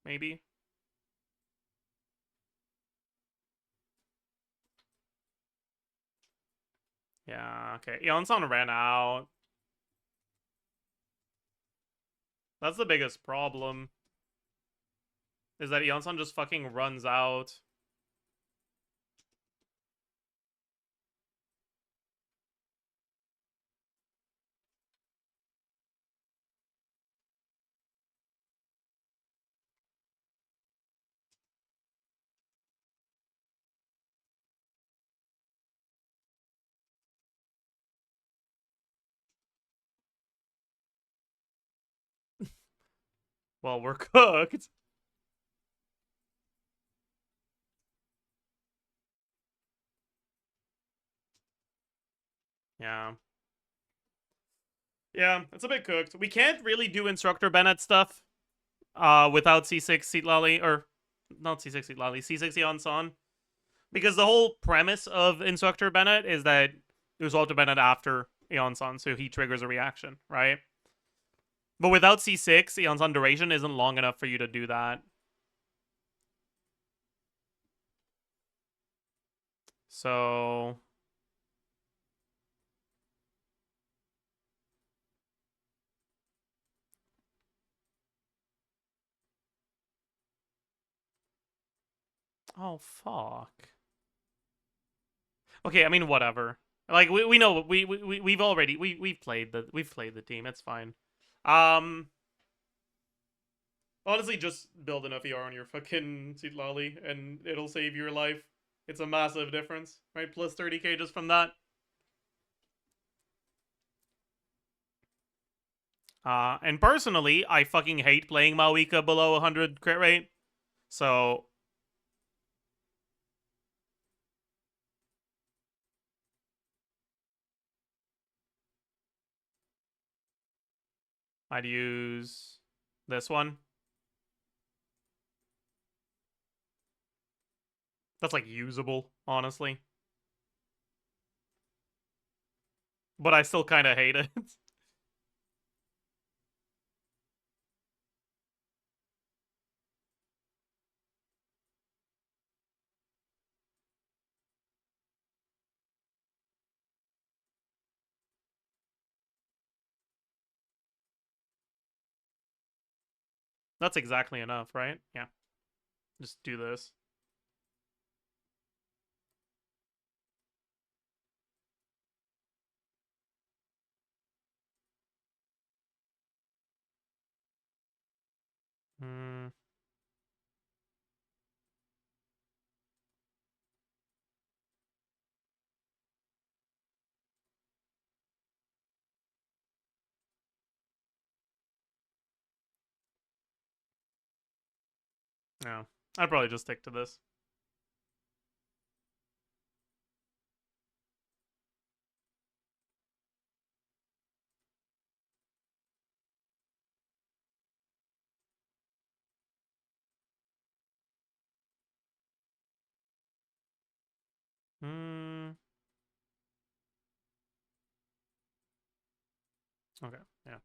A: Maybe? Yeah, okay. Yeonsan ran out. That's the biggest problem. Is that Yeonsan just fucking runs out. Well, we're cooked. Yeah. Yeah, it's a bit cooked. We can't really do Instructor Bennett stuff without C6 Seat Lolly, or not C6 Seat Lolly, C6 Yeonsan. Because the whole premise of Instructor Bennett is that it was Walter Bennett after Eon-san, so he triggers a reaction, right? But without C6, Eon-san duration isn't long enough for you to do that. So... Oh, fuck. Okay, I mean, whatever. Like, we know, we've played the team, it's fine. Honestly, just build enough ER on your fucking Seat Lolly, and it'll save your life. It's a massive difference, right? Plus 30k just from that. And personally, I fucking hate playing Mawika below 100 crit rate. So... I'd use this one. That's like usable, honestly. But I still kind of hate it. That's exactly enough, right? Yeah. Just do this. Hmm. No. I'd probably just stick to this. Hmm. Okay, yeah.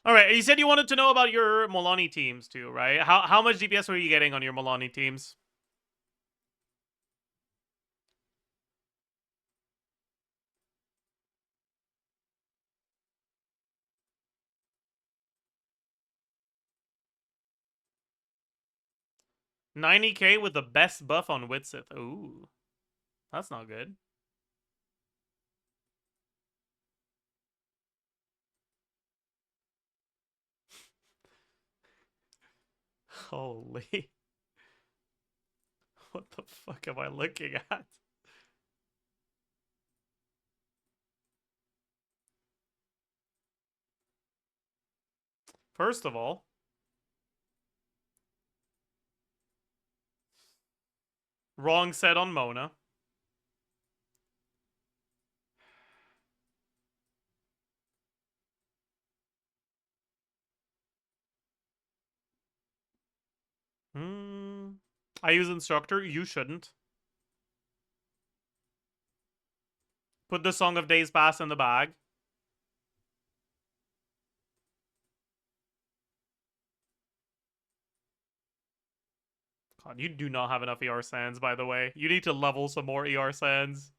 A: Alright, you said you wanted to know about your Milani teams too, right? How much DPS were you getting on your Milani teams? $90k with the best buff on Witsith. Ooh. That's not good. Holy. What the fuck am I looking at? First of all, wrong set on Mona. I use instructor. You shouldn't. Put the Song of Days Pass in the bag. God, you do not have enough ER sands, by the way. You need to level some more ER sands.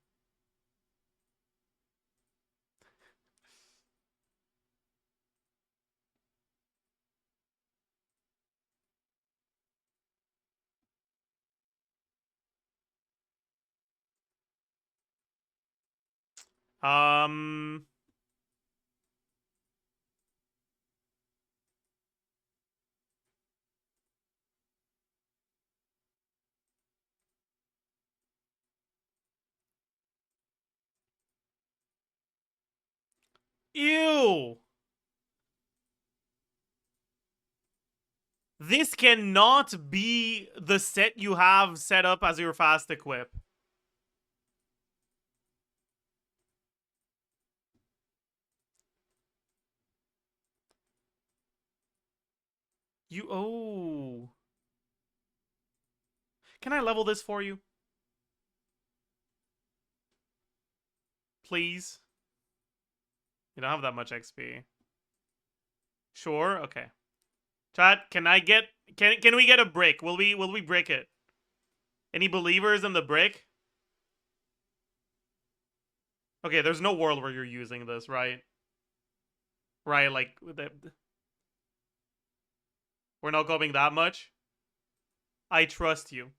A: Um... Ew! This cannot be the set you have set up as your fast equip. Oh. Can I level this for you? Please. You don't have that much XP. Sure, okay. Chat, can I get can we get a brick? Will we brick it? Any believers in the brick? Okay, there's no world where you're using this, right? Right, like we're not going that much. I trust you.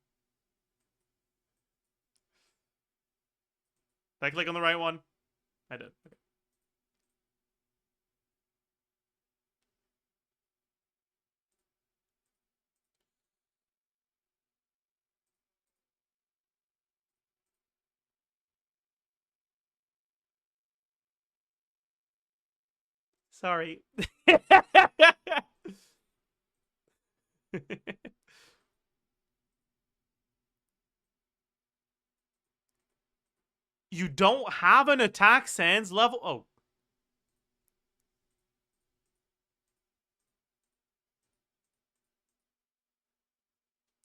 A: Did I click on the right one? I did. Okay. Sorry. You don't have an attack sans level. Oh.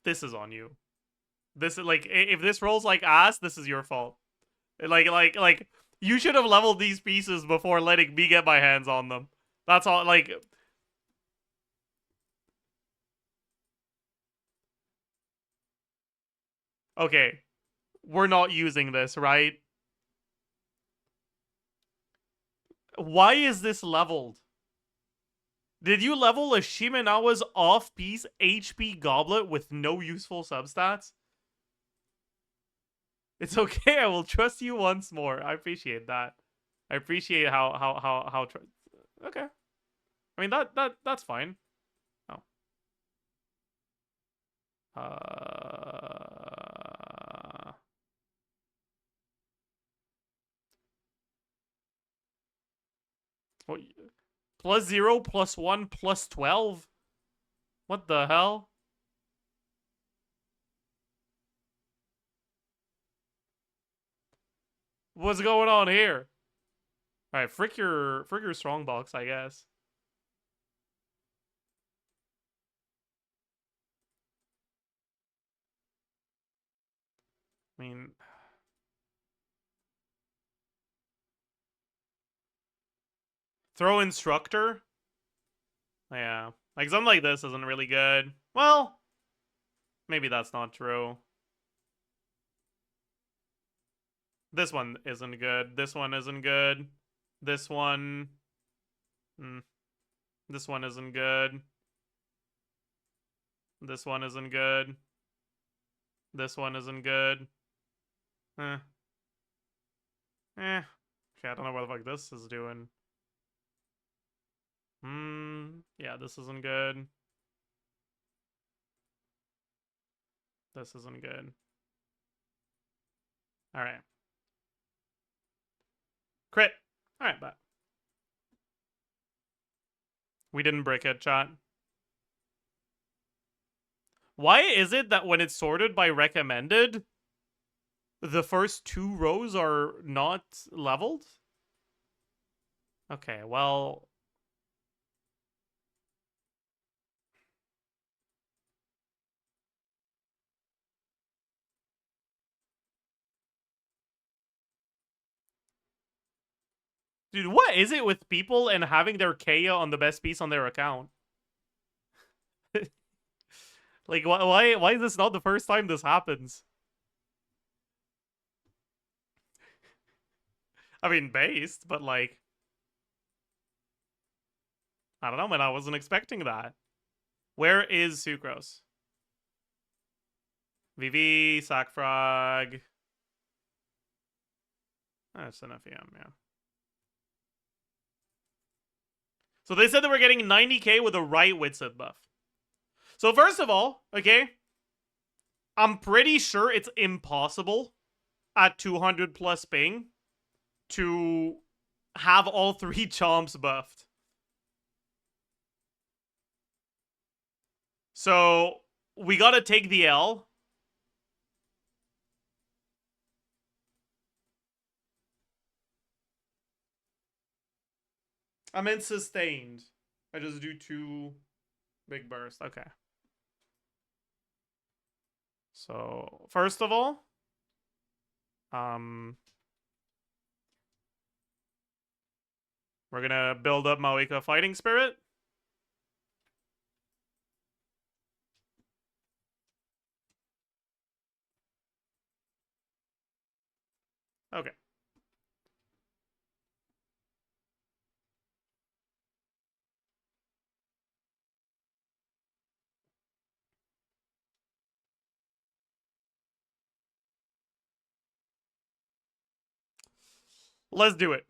A: This is on you. This is like if this rolls like ass, this is your fault. Like you should have leveled these pieces before letting me get my hands on them. That's all like okay. We're not using this, right? Why is this leveled? Did you level a Shimenawa's off-piece HP goblet with no useful substats? It's okay, I will trust you once more. I appreciate that. I appreciate how okay. I mean that's fine. Oh. What? +0, +1, +12? What the hell? What's going on here? Alright, frick your strongbox, I guess. I mean... Throw instructor? Yeah. Like, something like this isn't really good. Well, maybe that's not true. This one isn't good. This one isn't good. This one... This one isn't good. This one isn't good. This one isn't good. Eh. Okay, I don't know what the fuck this is doing. Yeah, this isn't good. This isn't good. Alright. Crit. Alright, but we didn't break it, chat. Why is it that when it's sorted by recommended, the first 2 rows are not leveled? Okay, well... Dude, what is it with people and having their Kea on the best piece on their account? Like, why is this not the first time this happens? I mean, based, but like... I don't know, man, I wasn't expecting that. Where is Sucrose? VV, Sackfrog. That's enough EM, yeah. So they said that we're getting 90k with a right Witsit buff. So first of all, okay, I'm pretty sure it's impossible at 200 plus ping to have all 3 chomps buffed. So we gotta take the L. I meant sustained. I just do 2 big bursts. Okay. So, first of all, We're gonna build up Maoika Fighting Spirit. Okay. Let's do it.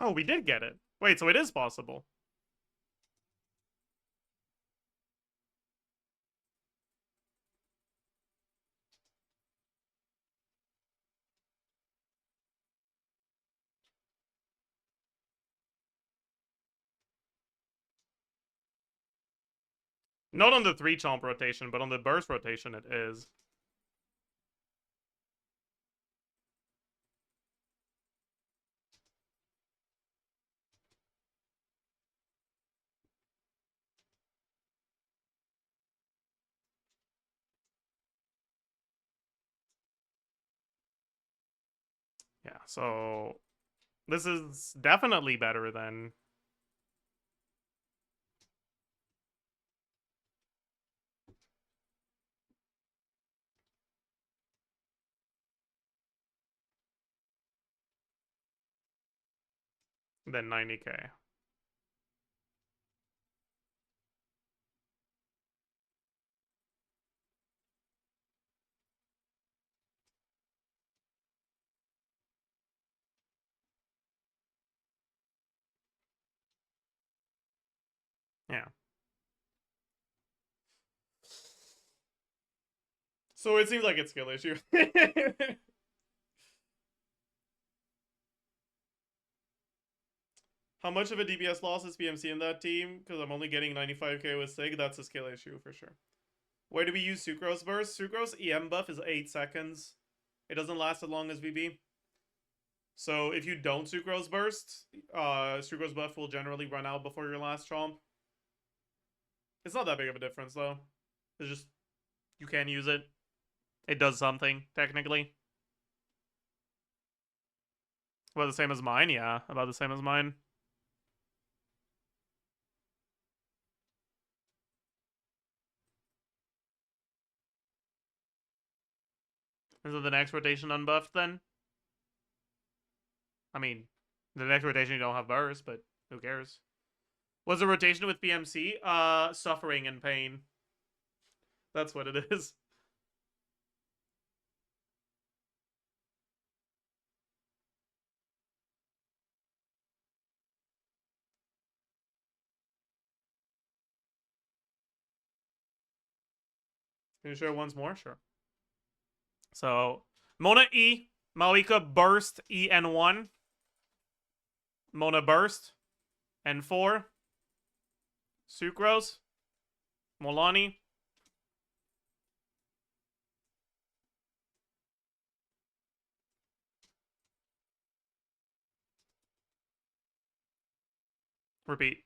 A: Oh, we did get it. Wait, so it is possible. Not on the 3-chomp rotation, but on the burst rotation it is. Yeah, so this is definitely better than than 90k. Yeah. So it seems like it's skill issue. How much of a DPS loss is PMC in that team? Because I'm only getting 95k with Sig. That's a skill issue for sure. Where do we use Sucrose Burst? Sucrose EM buff is 8 seconds. It doesn't last as long as VB. So if you don't Sucrose Burst, Sucrose buff will generally run out before your last chomp. It's not that big of a difference though. It's just, you can use it. It does something, technically. About the same as mine? Yeah, about the same as mine. Is it the next rotation unbuffed then? I mean, the next rotation you don't have burst, but who cares? Was the rotation with PMC? Suffering and pain. That's what it is. Can you show it once more? Sure. So, Mona E, Maoika Burst EN1, Mona Burst N4, Sucrose, Molani, repeat.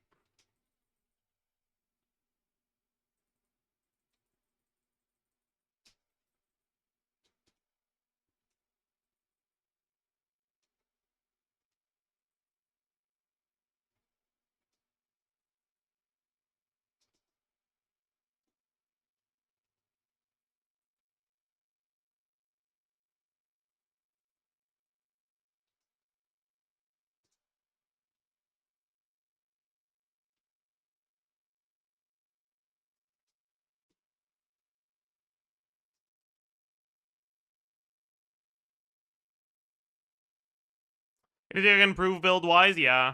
A: Anything I can improve build-wise? Yeah.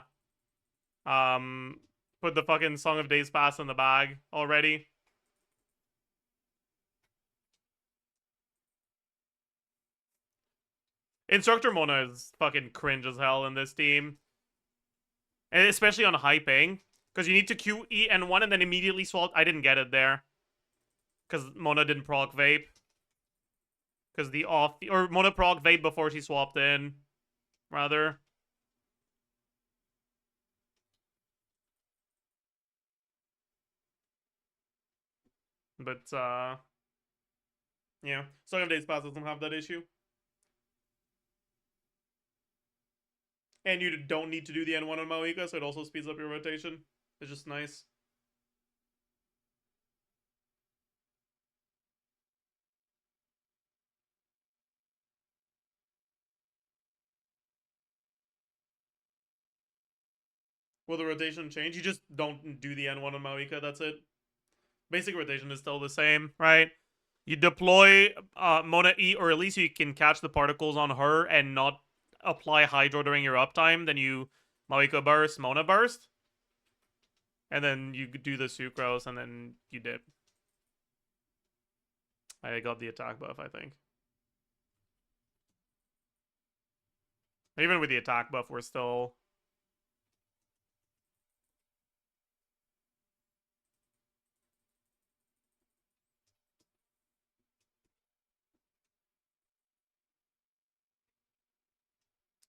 A: Put the fucking Song of Days Pass in the bag already. Instructor Mona is fucking cringe as hell in this team. And especially on high ping. Because you need to Q, E, N1 and then immediately swap. I didn't get it there. Because Mona didn't proc vape. Because the off... Or Mona proc vape before she swapped in. Rather. But, yeah. Song of Days Pass doesn't have that issue. And you don't need to do the N1 on Maoika, so it also speeds up your rotation. It's just nice. Will the rotation change? You just don't do the N1 on Maoika, that's it. Basic rotation is still the same, right? You deploy Mona E, or at least you can catch the particles on her and not apply Hydro during your uptime. Then you Maoika burst, Mona burst. And then you do the Sucrose, and then you dip. I got the attack buff, I think. Even with the attack buff, we're still...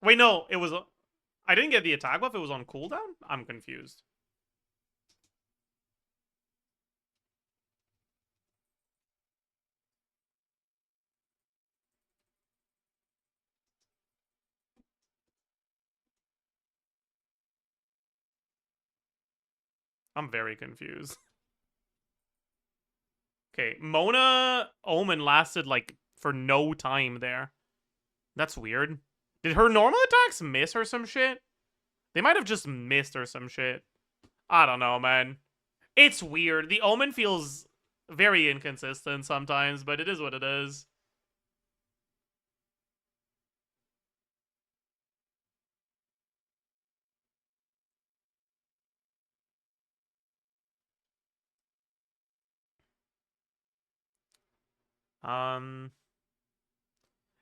A: Wait, no, it was... I didn't get the attack buff, it was on cooldown? I'm confused. I'm very confused. Okay, Mona Omen lasted, like, for no time there. That's weird. Did her normal attacks miss or some shit? They might have just missed or some shit. I don't know, man. It's weird. The Omen feels very inconsistent sometimes, but it is what it is.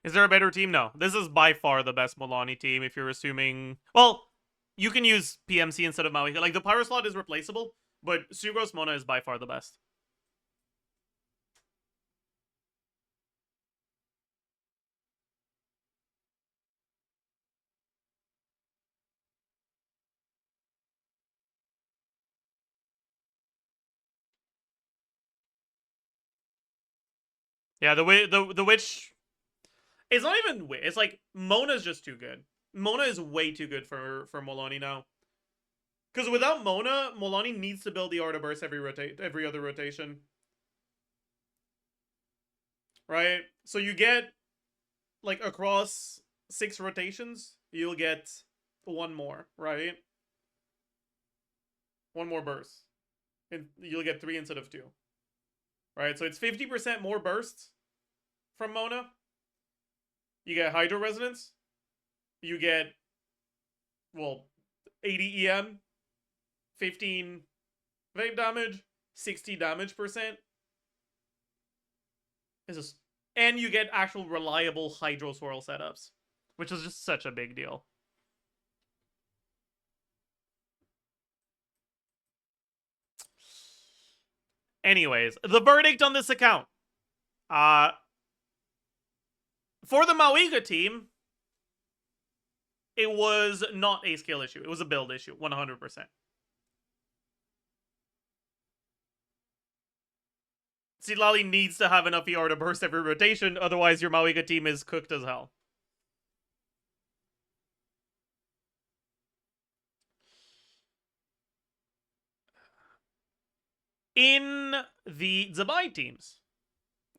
A: Is there a better team? No. This is by far the best Milani team if you're assuming... Well, you can use PMC instead of Maui. Like, the Pyro slot is replaceable, but Sucrose Mona is by far the best. Yeah, the witch... It's not even witch. It's like, Mona's just too good. Mona is way too good for Milani now. Because without Mona, Milani needs to build the Art of Burst every other rotation. Right? So you get, like, across 6 rotations, you'll get 1 more, right? 1 more burst. And you'll get 3 instead of 2. Right? So it's 50% more bursts from Mona. You get Hydro Resonance. You get, well, 80 EM. 15 vape damage. 60 damage percent. And you get actual reliable Hydro Swirl setups. Which is just such a big deal. Anyways, the verdict on this account. For the Maoiga team, it was not a skill issue. It was a build issue, 100%. Silali needs to have enough ER to burst every rotation, otherwise your Maoiga team is cooked as hell. In the Zabai teams,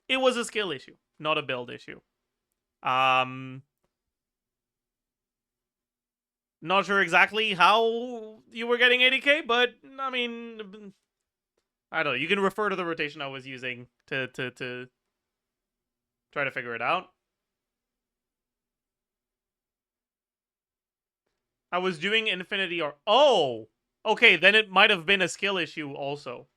A: it was a skill issue, not a build issue. Not sure exactly how you were getting 80k, but, I mean, I don't know. You can refer to the rotation I was using to try to figure it out. I was doing Infinity or oh, okay, then it might have been a skill issue also.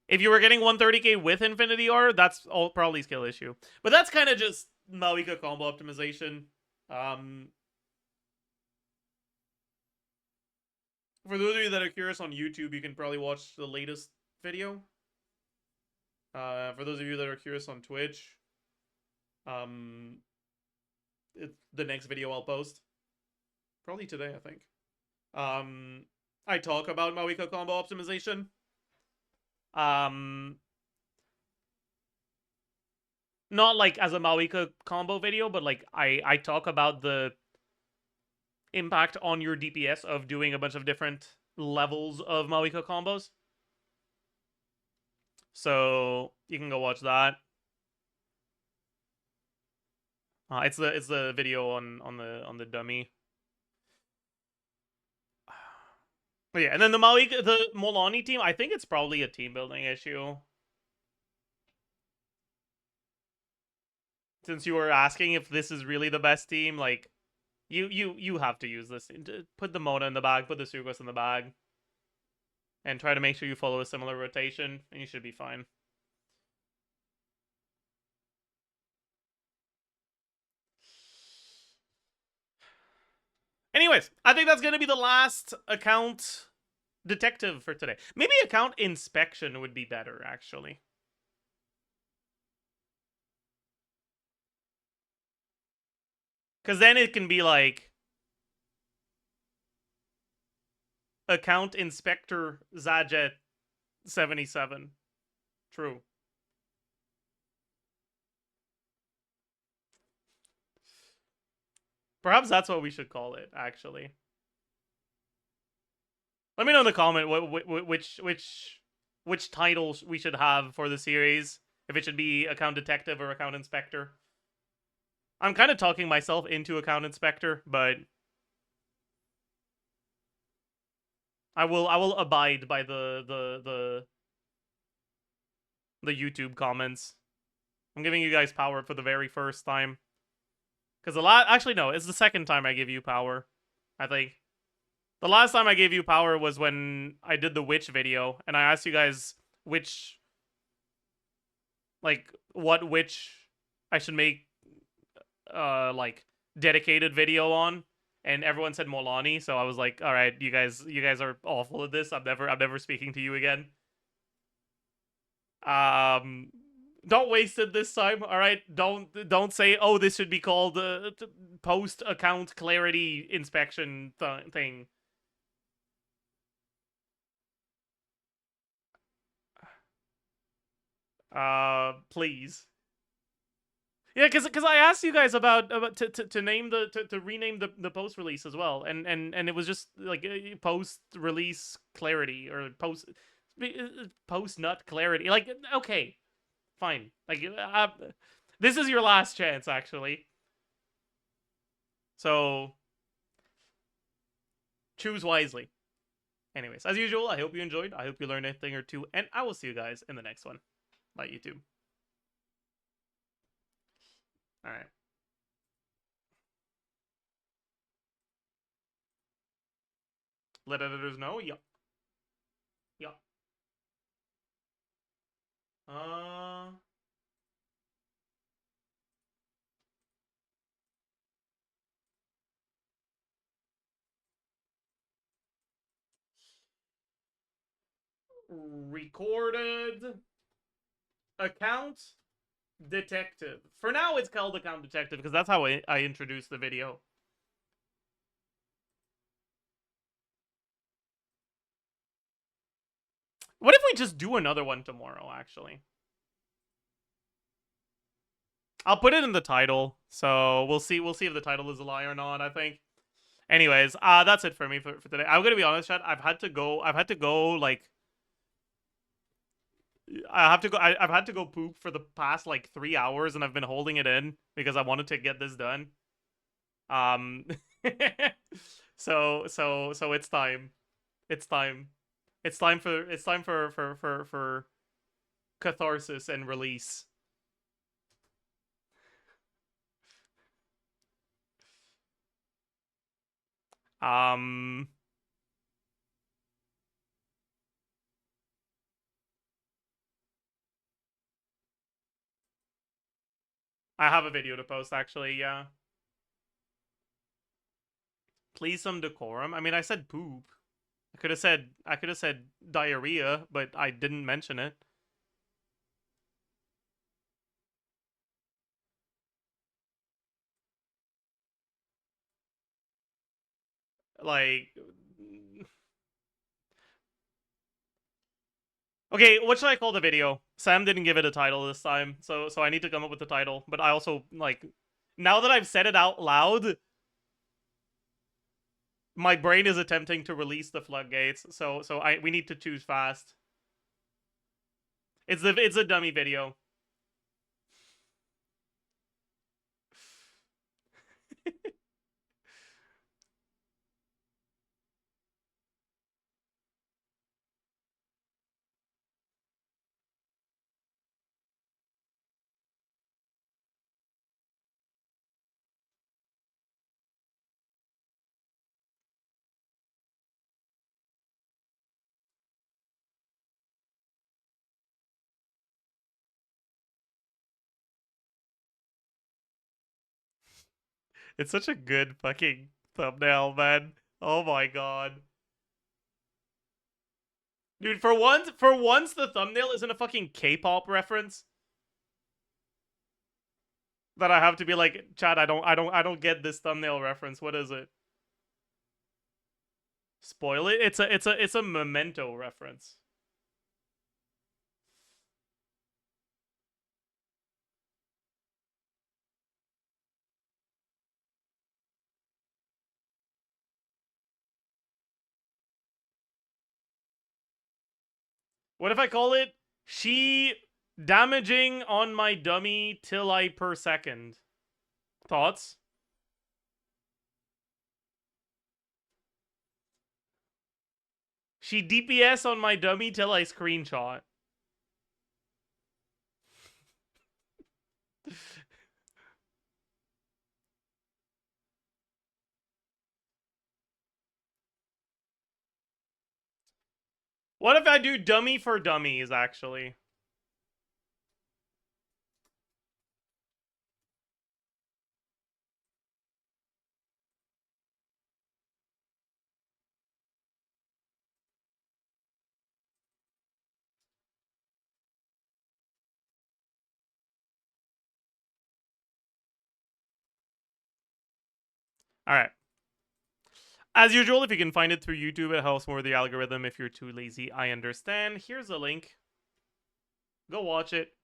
A: If you were getting 130k with Infinity R, that's all probably skill issue. But that's kind of just Malika combo optimization. For those of you that are curious on YouTube, you can probably watch the latest video. For those of you that are curious on Twitch, it's the next video I'll post. Probably today, I think. I talk about Malika combo optimization. Not like as a Malika combo video, but like I talk about the impact on your DPS of doing a bunch of different levels of Malika combos. So you can go watch that. It's the video on the dummy. But yeah, and then the Molani team, I think it's probably a team building issue. Since you were asking if this is really the best team, like you have to use this. Put the Mona in the bag, put the Sugos in the bag, and try to make sure you follow a similar rotation, and you should be fine. Anyways, I think that's gonna be the last account detective for today. Maybe account inspection would be better, actually. Because then it can be like account inspector Zajef77. True. Perhaps that's what we should call it, actually. Let me know in the comment which titles we should have for the series. If it should be account detective or account inspector. I'm kind of talking myself into account inspector, but I will abide by the YouTube comments. I'm giving you guys power for the very first time. Because actually no, it's the second time I give you power, I think. The last time I gave you power was when I did the witch video, and I asked you guys which, like, what witch I should make, like, dedicated video on, and everyone said Molani, so I was like, all right, you guys are awful at this. I'm never speaking to you again. Don't waste it this time, all right? Don't say, oh, this should be called post account clarity inspection thing. Please. Yeah, because I asked you guys about to name to rename the post release as well, and it was just like post release clarity or post nut clarity. Like, okay, fine. Like, this is your last chance, actually. So choose wisely. Anyways, as usual, I hope you enjoyed. I hope you learned a thing or two, and I will see you guys in the next one. Bye, YouTube. All right. Let editors know. Yup. Yup. Uh. Recorded account detective. For now, it's called account detective because that's how I introduced the video. What if we just do another one tomorrow, actually? I'll put it in the title, so we'll see if the title is a lie or not, I think. Anyways, that's it for me for today. I'm gonna be honest, chat. I've had to go, like, I've had to go poop for the past, like, 3 hours, and I've been holding it in because I wanted to get this done. So it's time. It's time. It's time for catharsis and release. Um. I have a video to post actually, yeah. Please some decorum. I mean, I said poop. I could have said diarrhea, but I didn't mention it. Like okay, what should I call the video? Sam didn't give it a title this time, so I need to come up with a title. But I also like now that I've said it out loud, my brain is attempting to release the floodgates. So we need to choose fast. It's a dummy video. It's such a good fucking thumbnail, man. Oh my god. Dude, for once the thumbnail isn't a fucking K-pop reference. That I have to be like, Chad, I don't get this thumbnail reference. What is it? Spoil it? It's a Memento reference. What if I call it she damaging on my dummy till I per second? Thoughts? She DPS on my dummy till I screenshot. What if I do dummy for dummies, actually? Alright. As usual, if you can find it through YouTube, it helps more with the algorithm. If you're too lazy, I understand. Here's a link. Go watch it.